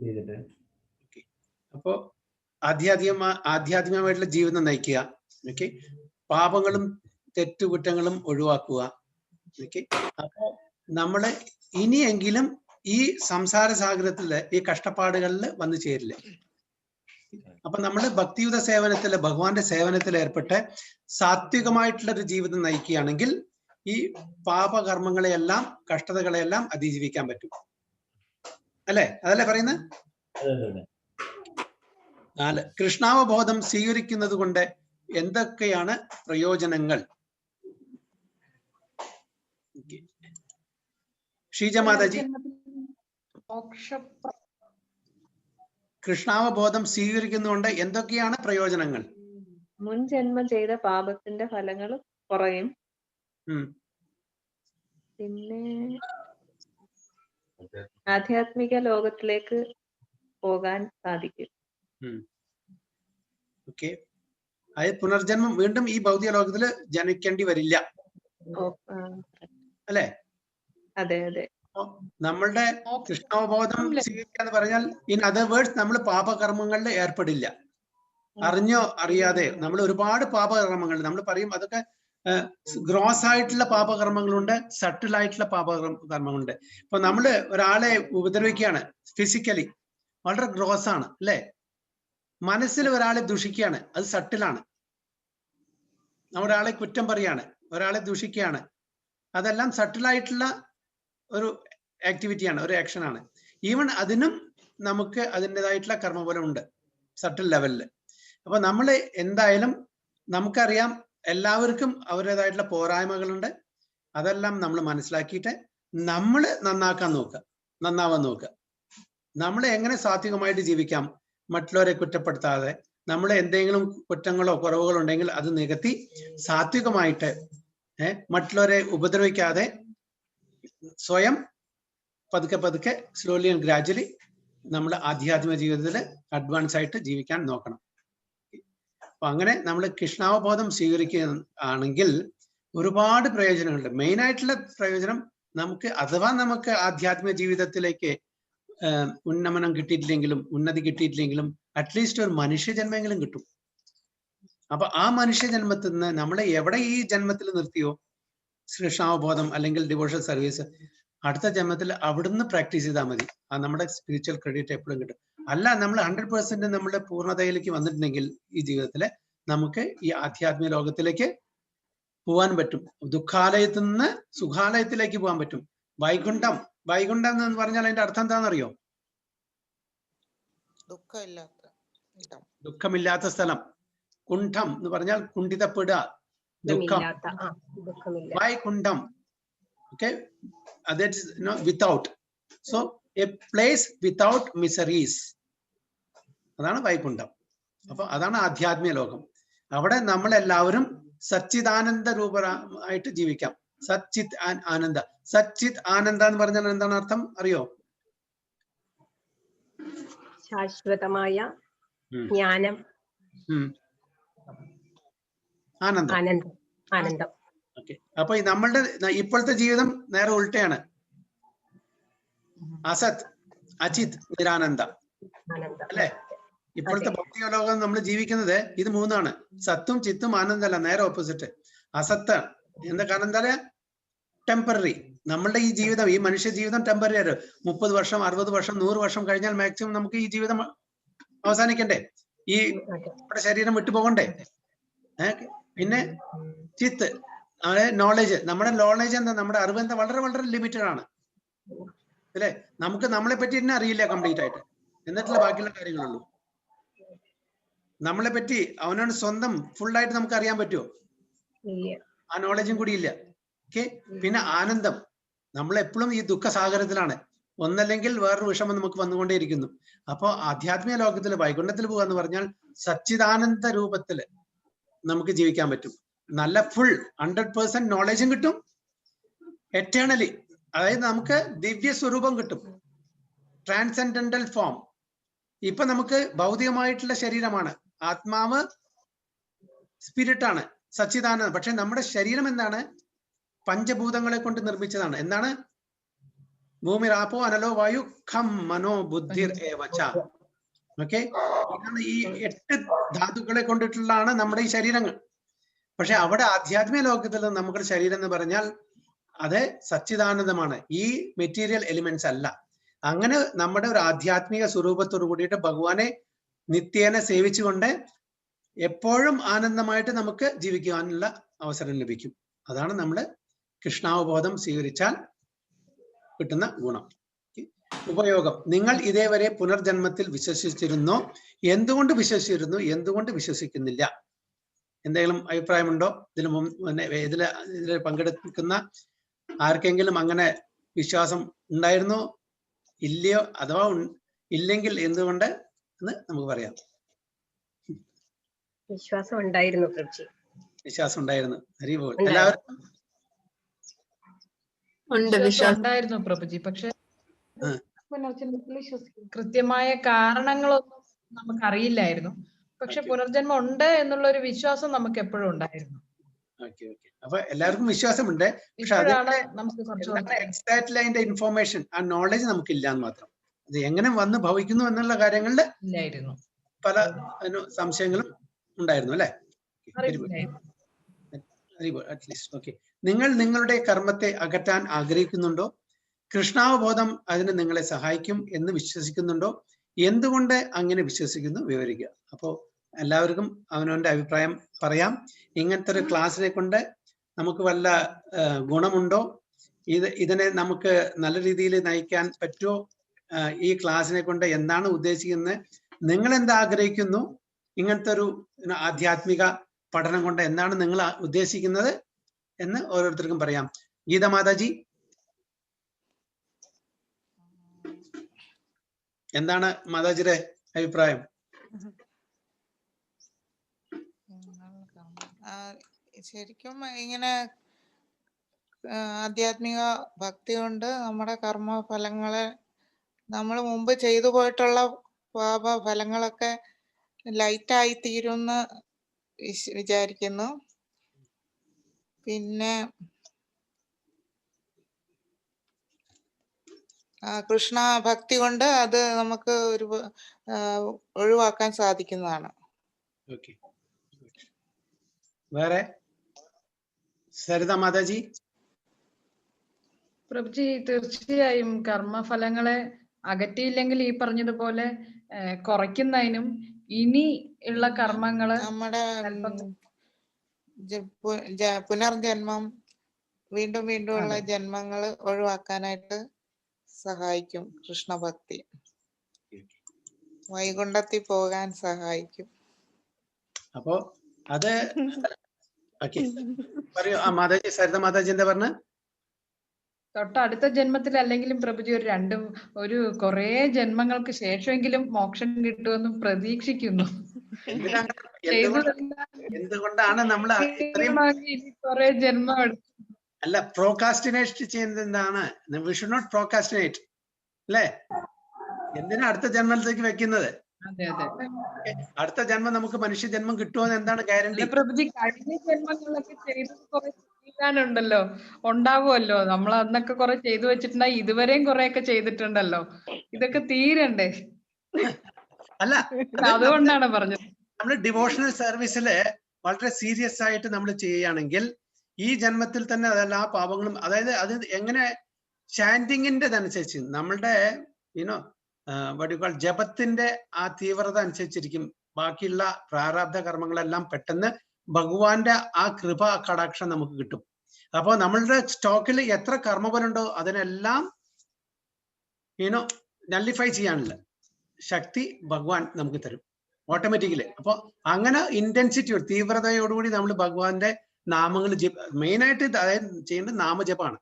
ചെയ്തിട്ട് അപ്പോ ആധ്യാത്മികമായിട്ടുള്ള ജീവിതം നയിക്കുക. ഓക്കെ, പാപങ്ങളും തെറ്റുകുറ്റങ്ങളും ഒഴിവാക്കുക. ഓക്കെ, അപ്പോ നമ്മള് ഇനിയെങ്കിലും ഈ സംസാര സാഗരത്തില് ഈ കഷ്ടപ്പാടുകളിൽ വന്നു ചേരില്ല. അപ്പൊ നമ്മള് ഭക്തിയുത സേവനത്തില് ഭഗവാന്റെ സേവനത്തിൽ ഏർപ്പെട്ട് സാത്വികമായിട്ടുള്ള ഒരു ജീവിതം നയിക്കുകയാണെങ്കിൽ ഈ പാപകർമ്മങ്ങളെയെല്ലാം കഷ്ടതകളെയെല്ലാം അതിജീവിക്കാൻ പറ്റും. അല്ലെ? അതല്ലേ പറയുന്നത്? 4 കൃഷ്ണാവബോധം സ്വീകരിക്കുന്നത് കൊണ്ട് എന്തൊക്കെയാണ് പ്രയോജനങ്ങൾ? ഷീജമാതാജി, കൃഷ്ണാവബോധം സ്വീകരിക്കുന്നതുകൊണ്ട് എന്തൊക്കെയാണ് പ്രയോജനങ്ങൾ? മുൻ ജന്മം ചെയ്ത പാപത്തിന്റെ ഫലങ്ങൾ കുറയും. പിന്നെ ആധ്യാത്മിക ലോകത്തിലേക്ക് പോകാൻ സാധിക്കും. ഓക്കെ, അതായത് പുനർജന്മം വീണ്ടും ഈ ഭൗതിക ലോകത്തില് ജനിക്കേണ്ടി വരില്ല. അല്ലെ? അതെ അതെ. നമ്മളുടെ കൃഷ്ണാവബോധം സ്വീകരിക്കുക എന്ന് പറഞ്ഞാൽ ഇൻ അതർ വേർഡ്സ് നമ്മൾ പാപകർമ്മങ്ങളിൽ ഏർപ്പെടില്ല. അറിഞ്ഞോ അറിയാതെ നമ്മൾ ഒരുപാട് പാപകർമ്മങ്ങൾ നമ്മൾ പറയും, അതൊക്കെ ഗ്രോസ് ആയിട്ടുള്ള പാപകർമ്മങ്ങളുണ്ട്, സട്ടിൽ ആയിട്ടുള്ള പാപകർമ്മങ്ങളുണ്ട്. ഇപ്പൊ നമ്മള് ഒരാളെ ഉപദ്രവിക്കുകയാണ് ഫിസിക്കലി, വളരെ ഗ്രോസ് ആണ് അല്ലെ? മനസ്സിൽ ഒരാളെ ദുഷിക്കുകയാണ്, അത് സട്ടിലാണ്. ഒരാളെ കുറ്റം പറയാണ്, ഒരാളെ ദുഷിക്കുകയാണ്, അതെല്ലാം സട്ടിലായിട്ടുള്ള ഒരു ആക്ടിവിറ്റിയാണ്, ഒരു ആക്ഷനാണ്. ഈവൻ അതിനും നമുക്ക് അതിൻ്റെതായിട്ടുള്ള കർമ്മഫലം ഉണ്ട് സട്ടിൽ ലെവലില്. അപ്പൊ നമ്മൾ എന്തായാലും നമുക്കറിയാം എല്ലാവർക്കും അവരുടേതായിട്ടുള്ള പോരായ്മകളുണ്ട്. അതെല്ലാം നമ്മൾ മനസ്സിലാക്കിയിട്ട് നമ്മൾ നന്നാവാൻ നോക്കുക. നമ്മൾ എങ്ങനെ സാത്വികമായിട്ട് ജീവിക്കാം, മറ്റുള്ളവരെ കുറ്റപ്പെടുത്താതെ, നമ്മൾ എന്തെങ്കിലും കുറ്റങ്ങളോ കുറവുകളോ ഉണ്ടെങ്കിൽ അത് നികത്തി സാത്വികമായിട്ട് മറ്റുള്ളവരെ ഉപദ്രവിക്കാതെ സ്വയം പതുക്കെ സ്ലോലി ആൻഡ് ഗ്രാജുവലി നമ്മൾ ആധ്യാത്മിക ജീവിതത്തിൽ അഡ്വാൻസ് ആയിട്ട് ജീവിക്കാൻ നോക്കണം. അപ്പൊ അങ്ങനെ നമ്മൾ കൃഷ്ണാവബോധം സ്വീകരിക്കുകയാണെങ്കിൽ ഒരുപാട് പ്രയോജനങ്ങളുണ്ട്. മെയിൻ ആയിട്ടുള്ള പ്രയോജനം നമുക്ക് അഥവാ നമുക്ക് ആധ്യാത്മിക ജീവിതത്തിലേക്ക് ഉന്നമനം കിട്ടിയിട്ടില്ലെങ്കിലും ഉന്നതി കിട്ടിയിട്ടില്ലെങ്കിലും അറ്റ്ലീസ്റ്റ് ഒരു മനുഷ്യജന്മെങ്കിലും കിട്ടും. അപ്പൊ ആ മനുഷ്യജന്മത്തിൽ നിന്ന് നമ്മളെ എവിടെ ഈ ജന്മത്തിൽ നിർത്തിയോ കൃഷ്ണാവബോധം അല്ലെങ്കിൽ ഡിവോഷണൽ സർവീസ്, അടുത്ത ജന്മത്തിൽ അവിടുന്ന് പ്രാക്ടീസ് ചെയ്താൽ മതി. നമ്മുടെ സ്പിരിച്വൽ ക്രെഡിറ്റ് എപ്പോഴും കിട്ടും. അല്ല നമ്മൾ 100% നമ്മുടെ പൂർണ്ണതയിലേക്ക് വന്നിട്ടുണ്ടെങ്കിൽ ഈ ജീവിതത്തില് നമുക്ക് ഈ ആധ്യാത്മിക ലോകത്തിലേക്ക് പോകാൻ പറ്റും. ദുഃഖാലയത്തിൽ നിന്ന് സുഖാലയത്തിലേക്ക് പോകാൻ പറ്റും. വൈകുണ്ഠം എന്ന് പറഞ്ഞാൽ അതിന്റെ അർത്ഥം എന്താണെന്നറിയോ? ദുഃഖമില്ലാത്ത സ്ഥലം. കുണ്ഠം എന്ന് പറഞ്ഞാൽ കുണ്ഠിതപ്പെടുക, ദുഃഖം. Vaikuntham, okay, that is without. So a place without miseries, അതാണ് വൈകുണ്ഠം. അപ്പൊ അതാണ് ആധ്യാത്മിക ലോകം. അവിടെ നമ്മളെല്ലാവരും സച്ചിദാനന്ദ രൂപമായിട്ട് ജീവിക്കാം. സച്ചിത് ആനന്ദ. സച്ചിത് ആനന്ദ എന്ന് പറഞ്ഞാൽ എന്താണ് അർത്ഥം അറിയോ? ശാശ്വതമായ ജ്ഞാനം, ആനന്ദം. ഓക്കെ, അപ്പൊ നമ്മളുടെ ഇപ്പോഴത്തെ ജീവിതം നേരെ ഉൾട്ടയാണ്. അസത്, അചിത്, നിരാനന്ദ അല്ലെ? ഇപ്പോഴത്തെ ഭൗതിക ലോകം നമ്മൾ ജീവിക്കുന്നത് ഇത് 3 സത്തും ചിത്തും ആനന്ദമല്ല, നേരെ ഓപ്പോസിറ്റ്. അസത്ത് എന്താ? കാരണം എന്താ പറയാ? ടെമ്പററി. നമ്മളുടെ ഈ ജീവിതം, ഈ മനുഷ്യ ജീവിതം ടെമ്പററി ആണ്. 30 വർഷം 60 വർഷം 100 വർഷം കഴിഞ്ഞാൽ മാക്സിമം നമുക്ക് ഈ ജീവിതം അവസാനിക്കണ്ടേ? ഈ നമ്മുടെ ശരീരം വിട്ടുപോകണ്ടേ? പിന്നെ ചിത്ത്, നോളജ്. നമ്മുടെ നോളജ് എന്താ? നമ്മുടെ അറിവ് എന്താ? വളരെ വളരെ ലിമിറ്റഡ് ആണ് അല്ലെ? നമുക്ക് നമ്മളെ പറ്റി തന്നെ അറിയില്ല കംപ്ലീറ്റ് ആയിട്ട്, എന്നിട്ടുള്ള ബാക്കിയുള്ള കാര്യങ്ങളുള്ളൂ. നമ്മളെ പറ്റി അവനോട് സ്വന്തം ഫുള്ളായിട്ട് നമുക്ക് അറിയാൻ പറ്റുമോ? ആ നോളജും കൂടി ഇല്ല. ഓക്കെ, പിന്നെ ആനന്ദം. നമ്മളെപ്പോഴും ഈ ദുഃഖസാഗരത്തിലാണ്. ഒന്നല്ലെങ്കിൽ വേറൊരു വിഷമം നമുക്ക് വന്നുകൊണ്ടേയിരിക്കുന്നു. അപ്പോ ആധ്യാത്മിക ലോകത്തിൽ വൈകുണ്ഠത്തിൽ പോകുക എന്ന് പറഞ്ഞാൽ സച്ചിദാനന്ദ രൂപത്തില് നമുക്ക് ജീവിക്കാൻ പറ്റും. നല്ല ഫുൾ 100% നോളജും കിട്ടും, എറ്റേണലി. അതായത് നമുക്ക് ദിവ്യ സ്വരൂപം കിട്ടും, ട്രാൻസെൻഡന്റൽ ഫോം. ഇപ്പൊ നമുക്ക് ഭൗതികമായിട്ടുള്ള ശരീരമാണ്. ആത്മാവ് സ്പിരിറ്റ് ആണ്, സച്ചിദാനന്ദം. പക്ഷെ നമ്മുടെ ശരീരം എന്താണ്? പഞ്ചഭൂതങ്ങളെ കൊണ്ട് നിർമ്മിച്ചതാണ്. എന്താണ്? ഭൂമി രാപ്പോ അനലോ വായു ഖം മനോ ബുദ്ധിർ ഏവച. ഓക്കെ, ഇതാണ് ഈ 8 ധാതുക്കളെ കൊണ്ടിട്ടുള്ളതാണ് നമ്മുടെ ഈ ശരീരങ്ങൾ. പക്ഷെ അവിടെ ആധ്യാത്മിക ലോകത്തിൽ നമ്മുടെ ശരീരം എന്ന് പറഞ്ഞാൽ അത് സച്ചിദാനന്ദമാണ്, ഈ മെറ്റീരിയൽ എലിമെന്റ്സ് അല്ല. അങ്ങനെ നമ്മുടെ ഒരു ആധ്യാത്മിക സ്വരൂപത്തോട് കൂടിയിട്ട് ഭഗവാനെ നിത്യേന സേവിച്ചുകൊണ്ട് എപ്പോഴും ആനന്ദമായിട്ട് നമുക്ക് ജീവിക്കുവാനുള്ള അവസരം ലഭിക്കും. അതാണ് നമ്മൾ കൃഷ്ണാവബോധം സ്വീകരിച്ചാൽ കിട്ടുന്ന ഗുണം. ഉപയോഗം: നിങ്ങൾ ഇതേവരെ പുനർജന്മത്തിൽ വിശ്വസിച്ചിരുന്നോ? എന്തുകൊണ്ട് വിശ്വസിച്ചിരുന്നു? എന്തുകൊണ്ട് വിശ്വസിക്കുന്നില്ല? എന്തെങ്കിലും അഭിപ്രായമുണ്ടോ? ഇതിൽ പങ്കെടുക്കുന്ന ആർക്കെങ്കിലും അങ്ങനെ വിശ്വാസം ഉണ്ടായിരുന്നോ ഇല്ലയോ? അഥവാ ഇല്ലെങ്കിൽ എന്തുകൊണ്ട് എന്ന് നമുക്ക് പറയാം. വിശ്വാസം ഉണ്ടായിരുന്നു പ്രഭുജി. വിശ്വാസം ഉണ്ടായിരുന്നു. ഹരിബോൾ. എല്ലാവർക്കും ഉണ്ടായിരുന്നു പ്രഭുജി. പക്ഷെ കൃത്യമായ കാരണങ്ങളൊന്നും നമുക്ക് അറിയില്ലായിരുന്നു. പക്ഷെ പുനർജന്മം ഉണ്ട് എന്നുള്ള ഒരു വിശ്വാസം നമുക്ക് എപ്പോഴും ഉണ്ടായിരുന്നു. അപ്പൊ എല്ലാവർക്കും വിശ്വാസമുണ്ട്. പക്ഷെ എക്സാക്ട്ലി അതിന്റെ ഇൻഫോർമേഷൻ, ആ നോളജ് നമുക്കില്ല എന്ന് മാത്രം. അത് എങ്ങനെ വന്ന് ഭവിക്കുന്നു എന്നുള്ള കാര്യങ്ങളിൽ ഇല്ലായിരുന്നു. പല സംശയങ്ങളും ഉണ്ടായിരുന്നു അല്ലെ? അറ്റ്ലീസ്റ്റ് നിങ്ങൾ നിങ്ങളുടെ കർമ്മത്തെ അകറ്റാൻ ആഗ്രഹിക്കുന്നുണ്ടോ? കൃഷ്ണാവബോധം അതിന് നിങ്ങളെ സഹായിക്കും എന്ന് വിശ്വസിക്കുന്നുണ്ടോ? എന്തുകൊണ്ട് അങ്ങനെ വിശ്വസിക്കുന്നു? വിവരിക്കുക. അപ്പോ എല്ലാവർക്കും അവനവന്റെ അഭിപ്രായം പറയാം. ഇങ്ങനത്തെ ഒരു ക്ലാസ്സിനെ കൊണ്ട് നമുക്ക് വല്ല ഗുണമുണ്ടോ? ഇതിനെ നമുക്ക് നല്ല രീതിയിൽ നയിക്കാൻ പറ്റുമോ? ഈ ക്ലാസ്സിനെ കൊണ്ട് എന്താണ് ഉദ്ദേശിക്കുന്നത്? നിങ്ങൾ എന്താ ആഗ്രഹിക്കുന്നു? ഇങ്ങനത്തെ ഒരു ആധ്യാത്മിക പഠനം കൊണ്ട് എന്താണ് നിങ്ങൾ ഉദ്ദേശിക്കുന്നത് എന്ന് ഓരോരുത്തർക്കും പറയാം. ഗീത മാതാജി, എന്താണ് മാതാജിയുടെ അഭിപ്രായം? ശരിക്കും ഇങ്ങനെ ആധ്യാത്മിക ഭക്തി കൊണ്ട് നമ്മുടെ കർമ്മഫലങ്ങളെ, നമ്മൾ മുമ്പ് ചെയ്തു പോയിട്ടുള്ള പാപഫലങ്ങളൊക്കെ ലൈറ്റായി തീരുമെന്ന് വിചാരിക്കുന്നു. പിന്നെ കൃഷ്ണ ഭക്തി കൊണ്ട് അത് നമുക്ക് ഒരു ഒഴിവാക്കാൻ സാധിക്കുന്നതാണ്. വേറെ സരിത മാതാജി? പ്രഭുജി, തീർച്ചയായും കർമ്മഫലങ്ങളെ അകറ്റിയില്ലെങ്കിൽ ഈ പറഞ്ഞതുപോലെ കുറയ്ക്കുന്നതിനും ഇനി ഉള്ള കർമ്മങ്ങള് നമ്മുടെ പുനർജന്മം, വീണ്ടും വീണ്ടും ഉള്ള ജന്മങ്ങള് ഒഴിവാക്കാനായിട്ട് സഹായിക്കും കൃഷ്ണഭക്തി. വൈകുണ്ഠത്തിൽ പോകാൻ സഹായിക്കും. അപ്പോ അത് പറയൂ മാതാജി. സരിത മാതാജി എന്താ പറഞ്ഞ? തൊട്ടടുത്ത ജന്മത്തിൽ അല്ലെങ്കിലും പ്രഭുജി ഒരു കുറേ ജന്മങ്ങൾക്ക് ശേഷമെങ്കിലും മോക്ഷം കിട്ടുമെന്ന് പ്രതീക്ഷിക്കുന്നു. എന്തുകൊണ്ടാണ് നമ്മൾ കുറെ ജന്മം എടുക്കും? അല്ല, പ്രോകാസ്റ്റിനേറ്റ് ചെയ്യുന്നത് എന്താണ്? വി ഷുഡ് നോട്ട് പ്രോകാസ്റ്റിനേറ്റ് അല്ലേ? എന്തിനാ അടുത്ത ജന്മത്തിലേക്ക് വെക്കുന്നത്? അടുത്ത ജന്മം നമുക്ക് മനുഷ്യ ജന്മം കിട്ടുമെന്ന് എന്താണ് ഗ്യാരണ്ടി? പ്രഭുജി, കഴിഞ്ഞ ജന്മങ്ങളിലൊക്കെ ചെയ്തത് കുറെ ചെയ്യാനുണ്ടല്ലോ, ഉണ്ടാവുമല്ലോ. നമ്മൾ അന്നൊക്കെ കുറെ ചെയ്തു വെച്ചിട്ടുണ്ടായി. ഇതുവരെയും കുറെയൊക്കെ ചെയ്തിട്ടുണ്ടല്ലോ. ഇതൊക്കെ തീരണ്ടേ? അല്ല, അതുകൊണ്ടാണ് പറഞ്ഞത്. നമ്മൾ ഡിവോഷണൽ സർവീസില് വളരെ സീരിയസ് ആയിട്ട് നമ്മൾ ചെയ്യുകയാണെങ്കിൽ ഈ ജന്മത്തിൽ തന്നെ അതെല്ലാ പാപങ്ങളും, അതായത് അത് എങ്ങനെ ചാൻഡിങ്ങിന്റെ അനുസരിച്ച് നമ്മളുടെ ജപത്തിന്റെ ആ തീവ്രത അനുസരിച്ചിരിക്കും ബാക്കിയുള്ള പ്രാരാബ്ധ കർമ്മങ്ങളെല്ലാം പെട്ടെന്ന് ഭഗവാന്റെ ആ കൃപ കടാക്ഷം നമുക്ക് കിട്ടും. അപ്പോ നമ്മളുടെ സ്റ്റോക്കിൽ എത്ര കർമ്മഫലമുണ്ടോ അതിനെല്ലാം നള്ളിഫൈ ചെയ്യാനുള്ള ശക്തി ഭഗവാൻ നമുക്ക് തരും ഓട്ടോമാറ്റിക്കലി. അപ്പൊ അങ്ങനെ ഇന്റൻസിറ്റിയോട്, തീവ്രതയോടുകൂടി നമ്മൾ ഭഗവാന്റെ നാമങ്ങൾ മെയിനായിട്ട് അതായത് ചെയ്യേണ്ടത് നാമജപമാണ്.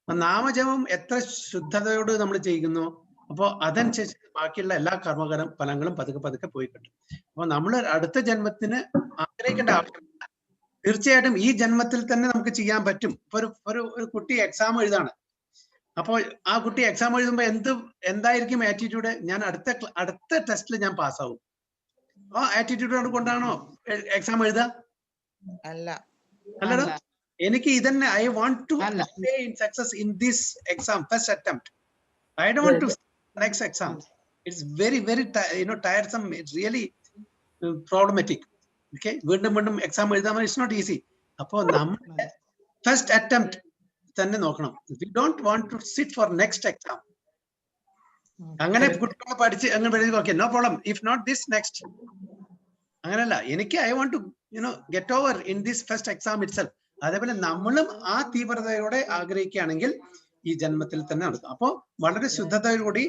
നാമജപം എത്ര ശുദ്ധതയോട് നമ്മൾ ചെയ്യുന്നു, അപ്പോൾ അതനുസരിച്ച് ബാക്കിയുള്ള എല്ലാ ഫലങ്ങളും പതുക്കെ പതുക്കെ പോയി കിട്ടും. അപ്പൊ നമ്മൾ അടുത്ത ജന്മത്തിന് ആഗ്രഹിക്കേണ്ട ആവശ്യമില്ല. തീർച്ചയായിട്ടും ഈ ജന്മത്തിൽ തന്നെ നമുക്ക് ചെയ്യാൻ പറ്റും. ഇപ്പൊ ഒരു കുട്ടി എക്സാം എഴുതാണ്. അപ്പോൾ ആ കുട്ടി എക്സാം എഴുതുമ്പോൾ എന്തായിരിക്കും ആറ്റിറ്റ്യൂഡ്? ഞാൻ അടുത്ത ടെസ്റ്റിൽ ഞാൻ പാസ്സാവും. ആ ആറ്റിറ്റ്യൂഡ് കൊണ്ടാണോ എക്സാം എഴുതുക? അല്ല. അല്ലടോ, എനിക്ക് ഇതന്നെ ഐ വാണ്ട് ടു അല്ല. in success in this exam, first attempt. I don't want to next exam. It's very tiresome. It's really problematic. Okay, വീണ്ടും വീണ്ടും എക്സാം എഴുതാൻ ഇറ്റ്സ് നോട്ട് ഈസി. അപ്പോൾ നമ്മുടെ ഫസ്റ്റ് അറ്റംപ്റ്റ് തന്നെ നോക്കണം. We don't want to sit for next exam. അങ്ങനെ കുട്ടികളെ പഠിച്ച് അങ്ങനെ okay no problem, if not this next. അങ്ങനല്ല, എനിക്ക് I want to get over in this first exam itself. അതേപോലെ നമ്മളും ആ തീവ്രതയോടെ ആഗ്രഹിക്കുകയാണെങ്കിൽ ഈ ജന്മത്തിൽ തന്നെ നടക്കും. അപ്പോൾ വളരെ ശുദ്ധതയോടുകൂടി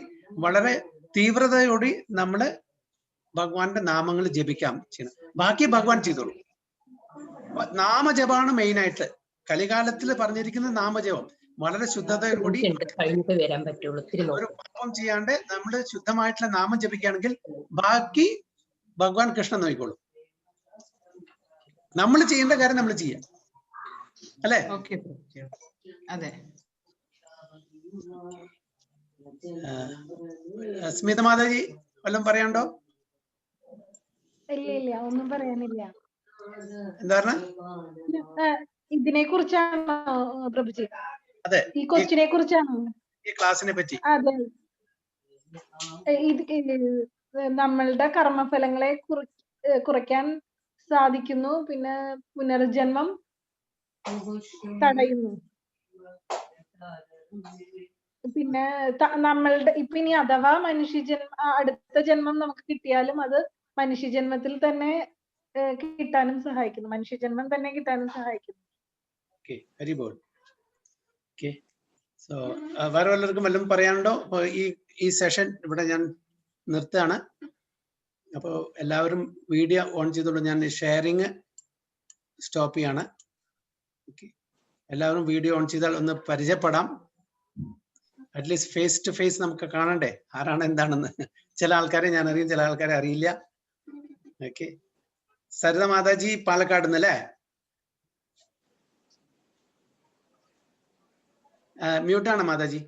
വളരെ തീവ്രതയോടെ നമ്മള് ഭഗവാന്റെ നാമങ്ങൾ ജപിക്കാം ചെയ്യണം. ബാക്കി ഭഗവാൻ ചെയ്തോളൂ. നാമജപമാണ് മെയിൻ ആയിട്ട്. കലികാലത്തിൽ പറഞ്ഞിരിക്കുന്ന നാമജപം വളരെ ശുദ്ധതയോടുകൂടി ഒരു പാപം ചെയ്യാണ്ട് നമ്മള് ശുദ്ധമായിട്ടുള്ള നാമം ജപിക്കുകയാണെങ്കിൽ ബാക്കി ഭഗവാൻ കൃഷ്ണൻ നോക്കിക്കോളും. നമ്മൾ ചെയ്യേണ്ട കാര്യം നമ്മൾ ചെയ്യാം, അല്ലേ? അതെ. സ്മിത മാതാജി വല്ലതും പറയാണ്ടോ? ഇല്ല, ഒന്നും പറയാനില്ല. എന്താ പറഞ്ഞ? ഇതിനെ കുറിച്ചാണോ പ്രഭുജി? അതെ, ഈ ക്വസ്റ്റിനെ കുറിച്ചാണോ? ഈ ക്ലാസിനെ പറ്റി. അതെ, നമ്മളുടെ കർമ്മഫലങ്ങളെ കുറയ്ക്കാൻ സാധിക്കുന്നു, പിന്നെ പുനർജന്മം തടയുന്നു. പിന്നെ നമ്മളുടെ ഇപ്പൊ ഇനി അഥവാ അടുത്ത ജന്മം നമുക്ക് കിട്ടിയാലും അത് മനുഷ്യജന്മത്തിൽ തന്നെ കിട്ടാനും സഹായിക്കുന്നു. മനുഷ്യജന്മം തന്നെ കിട്ടാനും സഹായിക്കുന്നു. Very good. സോ വേറെ വല്ലവർക്കും വല്ലതും പറയാനുണ്ടോ? അപ്പോൾ ഈ സെഷൻ ഇവിടെ ഞാൻ നിർത്തുകയാണ്. അപ്പോൾ എല്ലാവരും വീഡിയോ ഓൺ ചെയ്തോളൂ. ഞാൻ ഷെയറിങ് സ്റ്റോപ്പ് ചെയ്യാണ്. എല്ലാവരും വീഡിയോ ഓൺ ചെയ്താൽ ഒന്ന് പരിചയപ്പെടാം. അറ്റ്ലീസ്റ്റ് ഫേസ് ടു ഫേസ് നമുക്ക് കാണണ്ടേ ആരാണ് എന്താണെന്ന്. ചില ആൾക്കാരെ ഞാൻ അറിയും, ചില ആൾക്കാരെ അറിയില്ല. ഓക്കെ, സരിത മാതാജി പാലക്കാട് നിന്നല്ലേ? മ്യൂട്ടാണ് മാതാജി.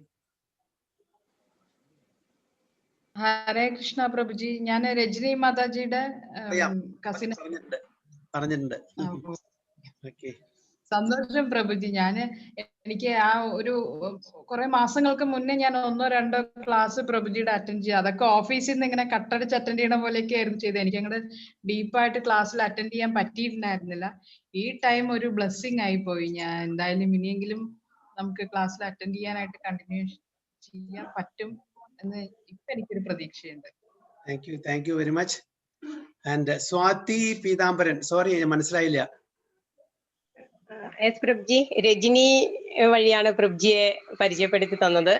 ഹരേ കൃഷ്ണ പ്രഭുജി, ഞാൻ രജനി മാതാജിയുടെ കസിൻ പറഞ്ഞിട്ടുണ്ട്. സന്തോഷം പ്രഭുജി. എനിക്ക് ആ ഒരു കുറെ മാസങ്ങൾക്ക് മുന്നേ ഞാൻ 1-2 ക്ലാസ് പ്രഭുജിയുടെ അറ്റൻഡ് ചെയ്യുക. അതൊക്കെ ഓഫീസിൽ നിന്ന് ഇങ്ങനെ കട്ടടിച്ച് അറ്റൻഡ് ചെയ്യണ പോലെയൊക്കെ ആയിരുന്നു ചെയ്തത്. എനിക്ക് അങ്ങോട്ട് ഡീപ്പായിട്ട് ക്ലാസ്സിൽ അറ്റൻഡ് ചെയ്യാൻ പറ്റിയിട്ടുണ്ടായിരുന്നില്ല. ഈ ടൈം ഒരു ബ്ലെസ്സിങ് ആയി പോയി. ഞാൻ എന്തായാലും ഇനിയെങ്കിലും നമുക്ക് ക്ലാസ്സിൽ അറ്റൻഡ് ചെയ്യാനായിട്ട് കണ്ടിന്യൂ ചെയ്യാൻ പറ്റും എന്ന് ഇപ്പൊ എനിക്കൊരു പ്രതീക്ഷയുണ്ട്. Thank you very much. And Swathi Peethambaran, sorry മനസ്സിലായില്ല. എസ് പ്രഭുജി, രജനി വഴിയാണ് പ്രഭുജിയെ പരിചയപ്പെടുത്തി തന്നത്.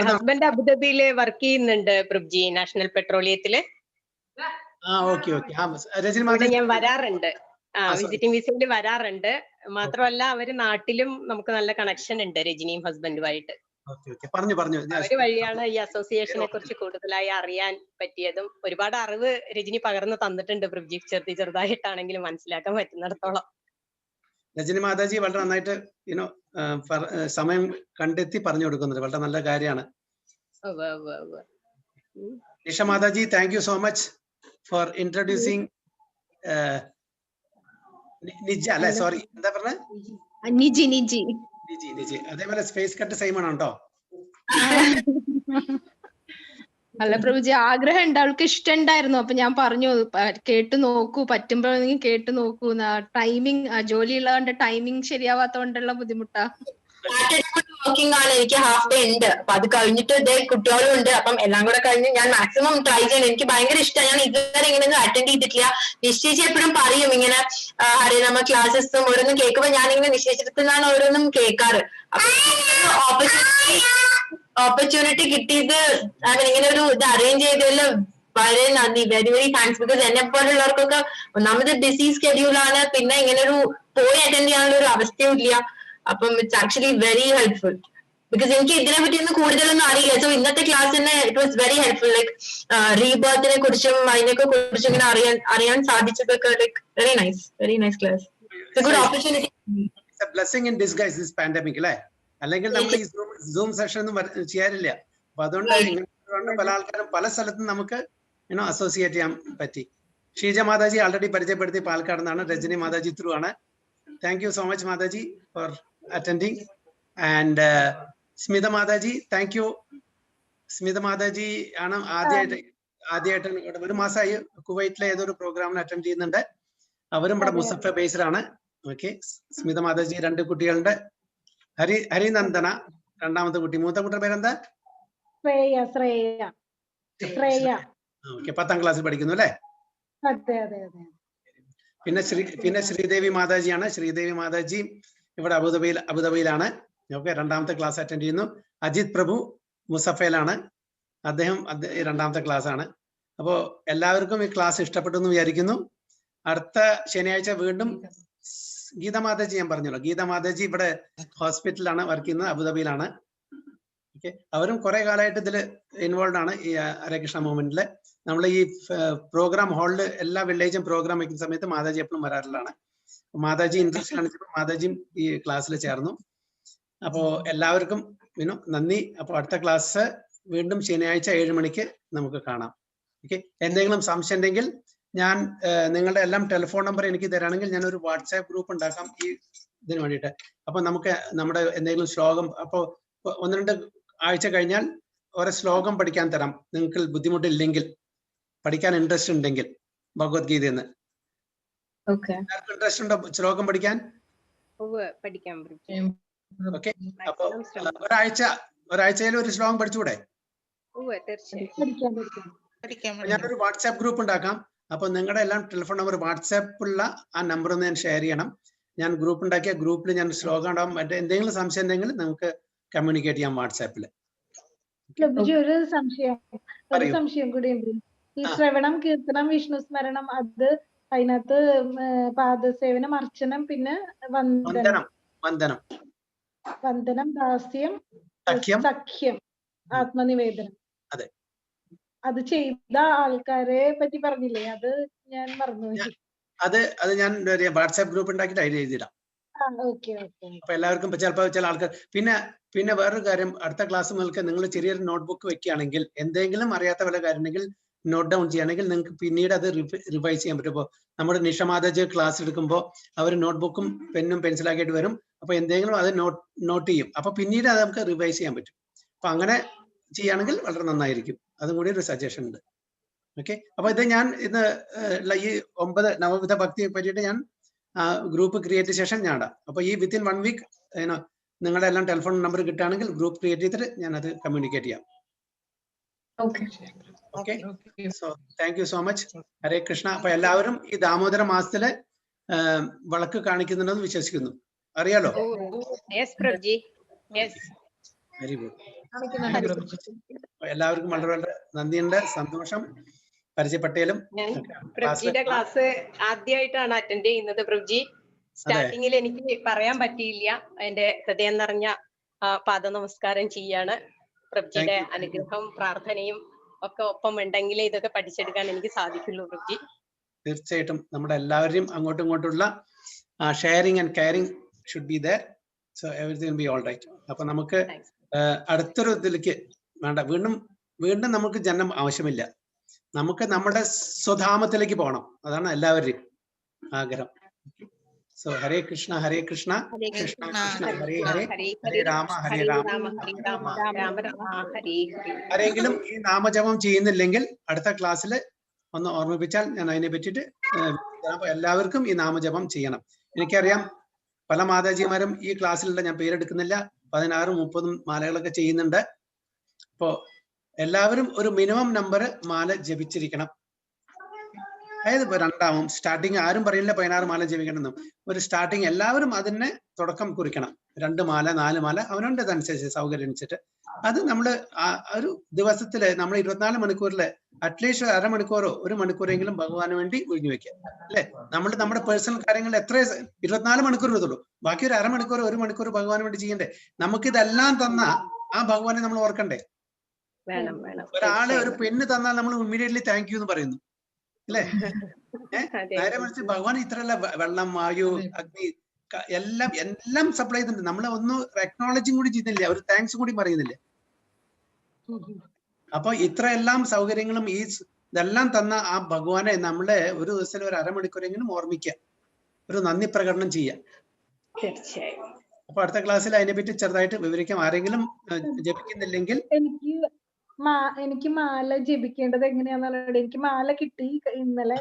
ഹസ്ബൻഡ് അബുദാബിയില് വർക്ക് ചെയ്യുന്നുണ്ട് പ്രഭുജി, നാഷണൽ പെട്രോളിയത്തില്. ഞാൻ വരാറുണ്ട്, വിസിറ്റിംഗ് വിസയിൽ വരാറുണ്ട്. മാത്രമല്ല അവര് നാട്ടിലും നമുക്ക് നല്ല കണക്ഷൻ ഉണ്ട് രജനിയും ഹസ്ബൻഡുമായിട്ട്. അവര് വഴിയാണ് ഈ അസോസിയേഷനെ കുറിച്ച് കൂടുതലായി അറിയാൻ പറ്റിയതും. ഒരുപാട് അറിവ് രജനി പകർന്നു തന്നിട്ടുണ്ട് പ്രഭുജി, ചെറുതായിട്ടാണെങ്കിലും മനസ്സിലാക്കാൻ പറ്റുന്നിടത്തോളം. രജനി മാതാജി വളരെ നന്നായിട്ട് സമയം കണ്ടെത്തി പറഞ്ഞു കൊടുക്കുന്നുണ്ട്. വളരെ നല്ല കാര്യമാണ്. നിഷ മാതാജി, thank you so much for introducing Nija അല്ലെ? സോറി, എന്താ പറഞ്ഞ? നിജി. അതേപോലെ സ്പേസ് കട്ട് സെയിം ആണോ കേട്ടോ? അല്ല പ്രഭുജി, ആഗ്രഹം ഉണ്ട്, അവൾക്ക് ഇഷ്ടം ഉണ്ടായിരുന്നു. അപ്പൊ ഞാൻ പറഞ്ഞു കേട്ടു നോക്കൂ, പറ്റുമ്പോഴെങ്കിൽ കേട്ടു നോക്കൂ. ടൈമിങ് ജോലിയുള്ളതുകൊണ്ട് ടൈമിങ് ശരിയാവാത്തോണ്ടുള്ള ബുദ്ധിമുട്ടാ. വർക്കിംഗ് ആണ്, എനിക്ക് ഹാഫ് ഡേ ഉണ്ട്. അപ്പൊ അത് കഴിഞ്ഞിട്ട് ഇതേ കുട്ടികളും ഉണ്ട്. അപ്പം എല്ലാം കൂടെ കഴിഞ്ഞ് ഞാൻ മാക്സിമം ട്രൈ ചെയ്യണം. എനിക്ക് ഭയങ്കര ഇഷ്ടമാണ്. ഞാൻ ഇതുവരെ ഇങ്ങനെ അറ്റൻഡ് ചെയ്തിട്ടില്ല. നിശ്ചയിച്ച് എപ്പോഴും പറയും ഇങ്ങനെ ഹരിനാമ ക്ലാസ്സസും ഓരോന്നും കേൾക്കുമ്പോ ഞാനിങ്ങനെ നിശ്ചയിച്ചിടത്തുനിന്നാണ് ഓരോന്നും കേൾക്കാറ്. അപ്പൊ ഓപ്പർച്യൂണിറ്റി കിട്ടിയത് ഇങ്ങനെ ഒരു ഇത് അറേഞ്ച് ചെയ്തതിൽ വളരെ നന്ദി. Very very thanks. ബിക്കോസ് എന്നെ പോലുള്ളവർക്കൊക്കെ ഒന്നാമത് ബിസി സ്കെഡ്യൂളാണ്, പിന്നെ ഇങ്ങനെ ഒരു പോയി അറ്റൻഡ് ചെയ്യാനുള്ള ഒരു അവസ്ഥയും ഇല്ല. അപ്പം it's actually very helpful. Because എനിക്ക് ഇതിനെ പറ്റി ഒന്നും കൂടുതലൊന്നും അറിയില്ല. സോ ഇന്നത്തെ ക്ലാസ് തന്നെ it was very helpful. Like റീബർത്തിനെ കുറിച്ചും അതിനൊക്കെ കുറിച്ചും ഇങ്ങനെ അറിയാൻ സാധിച്ചതൊക്കെ like very nice class. Good opportunity. It's a blessing in disguise this pandemic അല്ലേ? അല്ലെങ്കിൽ നമ്മൾ ഈ സൂം സെഷൻ ഒന്നും ചെയ്യാറില്ല. അപ്പൊ അതുകൊണ്ട് പല ആൾക്കാരും പല സ്ഥലത്തും നമുക്ക് അസോസിയേറ്റ് ചെയ്യാൻ പറ്റി. ഷീജ മാതാജി ആൾറെഡി പരിചയപ്പെടുത്തി പാലക്കാട് നിന്നാണ്. രജനി മാതാജി ത്രൂ ആണ്. Thank you so much Mataji for attending. And Smitha Mataji, thank you. Smitha Mataji ആണ് ആദ്യമായിട്ട് ഒരു മാസമായി കുവൈറ്റിലെ ഏതൊരു പ്രോഗ്രാമിന് അറ്റൻഡ് ചെയ്യുന്നുണ്ട്. അവരും ഇവിടെ മുസഫ ബേസ്ഡ് ആണ്. ഓക്കെ, സ്മിത മാതാജി 2 കുട്ടികളുണ്ട്. ഹരിനന്ദന രണ്ടാമത്തെ കുട്ടി. മൂത്ത കുട്ടിയുടെ പേരെന്താ? ഓക്കെ, 10ാം ക്ലാസ്സിൽ പഠിക്കുന്നു അല്ലേ? പിന്നെ ശ്രീദേവി മാതാജിയാണ്. ശ്രീദേവി മാതാജി ഇവിടെ അബുദാബിയിലാണ്. ഓക്കെ, 2ാമത്തെ ക്ലാസ് അറ്റൻഡ് ചെയ്യുന്നു. അജിത് പ്രഭു മുസഫയിലാണ്. അദ്ദേഹം 2ാമത്തെ ക്ലാസ് ആണ്. അപ്പോ എല്ലാവർക്കും ഈ ക്ലാസ് ഇഷ്ടപ്പെട്ടു എന്ന് വിചാരിക്കുന്നു. അടുത്ത ശനിയാഴ്ച വീണ്ടും ഗീത മാതാജി ഞാൻ പറഞ്ഞല്ലോ. ഗീത മാതാജി ഇവിടെ ഹോസ്പിറ്റലിലാണ് വർക്ക് ചെയ്യുന്നത്, അബുദാബിയിലാണ്. ഓക്കെ, അവരും കുറെ കാലമായിട്ട് ഇതിൽ ഇൻവോൾവ് ആണ് ഈ ഹരേ കൃഷ്ണ മൂവ്മെന്റില്. നമ്മൾ ഈ പ്രോഗ്രാം ഹാളിൽ എല്ലാ വെള്ളിയാഴ്ചയും പ്രോഗ്രാം വയ്ക്കുന്ന സമയത്ത് മാതാജി എപ്പോഴും വരാറുള്ളതാണ്. മാതാജി ഇൻട്രസ്റ്റ് കാണിച്ചപ്പോൾ മാതാജിയും ഈ ക്ലാസ്സിൽ ചേർന്നു. അപ്പോ എല്ലാവർക്കും നന്ദി. അപ്പോൾ അടുത്ത ക്ലാസ് വീണ്ടും ശനിയാഴ്ച 7 മണിക്ക് നമുക്ക് കാണാം. ഓക്കെ, എന്തെങ്കിലും സംശയം ഉണ്ടെങ്കിൽ ഞാൻ നിങ്ങളുടെ എല്ലാം ടെലിഫോൺ നമ്പർ എനിക്ക് തരാണെങ്കിൽ ഞാൻ ഒരു വാട്സാപ്പ് ഗ്രൂപ്പ് ഉണ്ടാക്കാം ഈ ഇതിന് വേണ്ടിയിട്ട്. അപ്പൊ നമുക്ക് നമ്മുടെ എന്തെങ്കിലും ശ്ലോകം, അപ്പോ 1-2 ആഴ്ച കഴിഞ്ഞാൽ ഓരോ ശ്ലോകം പഠിക്കാൻ തരാം. നിങ്ങൾക്ക് ബുദ്ധിമുട്ടില്ലെങ്കിൽ, പഠിക്കാൻ ഇൻട്രസ്റ്റ് ഉണ്ടെങ്കിൽ ഭഗവത്ഗീതയെന്ന്. ഇൻട്രസ്റ്റ് ഉണ്ടോ ശ്ലോകം പഠിക്കാൻ? ഓക്കെ, അപ്പൊ ഒരാഴ്ചയിൽ ഒരു ശ്ലോകം പഠിച്ചുകൂടെ? ഞാനൊരു വാട്സാപ്പ് ഗ്രൂപ്പ് ഉണ്ടാക്കാം. അപ്പൊ നിങ്ങളുടെ എല്ലാം ടെലിഫോൺ നമ്പർ വാട്സാപ്പിലുള്ള ആ നമ്പർ ഒന്ന് ഞാൻ ഷെയർ ചെയ്യണം. ഞാൻ ഗ്രൂപ്പ് ഉണ്ടാക്കിയ ഗ്രൂപ്പിൽ ഞാൻ ശ്ലോകം ഉണ്ടാവും. മറ്റേ എന്തെങ്കിലും സംശയം ഉണ്ടെങ്കിൽ നമുക്ക് കമ്മ്യൂണിക്കേറ്റ് ചെയ്യാം വാട്സാപ്പിൽ. ഒരു സംശയം കൂടി ഉണ്ട്. ഈ ശ്രവണം, കീർത്തനം, വിഷ്ണു സ്മരണം, അത് അതിനകത്ത് പാദസേവനം, അർച്ചനം, പിന്നെ വന്ദനം, ദാസ്യം, സഖ്യം, ആത്മനിവേദനം, അത് ചെയ്ത ആൾക്കാരെ പറ്റി പറഞ്ഞില്ലേ? അത് ഞാൻ മറന്നുപോയി. അത് ഞാൻ വാട്സാപ്പ് ഗ്രൂപ്പ് ഉണ്ടാക്കിയിട്ട് അതിൽ എഴുതിയിടാം. അപ്പൊ എല്ലാവർക്കും ചിലപ്പോൾ ചില ആൾക്കാർ പിന്നെ വേറൊരു കാര്യം, അടുത്ത ക്ലാസ് മുതൽക്ക് നിങ്ങൾ ചെറിയൊരു നോട്ട്ബുക്ക് വെക്കുകയാണെങ്കിൽ എന്തെങ്കിലും അറിയാത്ത വല്ല കാര്യം ഉണ്ടെങ്കിൽ നോട്ട് ഡൗൺ ചെയ്യുകയാണെങ്കിൽ നിങ്ങൾക്ക് പിന്നീട് അത് റിവൈസ് ചെയ്യാൻ പറ്റും. ഇപ്പോൾ നമ്മുടെ നിഷമാതാജ് ക്ലാസ് എടുക്കുമ്പോൾ അവർ നോട്ട്ബുക്കും പെന്നും പെൻസിലാക്കിയിട്ട് വരും. അപ്പൊ എന്തെങ്കിലും അത് നോട്ട് ചെയ്യും. അപ്പൊ പിന്നീട് അത് നമുക്ക് റിവൈസ് ചെയ്യാൻ പറ്റും. അപ്പൊ അങ്ങനെ ചെയ്യുകയാണെങ്കിൽ വളരെ നന്നായിരിക്കും. അതും കൂടി ഒരു സജഷൻ ഉണ്ട്. ഓക്കെ, അപ്പൊ ഇത് ഞാൻ ഇന്ന് ഈ 9 നവവിധ ഭക്തിയെ പറ്റിയിട്ട് ഞാൻ ഗ്രൂപ്പ് ക്രിയേറ്റ് ശേഷം ഞാൻ ഇടാം. അപ്പൊ ഈ വിത്തിൻ 1 വീക്ക് നിങ്ങളുടെ എല്ലാം ടെലിഫോൺ നമ്പർ കിട്ടുകയാണെങ്കിൽ ഗ്രൂപ്പ് ക്രിയേറ്റ് ചെയ്തിട്ട് ഞാൻ അത് കമ്മ്യൂണിക്കേറ്റ് ചെയ്യാം. Okay, so thank you so much. Hare Krishna. അപ്പൊ എല്ലാവരും ഈ ദാമോദര മാസത്തില് വിളക്ക് കാണിക്കുന്നുണ്ടെന്ന് വിശ്വസിക്കുന്നു. അറിയാലോ? Very good. എല്ലാവർക്കും വളരെ വളരെ നന്ദിയുണ്ട്, സന്തോഷം. പരിചയപ്പെട്ടേലും. പ്രഭുജിയുടെ ക്ലാസ് ആദ്യമായിട്ടാണ് അറ്റൻഡ് ചെയ്യുന്നത്. പ്രഭുജി, സ്റ്റാർട്ടിങ്ങിൽ എനിക്ക് പറയാൻ പറ്റിയില്ല. എന്റെ ഹൃദയം നിറഞ്ഞ പാദ നമസ്കാരം ചെയ്യാണ്. പ്രഭുജിയുടെ അനുഗ്രഹം പ്രാർത്ഥനയും ഒക്കെ ഒപ്പം ഉണ്ടെങ്കിലേ ഇതൊക്കെ പഠിച്ചെടുക്കാൻ എനിക്ക് സാധിക്കുള്ളൂ. പ്രഭുജി, തീർച്ചയായിട്ടും നമ്മുടെ എല്ലാവരെയും അങ്ങോട്ടും ഇങ്ങോട്ടുള്ള sharing and caring should be there. So everything will be all right. അപ്പൊ നമുക്ക് അടുത്തൊരു ഇതിലേക്ക് വേണ്ട, വീണ്ടും നമുക്ക് ജന്മം ആവശ്യമില്ല. നമുക്ക് നമ്മുടെ സ്വധാമത്തിലേക്ക് പോകണം. അതാണ് എല്ലാവരുടെയും ആഗ്രഹം. സോ ഹരേ കൃഷ്ണ ഹരേ കൃഷ്ണ, കൃഷ്ണ കൃഷ്ണ ഹരേ ഹരേ, ഹരേ രാമ ഹരേ രാമ. ആരെങ്കിലും ഈ നാമജപം ചെയ്യുന്നില്ലെങ്കിൽ അടുത്ത ക്ലാസ്സിൽ ഒന്ന് ഓർമ്മിപ്പിച്ചാൽ ഞാൻ അതിനെ പറ്റിയിട്ട് എല്ലാവർക്കും ഈ നാമജപം ചെയ്യണം. എനിക്കറിയാം പല മാതാജിമാരും ഈ ക്ലാസ്സിലുള്ള, ഞാൻ പേരെടുക്കുന്നില്ല, 16, 30 മാലകളൊക്കെ ചെയ്യുന്നുണ്ട്. അപ്പോ എല്ലാവരും ഒരു മിനിമം നമ്പർ മാല ജപിച്ചിരിക്കണം. അതായത് ഇപ്പൊ 2 സ്റ്റാർട്ടിങ് ആരും പറയില്ല 16 മാല ജപിക്കണമെന്നും. ഒരു സ്റ്റാർട്ടിങ് എല്ലാവരും അതിനെ തുടക്കം കുറിക്കണം. 2 മാല 4 മാല അവനവൻ്റെതനുസരിച്ച് സൗകര്യം അനുസരിച്ചിട്ട് അത് നമ്മൾ ഒരു ദിവസത്തില് നമ്മൾ 24 മണിക്കൂറില് അറ്റ്ലീസ്റ്റ് അരമണിക്കൂറോ 1 മണിക്കൂറെങ്കിലും ഭഗവാന് വേണ്ടി ഒഴിഞ്ഞു വെക്കുക അല്ലെ. നമ്മുടെ പേഴ്സണൽ കാര്യങ്ങൾ എത്ര 24 മണിക്കൂർ എടുത്തുള്ളൂ, ബാക്കി ഒരു അരമണിക്കൂർ 1 മണിക്കൂർ ഭഗവാന് വേണ്ടി ചെയ്യണ്ടേ. നമുക്കിതെല്ലാം തന്ന ആ ഭഗവാനെ നമ്മൾ ഓർക്കണ്ടേ. ഒരാളെ ഒരു പെണ്ണ് തന്നാൽ നമ്മൾ ഇമ്മീഡിയറ്റ്ലി താങ്ക് യു എന്ന് പറയുന്നു അല്ലേ. നേരെ മറിച്ച് ഭഗവാൻ ഇത്രയല്ല, വെള്ളം, വായു, അഗ്നി എല്ലാം സപ്ലൈ ചെയ്യുന്നുണ്ട്. നമ്മളെ ഒന്ന് അക്നോളജിങ് കൂടി ചെയ്യുന്നില്ല, ഒരു താങ്ക്സ് കൂടി പറയുന്നില്ല. അപ്പൊ ഇത്രയെല്ലാം സൗകര്യങ്ങളും ഈ ഇതെല്ലാം തന്ന ആ ഭഗവാനെ നമ്മളെ ഒരു ദിവസം ഒരു അരമണിക്കൂറെങ്കിലും ഓർമ്മിക്കുക, ഒരു നന്ദി പ്രകടനം ചെയ്യുക. തീർച്ചയായും. അപ്പൊ അടുത്ത ക്ലാസ്സിൽ അതിനെപ്പറ്റി ചെറുതായിട്ട് വിവരിക്കാം. ആരെങ്കിലും ജപിക്കുന്നില്ലെങ്കിൽ എനിക്ക് മാല ജപിക്കേണ്ടത് എങ്ങനെയാണെന്നുള്ളത് എനിക്ക് മാല കിട്ടി ഇന്നലെ,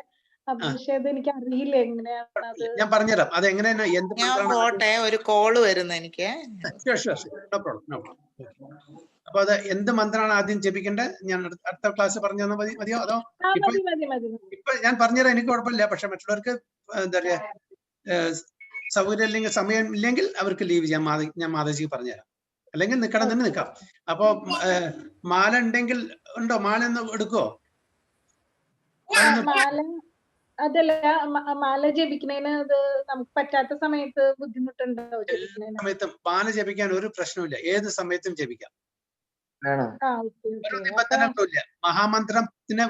പക്ഷെ അത് എനിക്ക് അറിയില്ല എങ്ങനെയാണ് അത്. ഞാൻ പറഞ്ഞുതരാം അത് എങ്ങനെയാണ്. എന്ത് ഞാൻ പോട്ടെ, ഒരു കോള് വരുന്നു എനിക്ക്. അപ്പൊ അത് എന്ത് മന്ത്രമാണ് ആദ്യം ജപിക്കേണ്ടത് ഞാൻ അടുത്ത ക്ലാസ് പറഞ്ഞു തന്നാൽ മതിയോ? അതോ ഇപ്പൊ ഞാൻ പറഞ്ഞുതരാം, എനിക്ക് കുഴപ്പമില്ല. പക്ഷെ മറ്റുള്ളവർക്ക് എന്താ പറയാ സൗകര്യം ഇല്ലെങ്കിൽ, സമയം ഇല്ലെങ്കിൽ അവർക്ക് ലീവ് ചെയ്യാം. ഞാൻ മാതാജിക്ക് പറഞ്ഞുതരാം, അല്ലെങ്കിൽ നിൽക്കണം തന്നെ നിൽക്കാം. അപ്പൊ മാല ഉണ്ടെങ്കിൽ ഉണ്ടോ? മാല ഒന്ന് എടുക്കുവോ? അതല്ല, മാല ജപിക്കുന്നതിന് അത് നമുക്ക് പറ്റാത്ത സമയത്ത് ബുദ്ധിമുട്ടുണ്ടോ? സമയത്തും മാല ജപിക്കാൻ ഒരു പ്രശ്നമില്ല, ഏത് സമയത്തും ജപിക്കാം. ഒരു നിബന്ധനകളില്ല. മഹാമന്ത്രത്തിന്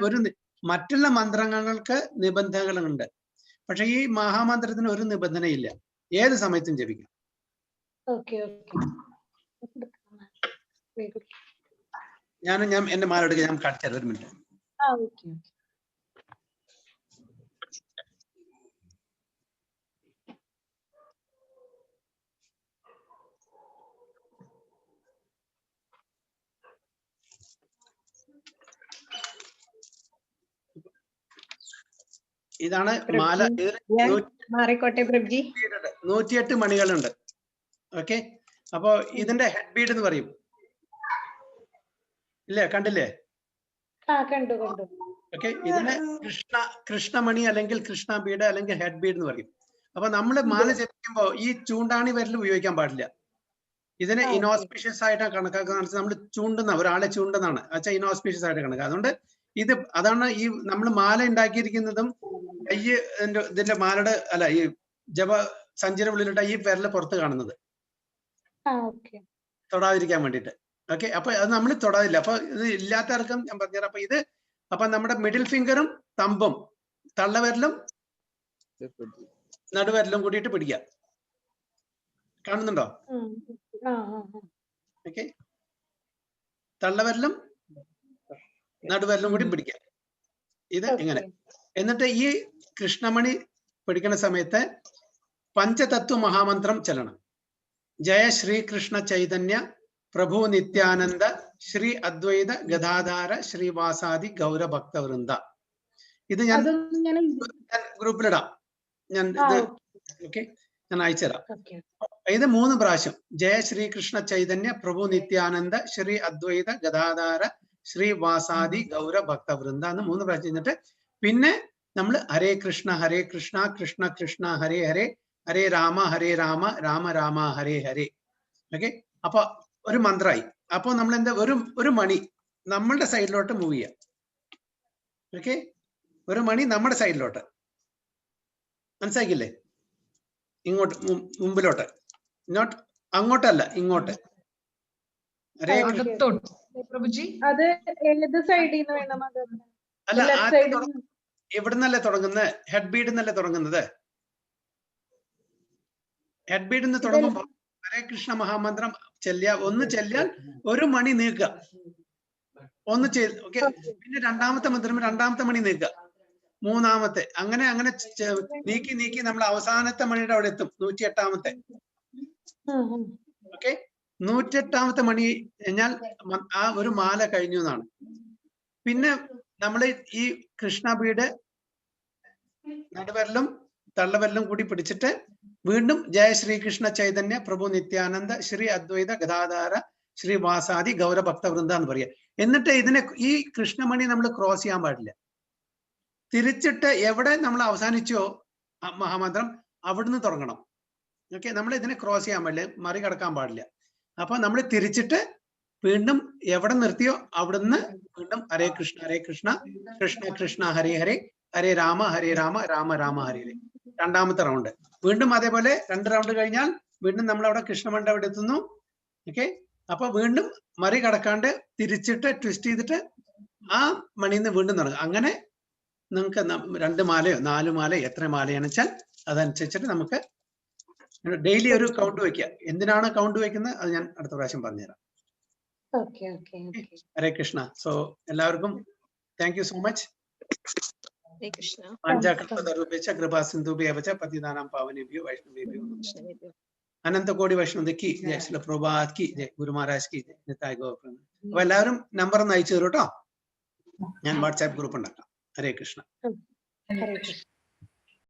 മറ്റുള്ള മന്ത്രങ്ങൾക്ക് നിബന്ധനകളുണ്ട്, പക്ഷെ ഈ മഹാമന്ത്രത്തിന് ഒരു നിബന്ധനയില്ല, ഏത് സമയത്തും ജപിക്കാം. ഞാൻ എന്റെ മാല എടുക്കുക, ഞാൻ കാണിച്ചു തരാം, ഒരു മിനിറ്റ്. ഇതാണ് മാല. മാറിക്കോട്ടെ പ്രഭുജി. 108 മണികളുണ്ട്. ഓക്കെ, അപ്പൊ ഇതിന്റെ ഹെഡ് ബീഡ് എന്ന് പറയും. ഇല്ലേ, കണ്ടില്ലേ? ഓക്കെ, ഇതിന് കൃഷ്ണമണി അല്ലെങ്കിൽ കൃഷ്ണ ബീഡ് അല്ലെങ്കിൽ ഹെഡ് ബീഡ് എന്ന് പറയും. അപ്പൊ നമ്മൾ മാല ജപിക്കുമ്പോ ഈ ചൂണ്ടാണി വിരൽ ഉപയോഗിക്കാൻ പാടില്ല. ഇതിനെ ഇനോസ്പീഷ്യസ് ആയിട്ടാണ് കണക്കാക്കുന്നത്. നമ്മൾ ചൂണ്ടുന്ന ഒരാളെ ചൂണ്ടുന്നതാണ്, അച്ഛാ ഇനോസ്പീഷ്യസ് ആയിട്ട് കണക്കാക്കുക. അതുകൊണ്ട് അതാണ് ഈ നമ്മൾ മാല ഉണ്ടാക്കിയിരിക്കുന്നതും ഇതിന്റെ മാലയുടെ അല്ല, ഈ ജപ സഞ്ചിയുടെ ഉള്ളിലിട്ട ഈ വിരല് പുറത്ത് കാണുന്നത് തൊടാതിരിക്കാൻ വേണ്ടിയിട്ട്. ഓക്കെ, അപ്പൊ അത് നമ്മൾ തൊടാതില്ല. അപ്പൊ ഇത് ഇല്ലാത്തവർക്കും ഞാൻ പറഞ്ഞുതരാം. അപ്പൊ നമ്മുടെ മിഡിൽ ഫിംഗറും തമ്പും തള്ളവിരലും നടുവിരലും കൂടിയിട്ട് പിടിക്കുക. കാണുന്നുണ്ടോ? ഓക്കെ, തള്ളവിരലും നടുവിരലും കൂടി പിടിക്കുക. ഇത് ഇങ്ങനെ. എന്നിട്ട് ഈ കൃഷ്ണമണി പിടിക്കുന്ന സമയത്ത് പഞ്ചതത്വ മഹാമന്ത്രം ചെല്ലണം. ജയ ശ്രീകൃഷ്ണ ചൈതന്യ പ്രഭു നിത്യാനന്ദ ശ്രീ അദ്വൈത ഗദാധാര ശ്രീവാസാദി ഗൗരഭക്തവൃന്ദ. ഇത് ഞാൻ ഗ്രൂപ്പിലിടാം. ഞാൻ അയച്ചുതരാം. ഇത് 3 പ്രാവശ്യം. ജയ ശ്രീകൃഷ്ണ ചൈതന്യ പ്രഭു നിത്യാനന്ദ ശ്രീ അദ്വൈത ഗദാധാര ശ്രീവാസാദി ഗൗരഭക്തവൃന്ദ എന്ന് 3 പ്രാവശ്യം കഴിഞ്ഞിട്ട് പിന്നെ നമ്മൾ ഹരേ കൃഷ്ണ കൃഷ്ണ കൃഷ്ണ ഹരേ ഹരേ ഹരേ രാമ രാമ രാമ ഹരേ ഹരേ. ഓക്കെ, അപ്പൊ ഒരു മന്ത്രമായി. അപ്പൊ നമ്മൾ എന്താ ഒരു മണി നമ്മളുടെ സൈഡിലോട്ട് മൂവ് ചെയ്യാം. ഓക്കെ, ഒരു മണി നമ്മുടെ സൈഡിലോട്ട്, മനസ്സിലാക്കില്ലേ? ഇങ്ങോട്ട് മുമ്പിലോട്ട്, നോട്ട് അങ്ങോട്ടല്ല, ഇങ്ങോട്ട്. അത് ഏത് സൈഡിൽ നിന്ന് വേണം? അല്ല, എവിടുന്നല്ലേ തുടങ്ങുന്നത്? ഹെഡ് ബീഡ് എന്നല്ലേ തുടങ്ങുന്നത്? ഹെഡ് ബീഡ് നിന്ന് തുടങ്ങുമ്പോ ഹരേ കൃഷ്ണ മഹാമന്ത്രം ഒന്ന് ചെല്ലിയാൽ ഒരു മണി നീക്കുക, ഒന്ന് ചെയ്ത്. ഓക്കെ, പിന്നെ രണ്ടാമത്തെ മണി നീക്കുക, മൂന്നാമത്തെ, അങ്ങനെ നീക്കി നമ്മൾ അവസാനത്തെ മണിയുടെ അവിടെ എത്തും, 108ാമത്തെ. ഓക്കെ, 108ാമത്തെ മണി കഴിഞ്ഞാൽ ആ ഒരു മാല കഴിഞ്ഞു എന്നാണ്. പിന്നെ നമ്മൾ ഈ കൃഷ്ണ ബീഡ് നടുവിരലും തള്ളവിരലും കൂടി പിടിച്ചിട്ട് വീണ്ടും ജയ ശ്രീകൃഷ്ണ ചൈതന്യ പ്രഭു നിത്യാനന്ദ ശ്രീ അദ്വൈത ഗദാധാര ശ്രീവാസാദി ഗൗരഭക്തവൃന്ദ എന്ന് പറയുക. എന്നിട്ട് ഈ കൃഷ്ണമണി നമ്മൾ ക്രോസ് ചെയ്യാൻ പാടില്ല. തിരിച്ചിട്ട് എവിടെ നമ്മൾ അവസാനിച്ചോ മഹാമന്ത്രം അവിടുന്ന് തുടങ്ങണം. ഓക്കെ, നമ്മൾ ഇതിനെ ക്രോസ് ചെയ്യാൻ പാടില്ല, മറികടക്കാൻ പാടില്ല. അപ്പൊ നമ്മൾ തിരിച്ചിട്ട് വീണ്ടും എവിടെ നിർത്തിയോ അവിടുന്ന് വീണ്ടും ഹരേ കൃഷ്ണ കൃഷ്ണ കൃഷ്ണ ഹരേ ഹരേ ഹരേ രാമ രാമ രാമ ഹരേ ഹരേ. രണ്ടാമത്തെ റൗണ്ട് വീണ്ടും അതേപോലെ 2 റൗണ്ട് കഴിഞ്ഞാൽ വീണ്ടും നമ്മൾ അവിടെ കൃഷ്ണമണ്ഡ അവിടെ എത്തുന്നു. ഓക്കെ, അപ്പൊ വീണ്ടും മറികടക്കാണ്ട് തിരിച്ചിട്ട് ട്വിസ്റ്റ് ചെയ്തിട്ട് ആ മണിന്ന് വീണ്ടും തുടങ്ങും. അങ്ങനെ നിങ്ങൾക്ക് 2 മാലയോ 4 മാലയോ എത്ര മാലയാണെന്ന് വെച്ചാൽ അതനുസരിച്ചിട്ട് നമുക്ക് ഡെയിലി ഒരു കൗണ്ട് വെക്കുക. എന്തിനാണ് കൗണ്ട് വെക്കുന്നത് അത് ഞാൻ അടുത്ത പ്രാവശ്യം പറഞ്ഞുതരാം. ഹരേ കൃഷ്ണ. സോ എല്ലാവർക്കും thank you so much. Hare Krishna. പാഞ്ചാകൽപതരുഭ്യശ്ച കൃപാ സിന്ധുഭ്യഃ ച പതിതാനാം പാവനേഭ്യോ വൈഷ്ണവേഭ്യോ നമഃ. അനന്ത കോടി വൈഷ്ണവ കി ജയ, ശ്രീല പ്രഭാത് കി ജയ, ഗുരു മഹാരാജ് കി ജയ, നിതായ് ഗോവർദ്ധന. അപ്പൊ എല്ലാവരും നമ്പർ ഒന്ന് അയച്ചു തരൂ കേട്ടോ. ഞാൻ വാട്സാപ്പ് ഗ്രൂപ്പ് ഉണ്ടാക്കാം. ഹരേ കൃഷ്ണ. ഹരേ കൃഷ്ണ.